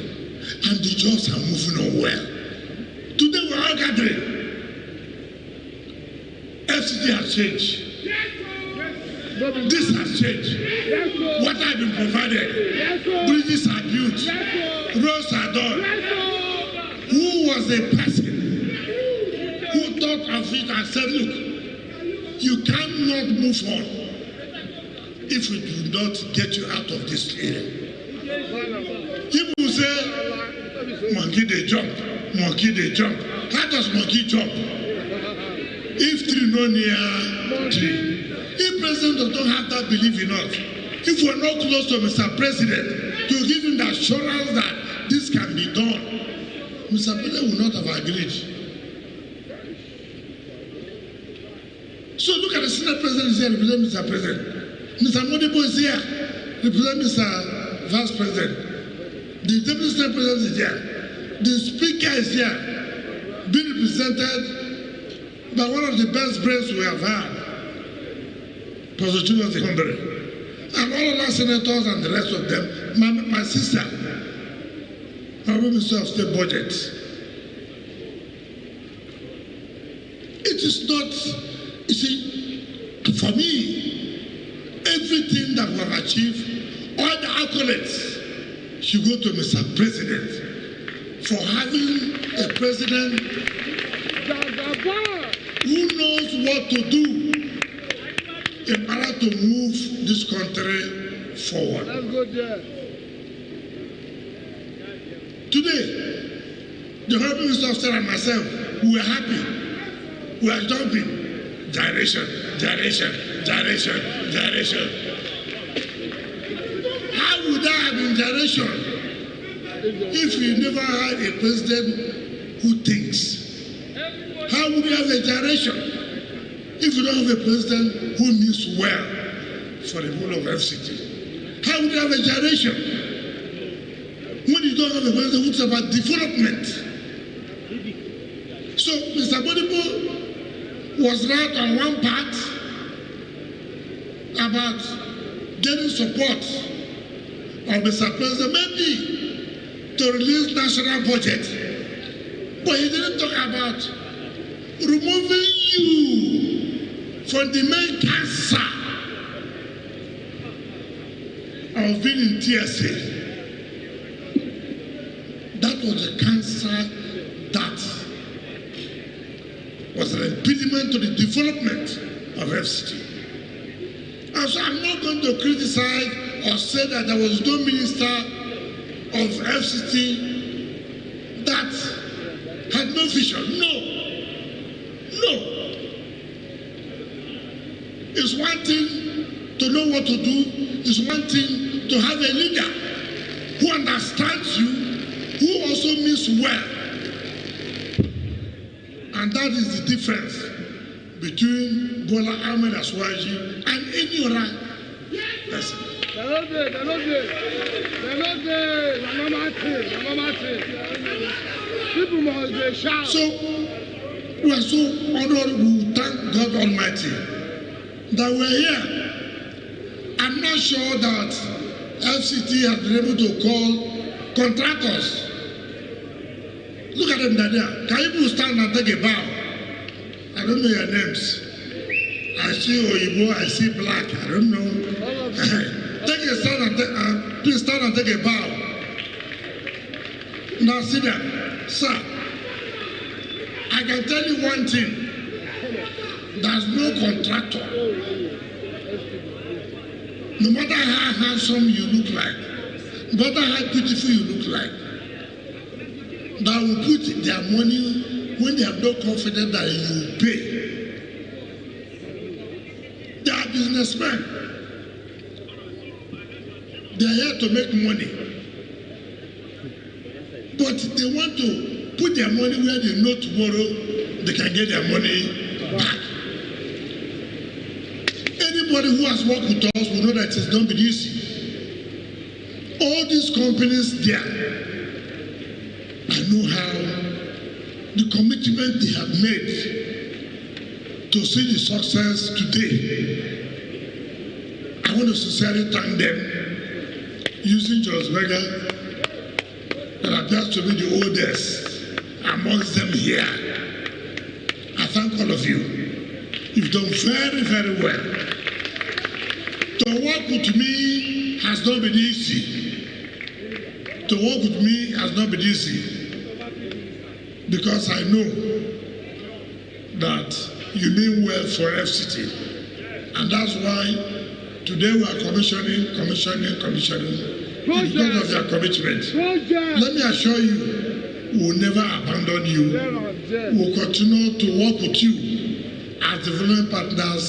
And the jobs are moving on well. Today we're all gathering. FCT has changed. This has changed. What has been provided. Bridges are built. Roads are done. Who was the person who thought of it and said, look, you cannot move on if we do not get you out of this area. People say, monkey they jump, monkey they jump. How does monkey jump? If tree no near tree. If president don't have that belief in us, if we're not close to Mr. President to give him the assurance that this can be done, Mr. President will not have agreed. So look at the Senate President is here, represent Mr. President. Mr. Modibo is here, represent Mr. Vice President. The Deputy Senate President is here. The Speaker is here, being represented by one of the best brains we have had, Pastor Julius Ihondere, and all of our senators and the rest of them, my sister, my Minister of State Budget. It is not, you see, for me, everything that we have achieved, all the accolades should go to Mr. President for having a president who knows what to do in order to move this country forward. Let's go there. Today, the Honorable Minister of State and myself, we were happy. We are jumping. Generation. How would that have been generation if we never had a president who thinks? How would we have a generation if we don't have a president who means well for the whole of FCT? How would we have a generation when you don't have a president who talks about development? So Mr. Modibo was right on one part about getting support of Mr. President, maybe to release national budget. But he didn't talk about removing you from the main cancer of being in TSA. That was the cancer that was an impediment to the development of FCT. And so I'm not going to criticize or say that there was no minister of FCT that had no vision. No. It's one thing to know what to do. It's one thing to have a leader who understands you, who also means well. And that is the difference between Bola Ahmed Aswaji and any other person. They're not there. People must shout. So, we are so honored. We thank God Almighty that we're here. I'm not sure that FCT has been able to call contractors. Look at them there. Can you people stand and take a bow? I don't know your names. I see Oyibo, I see Black. I don't know. Take a stand and please stand and take a bow. Now sit down. Sir, I can tell you one thing. There's no contractor. No matter how handsome you look like, no matter how beautiful you look like, that will put their money when they have no confidence that you will pay. They are businessmen. They are here to make money. But they want to put their money where they know tomorrow they can get their money back. Anybody who has worked with us will know that it's not been easy. All these companies there, I know how the commitment they have made to see the success today. I want to sincerely thank them, using Charles Berger, that appears to be the oldest amongst them here. I thank all of you. You've done very, very well. To work with me has not been easy. To work with me has not been easy. Because I know that you mean well for FCT. And that's why today we are commissioning. Because of your commitment. Let me assure you, we will never abandon you. We will continue to work with you as development partners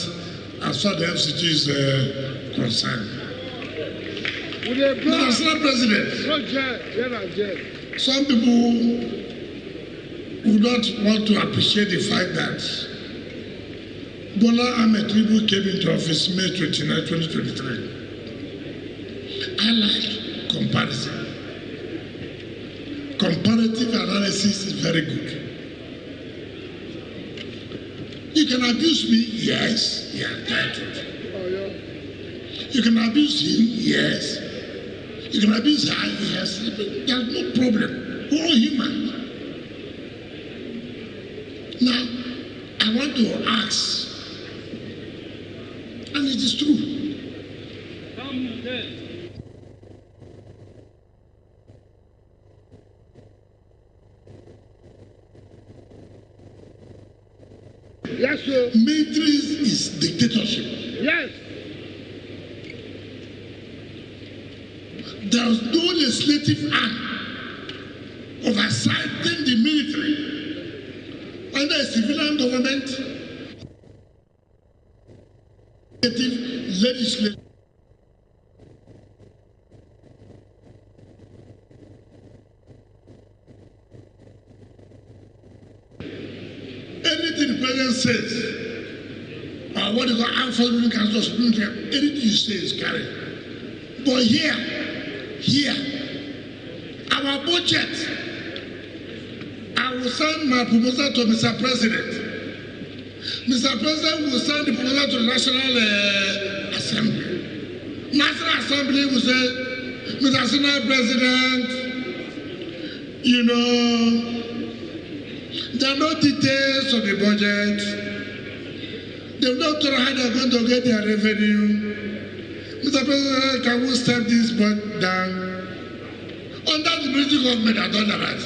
as far as the FCT is concerned. Mr. President, some people would not want to appreciate the fact that Bola Ahmed Tinubu came into office May 29, 2023. I like comparison. Comparative analysis is very good. You can abuse me, yes, you are entitled. You can abuse him, yes. You can abuse her, yes. There's no problem. We're all human. Now, I want to ask, and it is true. Yes, sir. Military is dictatorship. Yes. There was no legislative act oversighting the military under a civilian government. Legislative. Anything the president says, what they call armed forces council, anything you say is carried. But here, our budget, I will send my proposal to Mr. President. Mr. President will send the proposal to the National Assembly. National Assembly will say, Mr. Senate President, you know, there are no details of the budget. They've not told how they're going to get their revenue. Mr. President, can we step this budget down? Under the military government, I done that.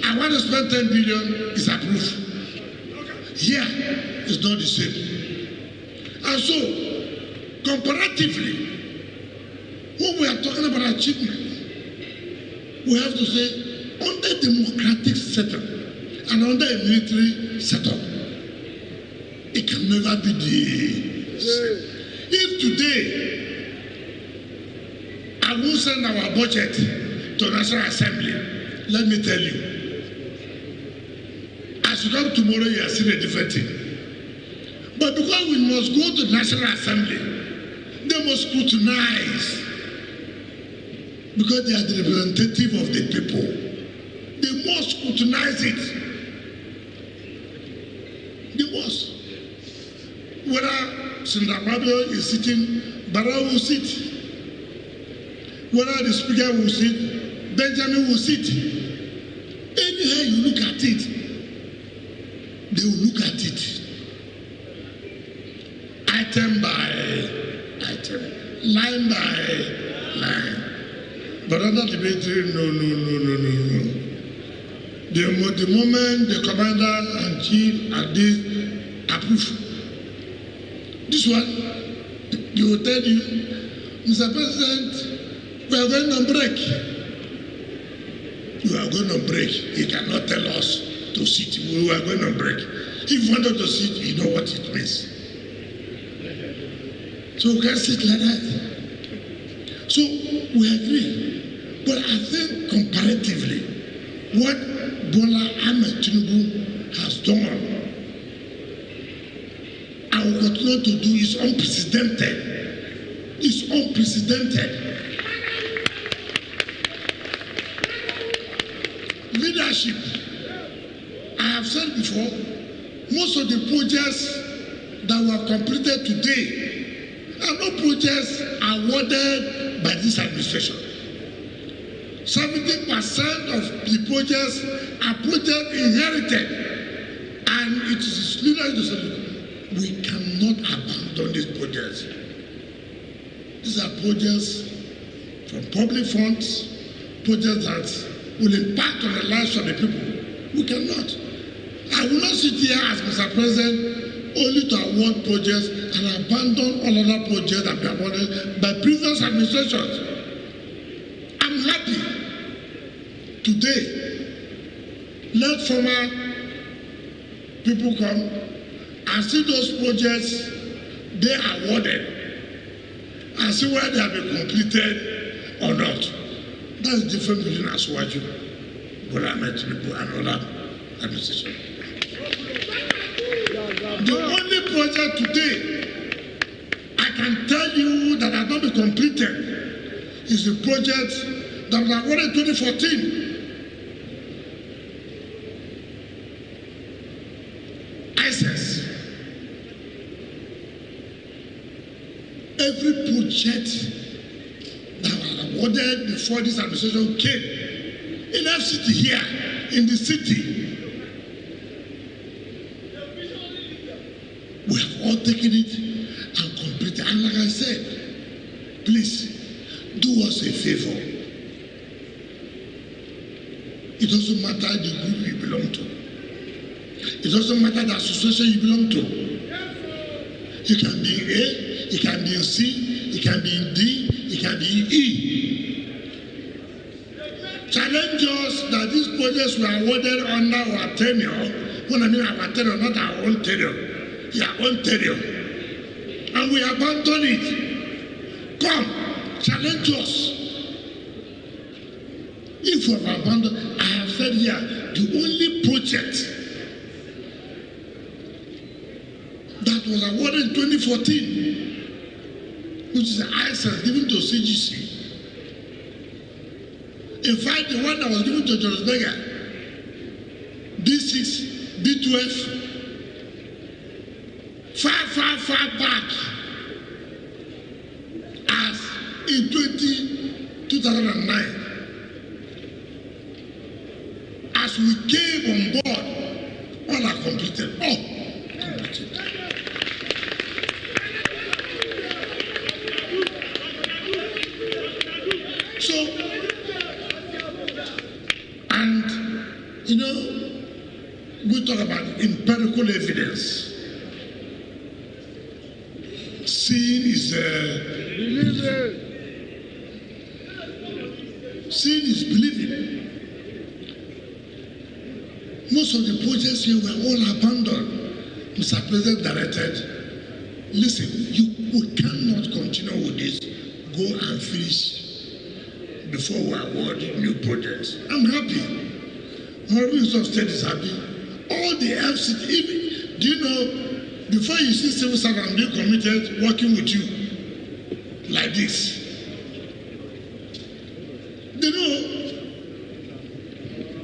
I want to spend 10 billion, is approved. Here, it's not the same. And so, comparatively, when we are talking about achievement, we have to say, under democratic setup and under a military setup, it can never be the same. If today, I will send our budget to National Assembly, let me tell you, as you come tomorrow, you are seeing a different thing. But because we must go to the National Assembly, they must scrutinize. Because they are the representative of the people. They must scrutinize it. They must. Whether Senator Fabio is sitting, Barrow will sit. Whether the Speaker will sit, Benjamin will sit. Anyhow you look at it, they will look at it. Item by item, line by line. But under the military, no. The moment the commander and chief and this approve, this one, they will tell you, Mr. President, we are going on break. You are going on break. He cannot tell us to sit. We are going on break. If you wanted to sit, you know what it means. So we can't sit like that. So we agree. But I think comparatively, what Bola Ahmed Tinubu has done and will continue to do is unprecedented. It's unprecedented. Leadership. I have said before, most of the projects that were completed today are not projects awarded by this administration. 70% of the projects are projects inherited, and it is leadership. We cannot abandon these projects. These are projects from public funds, projects that will impact on the lives of the people. We cannot. I will not sit here as Mr. President only to award projects and abandon all other projects that have been awarded by previous administrations. I'm happy today. Let former people come and see those projects they are awarded and see whether they have been completed or not. That's the difference between Asuwaju, Bola Ahmed Tinubu, and other administration. The only project today I can tell you that has not been completed is the project that was awarded in 2014. ISIS. Every project that was awarded before this administration came in FCT here, in the city, we have all taken it and completed. And like I said, please do us a favor. It doesn't matter the group you belong to. It doesn't matter the association you belong to. You can be in A, you can be in C, you can be in D, you can be in E. Challenge us that these projects were awarded under our tenure. When I mean our tenure, not our own tenure, our own tenure. And we abandon it. Come, challenge us. If we have abandoned, I have said here, the only project that was awarded in 2014, which is the ISS given to CGC. In fact, the one that was given to Jonas Berger, B6, B12, far back, as in 2009. As we came on board, all are completed. Completed. So, and you know, we talk about empirical evidence. Seeing is believing. Seeing is believing. Most of the projects here were all abandoned. Mr. President directed, listen, we cannot continue with this. Go and finish before we award new projects. I'm happy. Honorable Minister of State is happy. All the FCT, even, do you know, before you see civil servants being committed working with you like this, you know,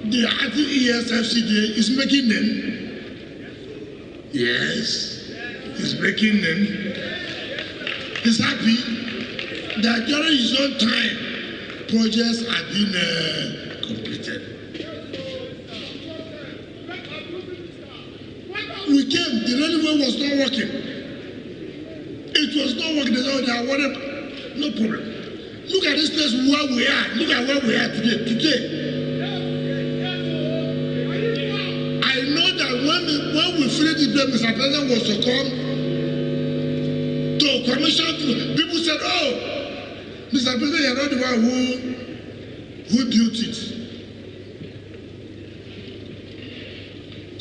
the ESFCDA is making them. Yes, he's making them. He's happy that during his own time, projects have been completed. We came, the railway was not working. It was not working. They awarded, no problem. Look at this place where we are. Look at where we are today. When we finished the bill, Mr. President was to come to commission. People said, "Oh, Mr. President, you're not the one who built it."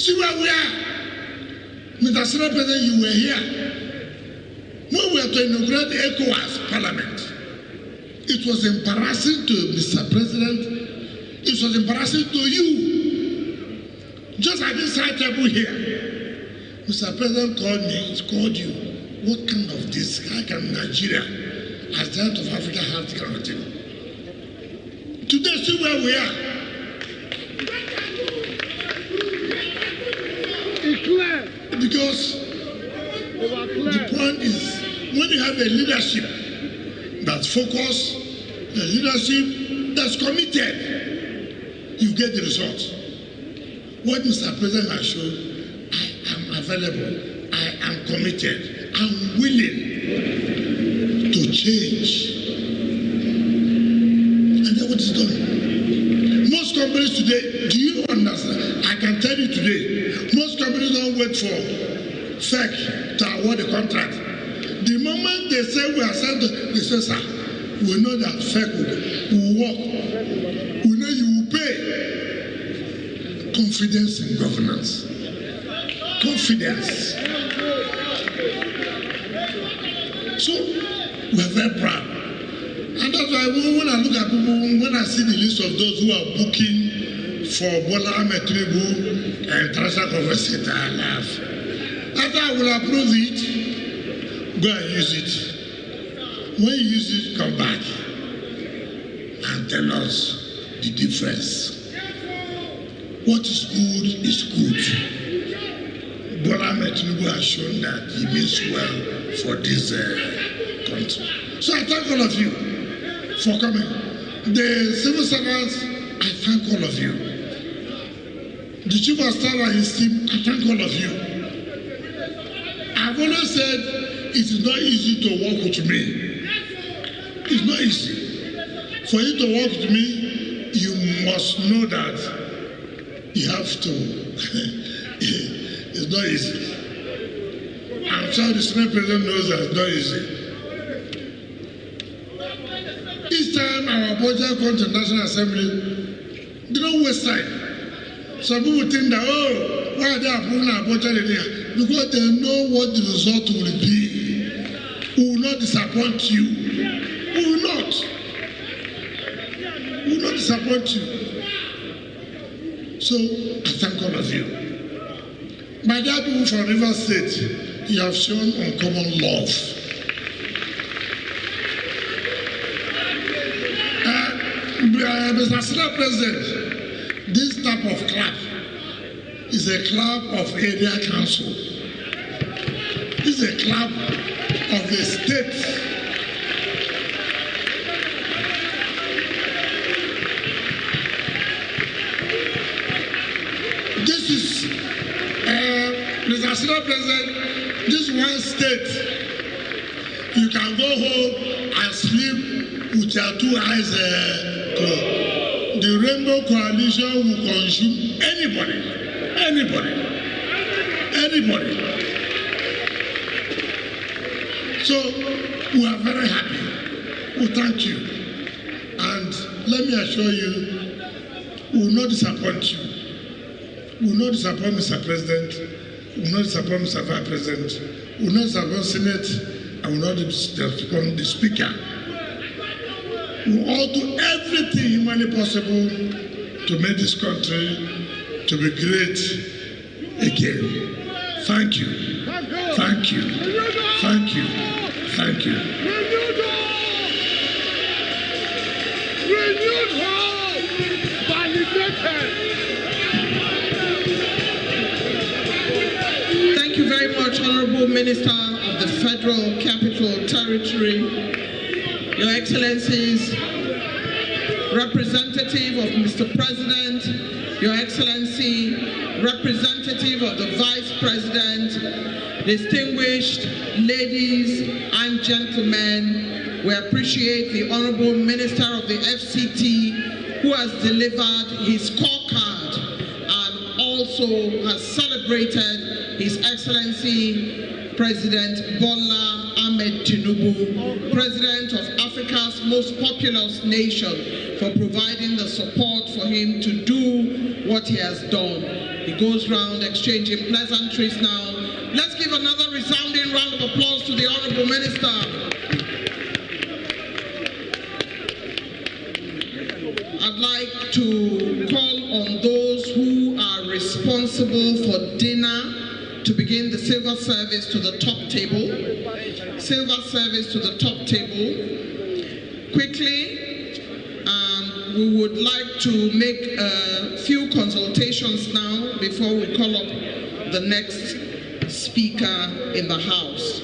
See where we are, Mr. Senate President. You were here when we were to inaugurate the ECOWAS Parliament. It was embarrassing to Mr. President. It was embarrassing to you. Just at this side table here, Mr. President called me, called you. What kind of this? How can Nigeria, as the head of Africa, have this kind of thing? Today, see where we are. Because the point is, when you have a leadership that's focused, a leadership that's committed, you get the results. What Mr. President has shown, I am available, I am committed, I'm willing to change. And then what is done? Most companies today, do you understand? I can tell you today, most companies don't wait for FEC to award the contract. The moment they say we are sent to the sir, we know that FEC will work. We know you will pay. Confidence in governance. Confidence. So, we're very proud. And that's why when I look at people, when I see the list of those who are booking for Bola Ahmed Tinubu and International Conference Center, I laugh. After I will approve it, go and use it. When you use it, come back and tell us the difference. What is good. Bola Ahmed Tinubu has shown that he means well for this country. So I thank all of you for coming. The civil servants, I thank all of you. The chief of staff and his team, I thank all of you. I've always said it is not easy to work with me. It's not easy. For you to work with me, you must know that you have to. It's not easy. And sure the Senate President knows that it's not easy. Each time our budget comes to National Assembly, they don't waste time. Some people think that, oh, why are they approving our budget in here? Because they know what the result will be. We will not disappoint you. We will not. We will not disappoint you. So, I thank all of you. My dear people from Rivers State, you have shown uncommon love. Mr. Senate President, this type of clap is a clap of area council. This is a clap of the state. This is, Mr. Senate President, this one state, you can go home and sleep with your two eyes closed. The Rainbow Coalition will consume anybody. So we are very happy. We thank you. And let me assure you, we will not disappoint you. We will not disappoint Mr. President. We will not disappoint Mr. Vice President. We will not disappoint Senate. And we will not disappoint the Speaker. We will all do everything humanly possible to make this country to be great again. Thank you. Thank you. Thank you. Thank you. Renewed hope, validated. Thank you very much, Honorable Minister of the Federal Capital Territory, Your Excellencies, Representative of Mr. President, Your Excellency, Representative of the Vice President, distinguished ladies and gentlemen, we appreciate the Honorable Minister of the FCT who has delivered his scorecard and also has celebrated His Excellency President Bola Ahmed Tinubu, President of Africa's most populous nation, for providing the support for him to do what he has done. He goes round exchanging pleasantries now. Let's give another resounding round of applause to the Honorable Minister. I'd like to call on those who are responsible for dinner to begin the silver service to the top table. Silver service to the top table. Quickly, we would like to make a few consultations now before we call up the next speaker in the House.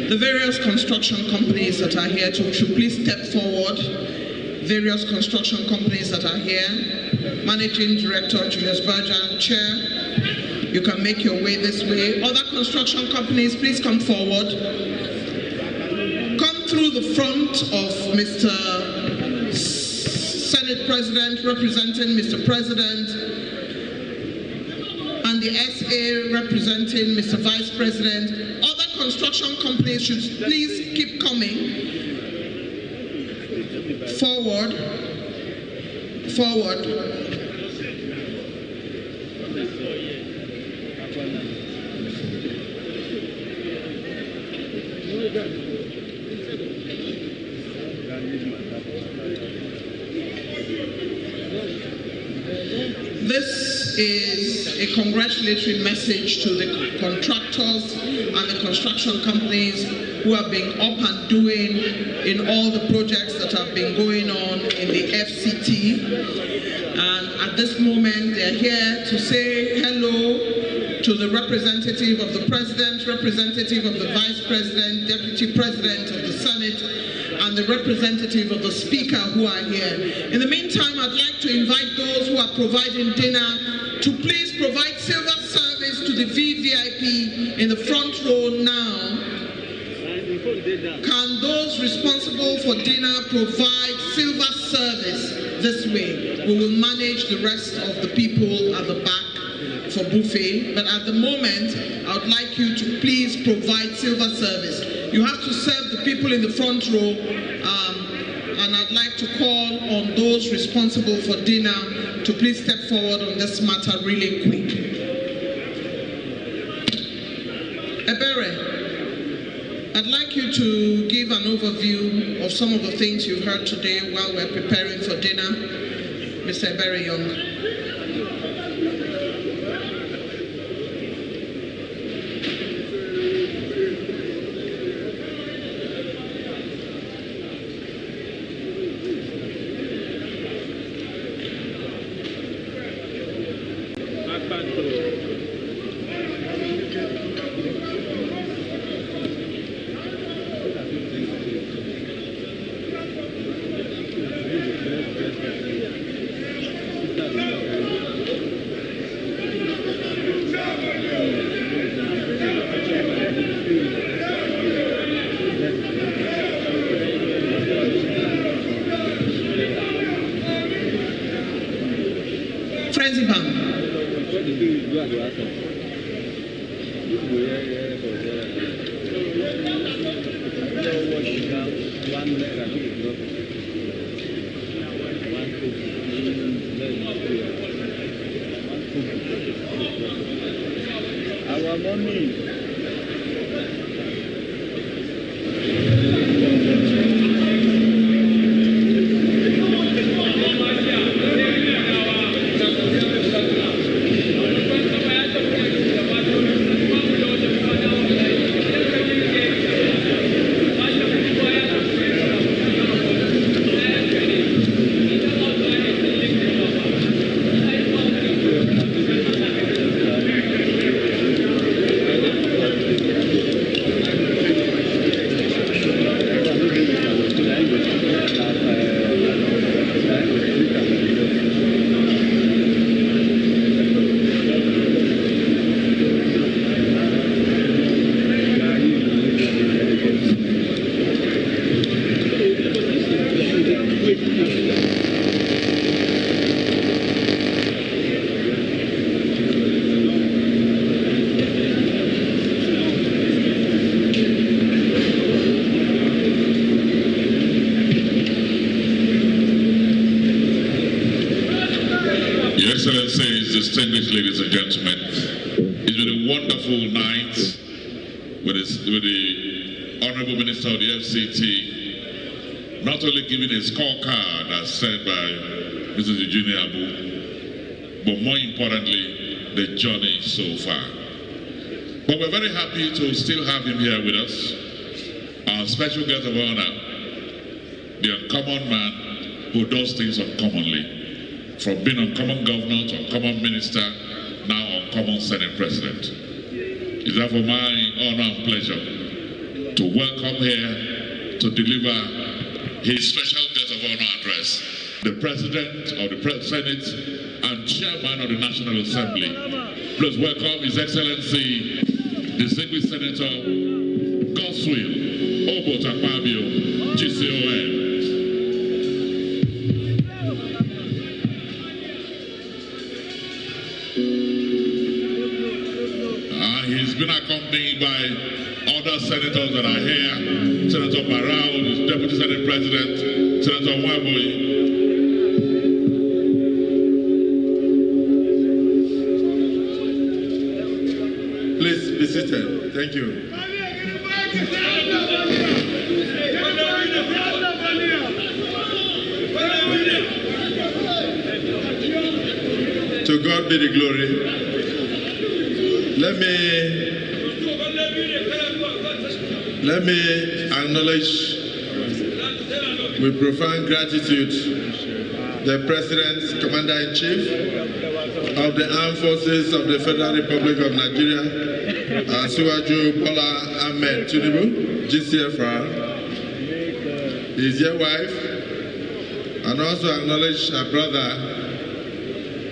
The various construction companies that are here should please step forward. Various construction companies that are here. Managing Director Julius Berger, Chair, you can make your way this way. Other construction companies, please come forward. Come through the front of Mr. Senate President, representing Mr. President, and the SA representing Mr. Vice President. Other construction companies should please keep coming forward. This is a congratulatory message to the contractors and the construction companies who have been up and doing in all the projects that have been going on in the FCT. And at this moment, they're here to say hello to the representative of the President, representative of the Vice President, Deputy President of the Senate, and the representative of the Speaker who are here. In the meantime, I'd like to invite those who are providing dinner to please provide silver service to the VVIP in the front row now. Can those responsible for dinner provide silver service this way? We will manage the rest of the people at the back for buffet, but at the moment, I would like you to please provide silver service. You have to serve the people in the front row, and I'd like to call on those responsible for dinner to please step forward on this matter really quick. Ebere, I'd like you to give an overview of some of the things you've heard today while we're preparing for dinner. Mr. Ebere Young. Distinguished ladies and gentlemen, it's been a wonderful night with the Honorable Minister of the FCT, not only giving a scorecard as said by Mrs. Eugenia Abu, but more importantly, the journey so far. But we're very happy to still have him here with us, our special guest of honor, the uncommon man who does things uncommonly. From being uncommon governor to uncommon minister, now uncommon Senate President. It's therefore my honor and pleasure to welcome here to deliver his special guest of honor address, the President of the Senate and Chairman of the National Assembly. Please welcome His Excellency, Distinguished Senator Godswill Obotakpabio, GCON. He's been accompanied by other senators that are here. Senator Barrow, the Deputy Senate President, Senator Waboy. Please be seated. Thank you. To God be the glory. Let me acknowledge with profound gratitude the President, Commander-in-Chief of the Armed Forces of the Federal Republic of Nigeria, Asiwaju Bola Ahmed Tinubu, GCFR, his dear wife, and also acknowledge her brother,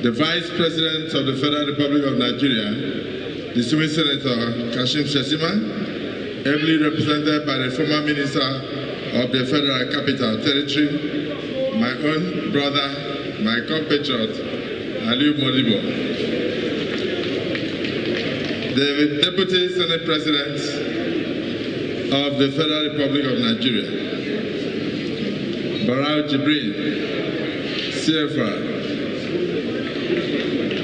the Vice President of the Federal Republic of Nigeria, distinguished Senator Kashim Shettima, ably represented by the former Minister of the Federal Capital Territory, my own brother, my compatriot, Aliu Modibo, the Deputy Senate President of the Federal Republic of Nigeria, Barau Jibrin, CFR,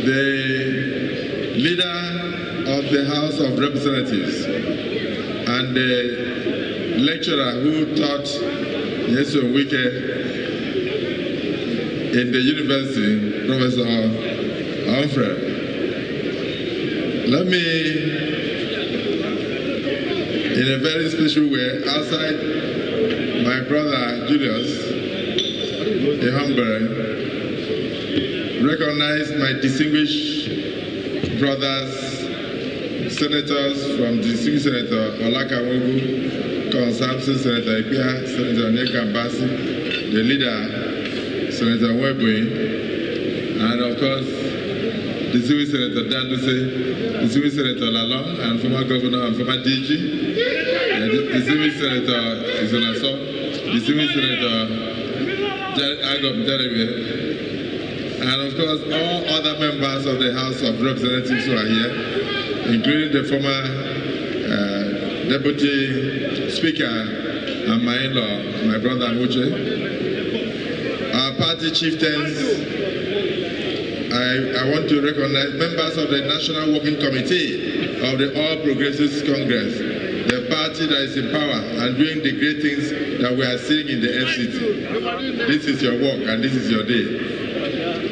the leader of the House of Representatives, and the lecturer who taught Yesu Wike in the university, Professor Humphrey. Let me, in a very special way, outside my brother Julius, a Humphrey, recognize my distinguished brothers, senators from distinguished Senator Olaka Wogu, Consamson, Senator Ipia, Senator Onyeka Mbasi, the leader, Senator Webwe, and of course, distinguished Senator Danduse, distinguished Senator Lalong, and former governor and former DG, distinguished Senator Isonaso, distinguished Senator Agop Jeremy, and of course, all other members of the House of Representatives who are here, including the former Deputy Speaker and my in-law, my brother Muche, our party chieftains. I want to recognize members of the National Working Committee of the All Progressives Congress, the party that is in power and doing the great things that we are seeing in the FCT. This is your work and this is your day.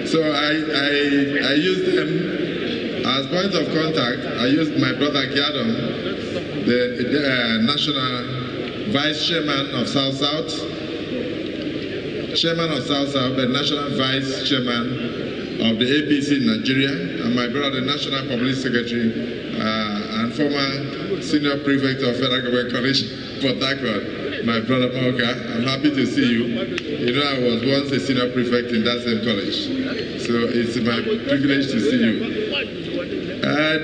So I use them as point of contact. I used my brother Giadon, the National Vice Chairman of South-South, Chairman of South-South, the National Vice Chairman of the APC in Nigeria, and my brother, the National Public Secretary and former Senior Prefect of Federal Government College, Port Harcourt, my brother Maoka. I'm happy to see you. You know, I was once a Senior Prefect in that same college, so it's my privilege to see you.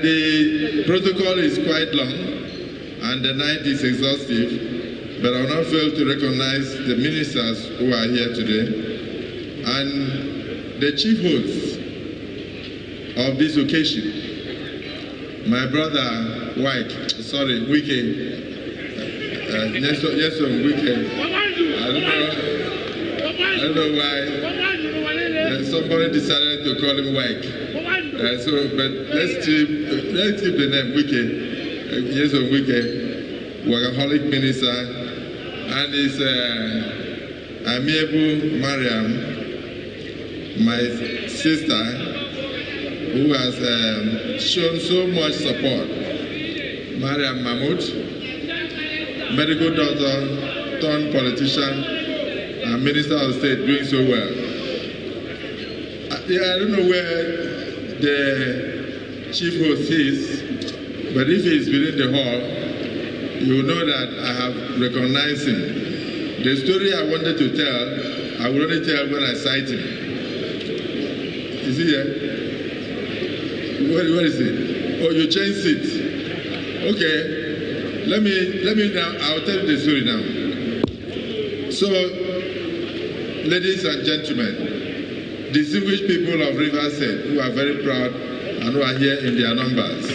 The protocol is quite long, and the night is exhaustive, but I will not fail to recognize the ministers who are here today, and the chief hosts of this occasion, my brother Wike, Wike, yes, Wike. I don't know why somebody decided to call him Wike. But let's keep the name Wike. Yes, Wike, workaholic minister, and his amiable Mariam, my sister, who has shown so much support. Mariam Mahmoud, medical doctor, turned politician, and Minister of State, doing so well. I don't know where the chief host is, but if he's within the hall, you will know that I have recognized him. The story I wanted to tell, I will only tell when I cite him. Is he here? Where is he? Oh, you changed seat. Okay. Let me now, I'll tell you the story now. So, ladies and gentlemen, distinguished people of Riverside who are very proud and who are here in their numbers.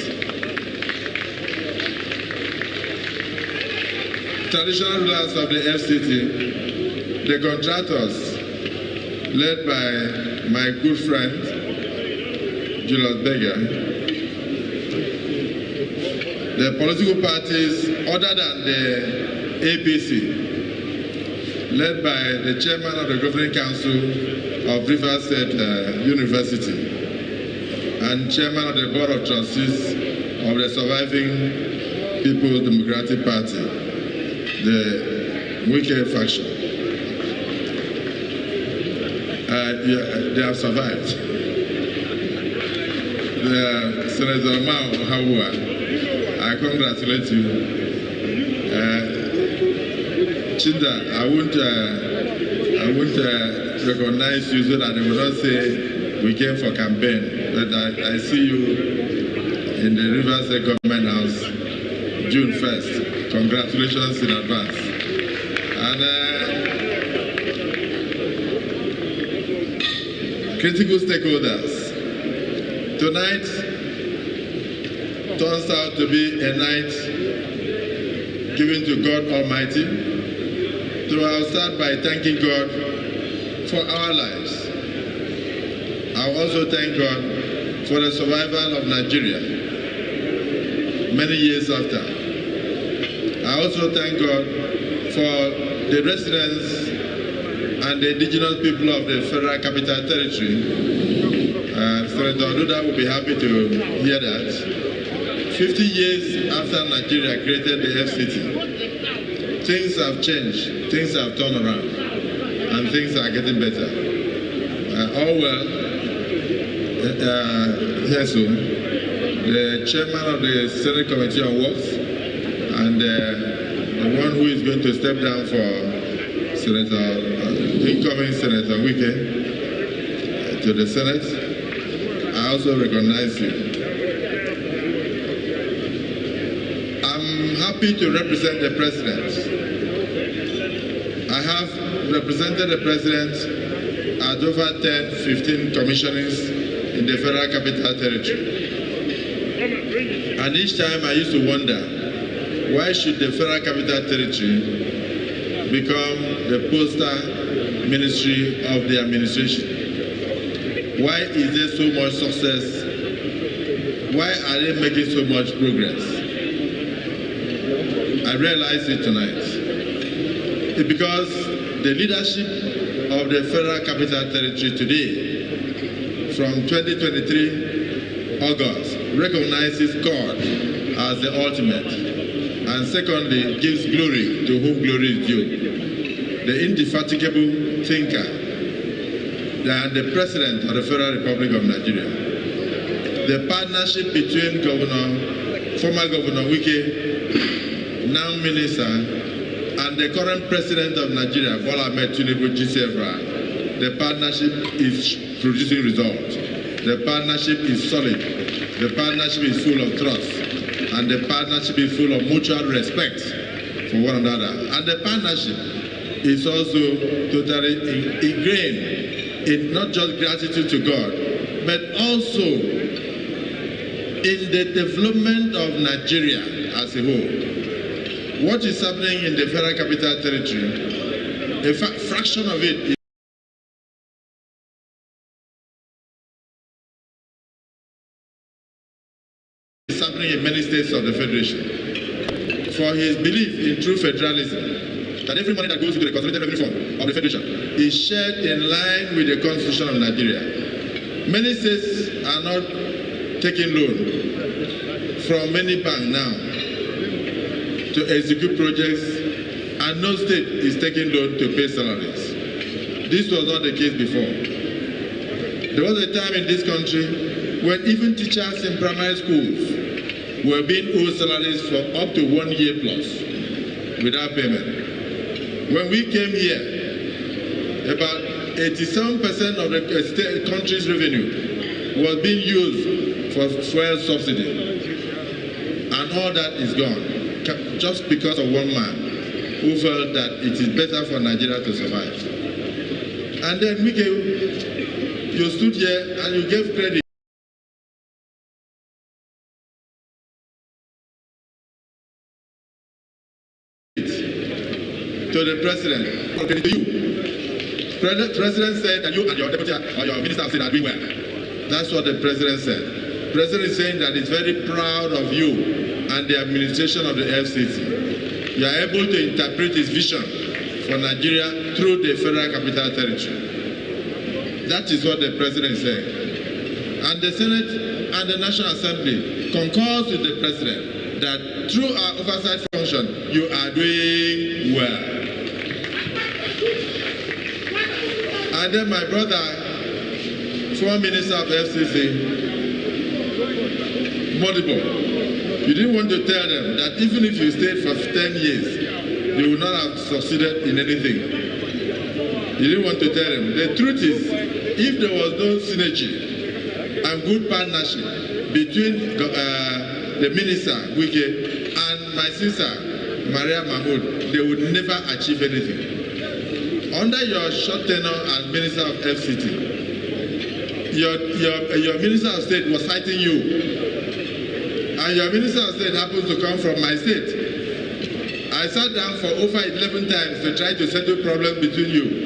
Traditional rulers of the FCT, the contractors, led by my good friend, Julius Berger, the political parties other than the APC, led by the chairman of the Governing Council of Riverside University, and chairman of the Board of Trustees of the surviving People's Democratic Party, the Wike faction. They have survived. Senator Mao Hawa, I congratulate you. Chinda, I won't recognize you so that they will not say we came for campaign. But I see you in the Rivers Government House June 1st. Congratulations in advance. And critical stakeholders. Tonight turns out to be a night given to God Almighty. So I'll start by thanking God for our lives. I'll also thank God for the survival of Nigeria many years after. I also thank God for the residents and the indigenous people of the Federal Capital Territory. Senator Duda will be happy to hear that. 50 years after Nigeria created the FCT, things have changed, things have turned around, and things are getting better. All well, here soon, the chairman of the Senate Committee on Works, and the one who is going to step down for incoming Senator Wike to the Senate, I also recognize you. I'm happy to represent the President. I have represented the President at over 10, 15 commissionings in the Federal Capital Territory. And each time I used to wonder, why should the Federal Capital Territory become the poster ministry of the administration? Why is there so much success? Why are they making so much progress? I realize it tonight. It's because the leadership of the Federal Capital Territory today, from 2023 August, recognizes God as the ultimate, and secondly, gives glory to whom glory is due. The indefatigable thinker, the President of the Federal Republic of Nigeria. The partnership between former Governor Wike, now Minister, and the current President of Nigeria, Bola Ahmed Tinubu GCFR, the partnership is producing results. The partnership is solid. The partnership is full of trust. And the partnership is full of mutual respect for one another. And the partnership is also totally ingrained in not just gratitude to God, but also in the development of Nigeria as a whole. What is happening in the Federal Capital Territory, a fraction of it is happening in many states of the Federation. For his belief in true federalism, that every money that goes into the consolidated revenue fund of the Federation is shared in line with the Constitution of Nigeria. Many states are not taking loan from many banks now to execute projects, and no state is taking loan to pay salaries. This was not the case before. There was a time in this country when even teachers in primary schools were being owed salaries for up to 1 year plus without payment. When we came here, about 87% of the country's revenue was being used for fuel subsidy. And all that is gone, just because of one man who felt that it is better for Nigeria to survive. And then you stood here and you gave credit to the President, credit to you. President said that you and your deputy or your minister are doing well. That's what the President said. The President is saying that he's very proud of you and the administration of the FCT. You are able to interpret his vision for Nigeria through the Federal Capital Territory. That is what the President is saying. And the Senate and the National Assembly concurs with the President that through our oversight function, you are doing well. And then my brother, former Minister of FCC, Modibo, you didn't want to tell them that even if you stayed for 10 years, you would not have succeeded in anything. You didn't want to tell them. The truth is, if there was no synergy and good partnership between the Minister, Wike, and my sister, Maria Mahmoud, they would never achieve anything. Under your short tenure as Minister of FCT, your Minister of State was fighting you. And your Minister of State happens to come from my state. I sat down for over 11 times to try to settle problems between you.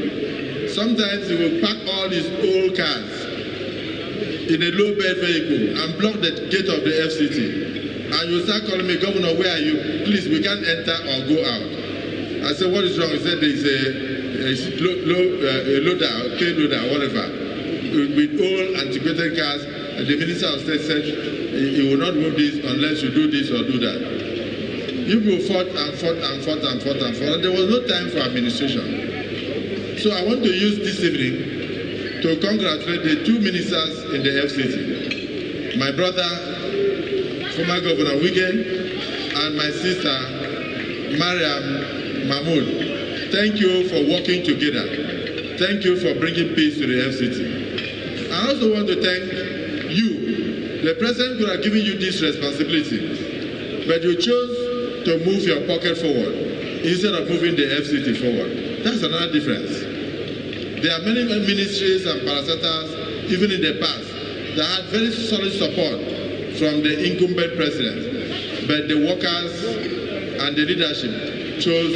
Sometimes you will park all these old cars in a low-bed vehicle and block the gate of the FCT. And you start calling me, Governor, where are you? Please, we can't enter or go out. I said, what is wrong? He said, there is a loader, payloader, whatever, with old antiquated cars. And the Minister of State said, he will not move this unless you do this or do that. You people fought and fought and fought and fought and fought. There was no time for administration. So I want to use this evening to congratulate the two ministers in the FCT. My brother, former Governor Wigan, and my sister, Mariam Mahmoud. Thank you for working together. Thank you for bringing peace to the FCT. I also want to thank you. The President could have given you this responsibility, but you chose to move your pocket forward instead of moving the FCT forward. That's another difference. There are many ministries and parastatals, even in the past, that had very solid support from the incumbent president, but the workers and the leadership chose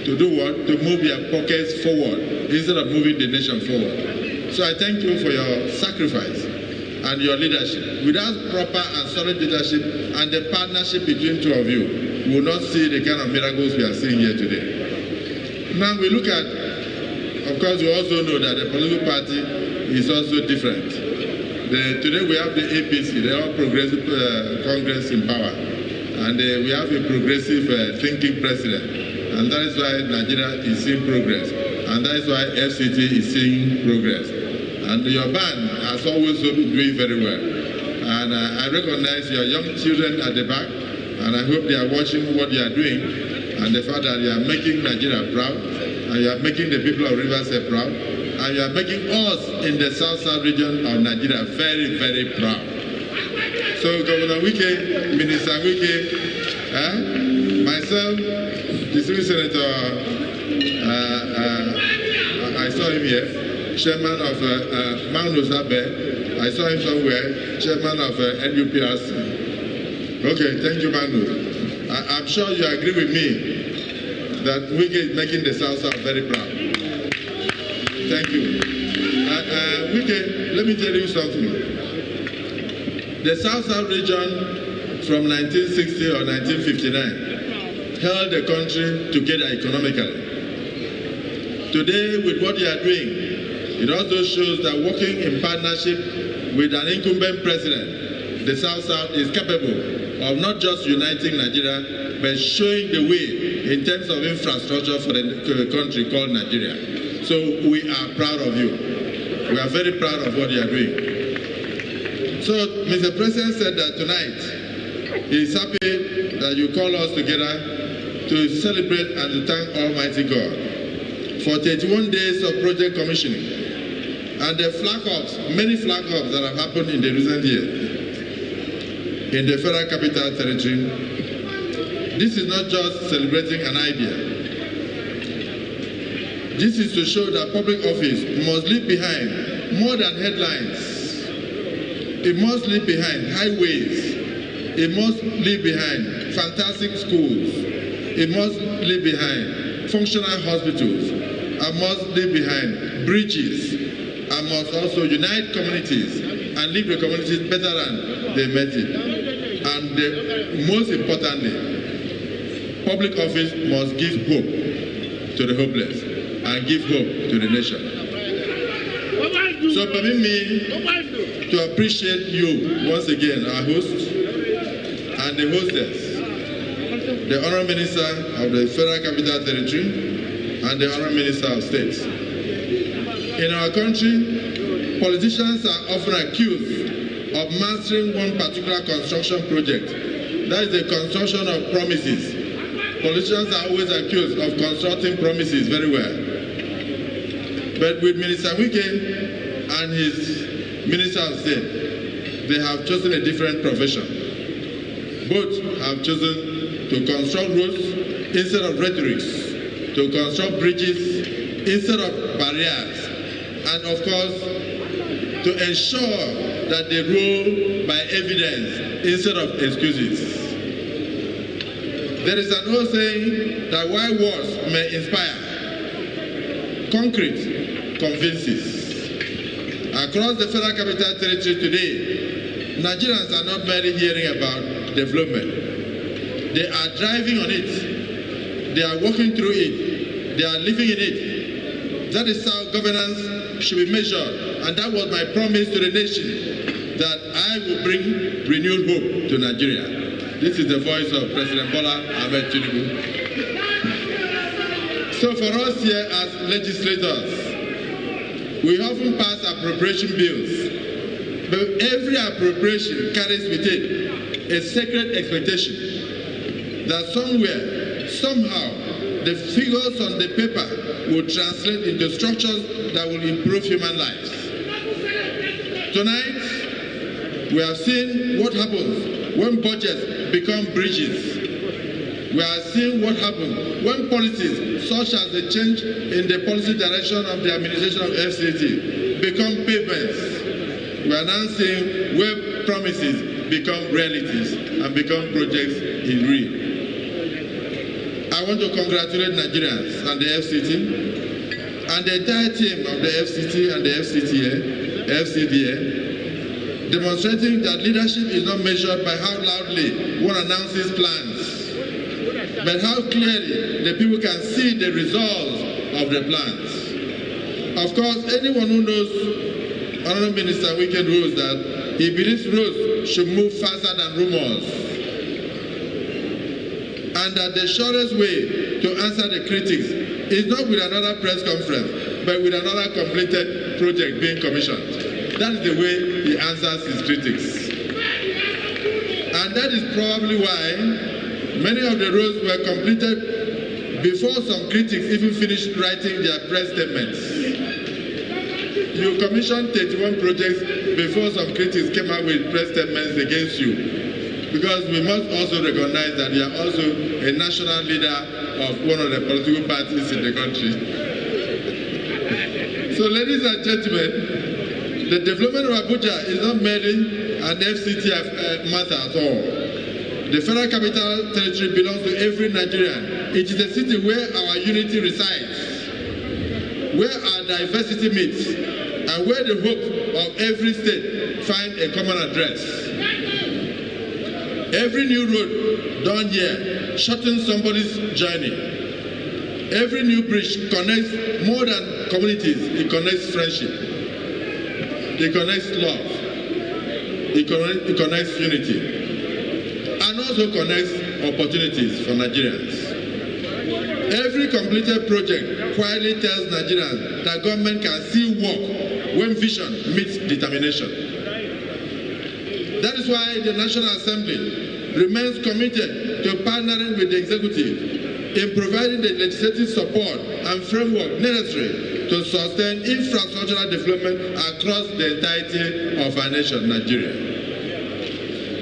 to do what? To move their pockets forward instead of moving the nation forward. So I thank you for your sacrifice and your leadership. Without proper and solid leadership and the partnership between two of you, we will not see the kind of miracles we are seeing here today. Now we look at, of course, we also know that the political party is also different. Today we have the APC, the All Progressive Congress in power, and we have a progressive thinking president, and that is why Nigeria is seeing progress, and that is why FCT is seeing progress. And your band has always been doing very well. And I recognize your young children at the back, and I hope they are watching what you are doing, and the fact that you are making Nigeria proud, and you are making the people of Rivers proud, and you are making us in the South-South region of Nigeria very, very proud. So Governor Wike, Minister Wike, myself, Distinguished Senator, I saw him here, Chairman of Mount Osabe, I saw him somewhere, Chairman of NUPRC. Okay, thank you, Manu. I'm sure you agree with me that Wike is making the South-South very proud. Thank you. Wike, let me tell you something. The South-South region from 1960 or 1959 held the country together economically. Today, with what you are doing, it also shows that working in partnership with an incumbent president, the South-South is capable of not just uniting Nigeria, but showing the way in terms of infrastructure for the country called Nigeria. So we are proud of you. We are very proud of what you are doing. So Mr. President said that tonight he is happy that you call us together to celebrate and to thank Almighty God for 31 days of project commissioning. And the flag-ups, many flag-ups that have happened in the recent years in the Federal Capital Territory. This is not just celebrating an idea. This is to show that public office must leave behind more than headlines. It must leave behind highways. It must leave behind fantastic schools. It must leave behind functional hospitals. It must leave behind bridges. And must also unite communities and leave the communities better than they met it. And most importantly, public office must give hope to the hopeless and give hope to the nation. So permit me to appreciate you once again, our host and the hostess, the Honourable Minister of the Federal Capital Territory and the Honourable Minister of State. In our country, politicians are often accused of mastering one particular construction project. That is the construction of promises. Politicians are always accused of constructing promises very well. But with Minister Wike and his Minister of State, they have chosen a different profession. Both have chosen to construct roads instead of rhetorics, to construct bridges instead of barriers, and of course, to ensure that they rule by evidence instead of excuses. There is an old saying that while words may inspire, concrete convinces. Across the Federal Capital Territory today, Nigerians are not merely hearing about development. They are driving on it. They are walking through it. They are living in it. That is how governance should be measured. And that was my promise to the nation, that I will bring renewed hope to Nigeria. This is the voice of President Bola Ahmed Tinubu. So for us here as legislators, we often pass appropriation bills, but every appropriation carries with it a sacred expectation that somewhere, somehow, the figures on the paper will translate into structures that will improve human lives. Tonight, we have seen what happens when budgets become bridges. We are seeing what happens when policies, such as the change in the policy direction of the administration of FCT, become pavements. We are now seeing where promises become realities and become projects in real. I want to congratulate Nigerians and the FCT and the entire team of the FCT and the FCDA, demonstrating that leadership is not measured by how loudly one announces plans, but how clearly the people can see the results of the plans. Of course, anyone who knows Honourable Minister Wike knows that he believes roads should move faster than rumors, and that the surest way to answer the critics is not with another press conference, but with another completed project being commissioned. That is the way he answers his critics. And that is probably why many of the roads were completed before some critics even finished writing their press statements. You commissioned 31 projects before some critics came out with press statements against you. Because we must also recognize that you are also a national leader of one of the political parties in the country. So ladies and gentlemen, the development of Abuja is not merely an FCT matter at all. The Federal Capital Territory belongs to every Nigerian. It is a city where our unity resides, where our diversity meets, and where the hope of every state find a common address. Every new road done here shortens somebody's journey. Every new bridge connects more than communities. It connects friendship. It connects love. It connects unity. And also connects opportunities for Nigerians. Every completed project quietly tells Nigerians that government can still work when vision meets determination. That is why the National Assembly remains committed to partnering with the executive in providing the legislative support and framework necessary to sustain infrastructural development across the entirety of our nation, Nigeria.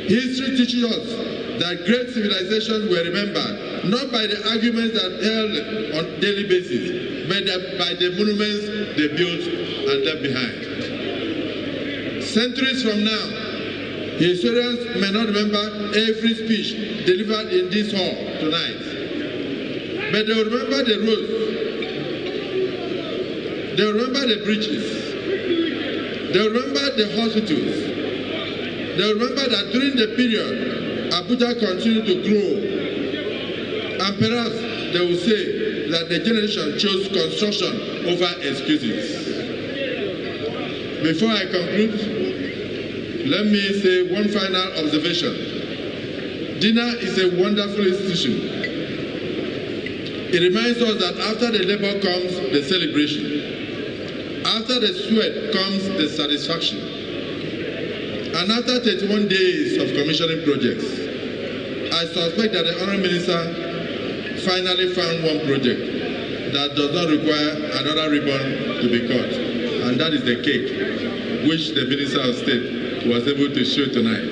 History teaches us that great civilizations were remembered not by the arguments that held on a daily basis, but by the monuments they built and left behind. Centuries from now, historians may not remember every speech delivered in this hall tonight, but they will remember the roads, they will remember the bridges, they will remember the hospitals, they will remember that during the period Abuja continued to grow, and perhaps they will say that the generation chose construction over excuses. Before I conclude, let me say one final observation. Dinner is a wonderful institution. It reminds us that after the labor comes the celebration. After the sweat comes the satisfaction. And after 31 days of commissioning projects, I suspect that the Honourable Minister finally found one project that does not require another ribbon to be cut. And that is the cake, which the Minister of State was able to show tonight.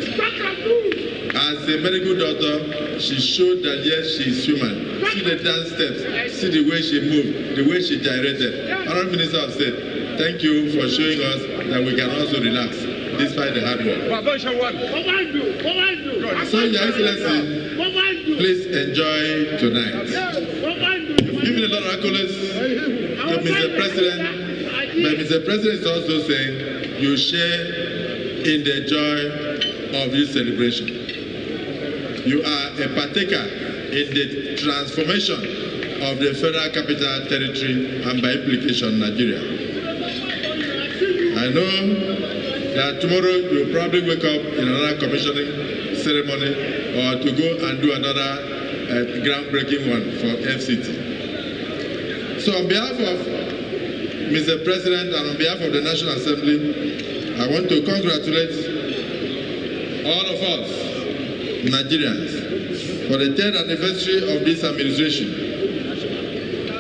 As a medical doctor, she showed that yes, she is human. See the dance steps, see the way she moved, the way she gyrated. Honourable Minister of State, thank you for showing us that we can also relax despite the hard work. So, Your Excellency, please enjoy tonight. You've given a lot of accolades to Mr. President, but Mr. President is also saying you share in the joy of this celebration. You are a partaker in the transformation of the Federal Capital Territory and by implication Nigeria. I know that tomorrow you'll probably wake up in another commissioning ceremony or to go and do another groundbreaking one for FCT. So on behalf of Mr. President and on behalf of the National Assembly, I want to congratulate all of us, Nigerians, for the 10th anniversary of this administration.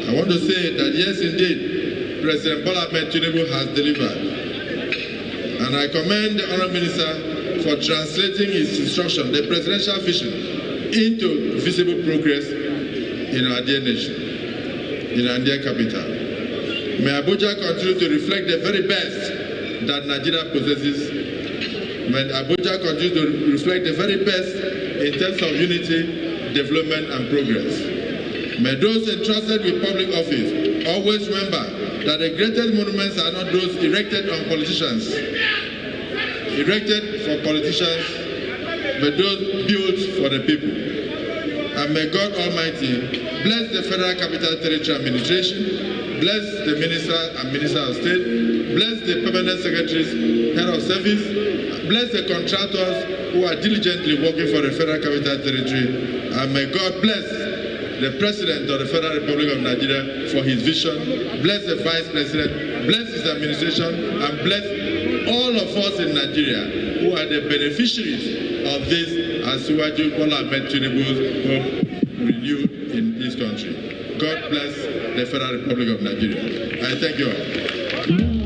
I want to say that yes, indeed, President Bola Ahmed Tinubu has delivered. And I commend the Honourable Minister for translating his instruction, the presidential vision, into visible progress in our dear nation, in our dear capital. May Abuja continue to reflect the very best that Nigeria possesses. May Abuja continue to reflect the very best in terms of unity, development, and progress. May those entrusted with public office always remember that the greatest monuments are not those erected on politicians, but those built for the people. And may God Almighty bless the Federal Capital Territory Administration, bless the Minister and Minister of State, bless the Permanent Secretaries, Head of Service, bless the contractors who are diligently working for the Federal Capital Territory, and may God bless the President of the Federal Republic of Nigeria for his vision, bless the Vice President, bless his administration, and bless all of us in Nigeria who are the beneficiaries of this Asiwaju Bola Ahmed Tinubu's hope renewed in this country. God bless the Federal Republic of Nigeria. I thank you all.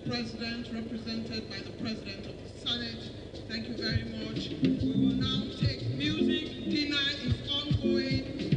President, represented by the President of the Senate. Thank you very much. We will now take music. Dinner is ongoing.